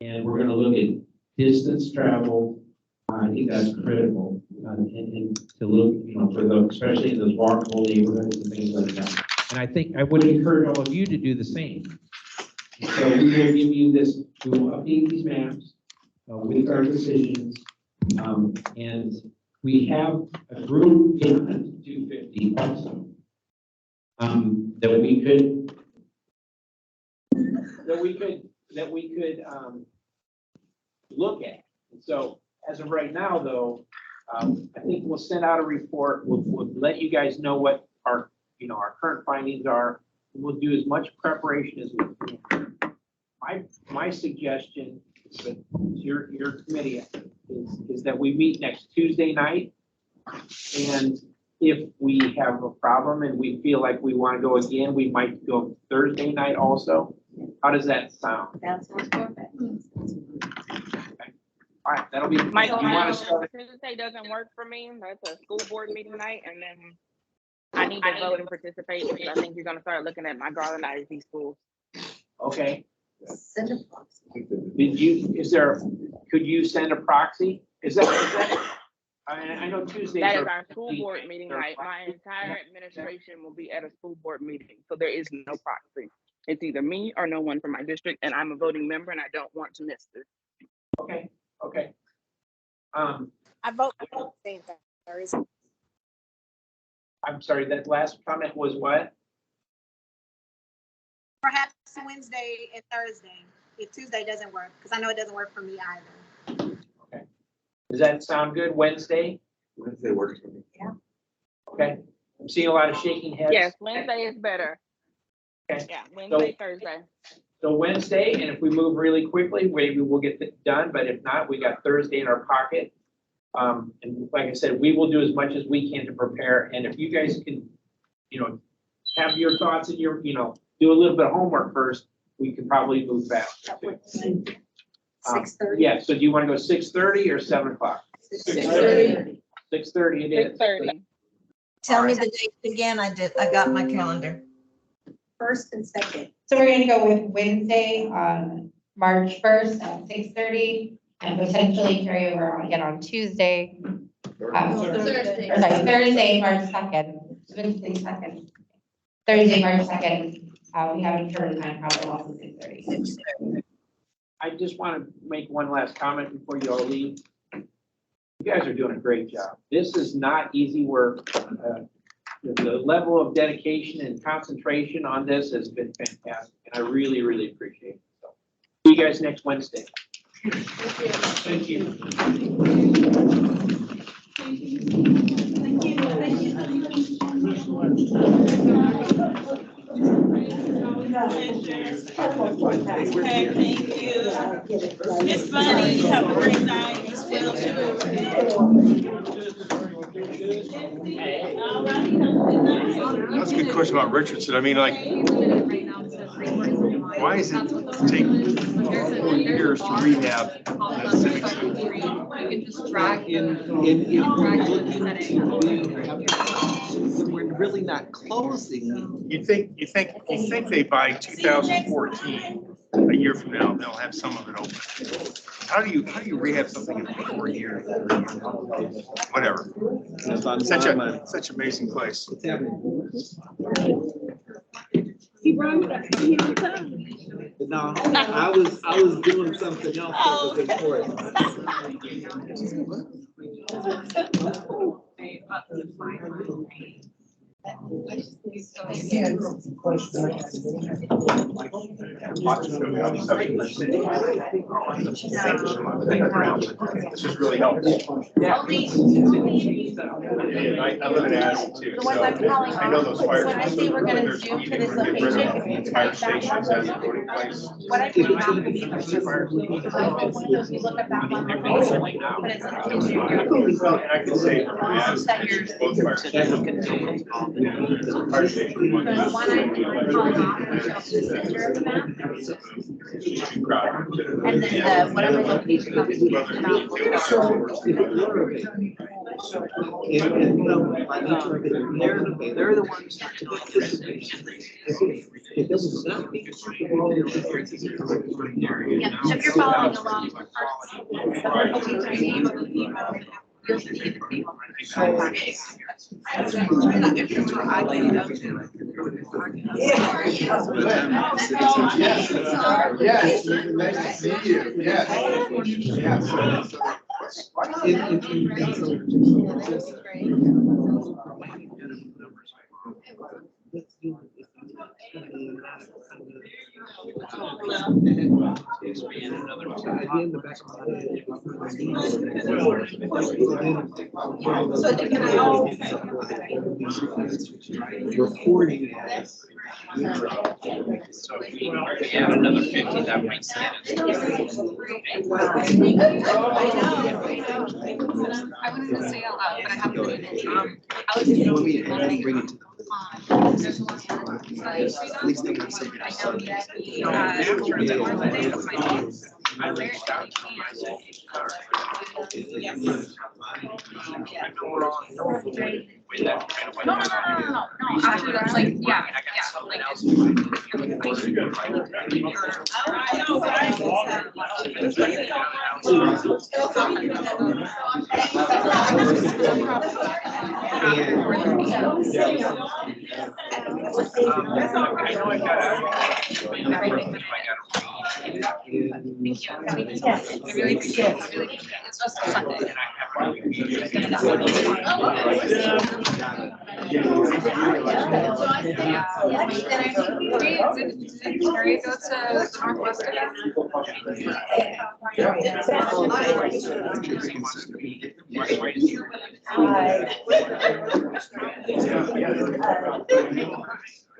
And we're gonna look at distance travel. I think that's critical, and to look, for those, especially in those walkable neighborhoods and things like that. And I think I would encourage all of you to do the same. So we will give you this, we will update these maps with our decisions. And we have a group in 250 also that we could look at. And so as of right now, though, I think we'll send out a report. We'll let you guys know what our current findings are. We'll do as much preparation as we can. My suggestion with your committee is that we meet next Tuesday night. And if we have a problem and we feel like we want to go again, we might go Thursday night also. How does that sound? That sounds perfect. All right, that'll be. My you want to start? Tuesday doesn't work for me. That's a school board meeting night, and then I need to vote and participate because I think you're gonna start looking at my Garland ISD schools. Okay. Send a proxy. Could you send a proxy? Is that, I know Tuesdays That is are. our school board meeting night. My entire administration will be at a school board meeting, so there is no proxy. It's either me or no one from my district, and I'm a voting member, and I don't want to miss this. Okay, okay. I vote for the same Thursday. I'm sorry, that last comment was what? Perhaps Wednesday and Thursday, if Tuesday doesn't work, because I know it doesn't work for me either. Okay. Does that sound good? Wednesday? Wednesday works for me. Yeah. Okay. I'm seeing a lot of shaking heads. Yes, Wednesday is better. Okay. Yeah, Wednesday, Thursday. So Wednesday, and if we move really quickly, maybe we'll get it done, but if not, we got Thursday in our pocket. And like I said, we will do as much as we can to prepare, and if you guys can, have your thoughts and your, do a little bit of homework first, we can probably move fast. 6:30? Yeah, so do you want to go 6:30 or 7 o'clock? 6:30. 6:30 it is. 6:30. Tell me the dates again. I got my calendar. First and second. So we're gonna go with Wednesday, March 1st at 6:30, and potentially carry over again on Tuesday. Thursday. Or sorry, Thursday, March 2nd, Wednesday 2nd. Thursday, March 2nd, we have a turn time probably also 6:30. I just want to make one last comment before you all leave. You guys are doing a great job. This is not easy work. The level of dedication and concentration on this has been fantastic, and I really, really appreciate it. So, see you guys next Wednesday. Thank you. It's funny, you have a great night. That's a good question about Richardson. I mean, like, why does it take 4 years to rehab a civic center? You can just drag We're really not closing. You think they by 2014, a year from now, they'll have some of it open. How do you rehab something in 4 years? Whatever. Such amazing place. No, I was doing something else that was important. This is really helpful. Yeah. I live in Addison too, so I know those fire. When I say we're gonna zoom to this location, Fire stations as a voting place. what I think happened is if you look at that one location, but it's an And I can say, both fire stations. Fire station. The one I called off, which is the center of the map, and then the whatever location that we talked They're the ones that yeah, so if you're following along, you'll see the table. Yes, nice to see you. Yes. Reporting. So if we add another 50, that makes sense. I wouldn't say out loud, but I have to. I would You want me to bring it to at least they got something. I reached out to No. Actually, that's like, yeah. It's just Sunday. Did Terry go to Northwest again?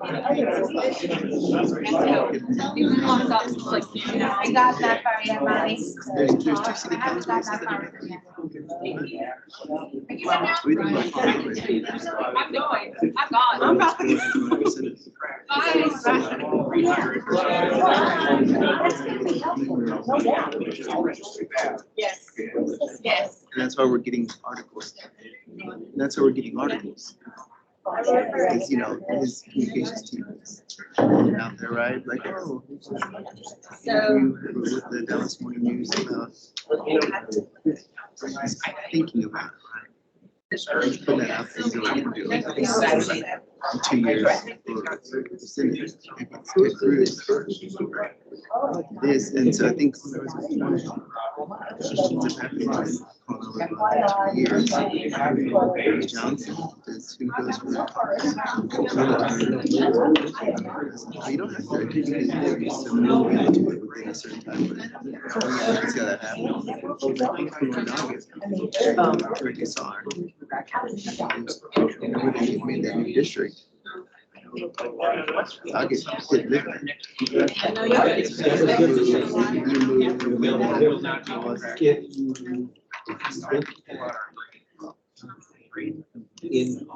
I got that far yet, Molly. I haven't got that far yet. I'm going. I'm gone. I'm about to. Yes. Yes. And that's why we're getting articles. That's why we're getting articles. Because, his communications team is out there right? Like, oh. So- With the Dallas Morning News about thinking about it, right? Putting that out there, you know, you do it. In 2 years. This, and so I think there was years. Johnson is who goes for. You don't have to, you can do some movement to it within a certain time. It's gotta happen. Ricky Sar. Whenever they made that new district. I'll get living. In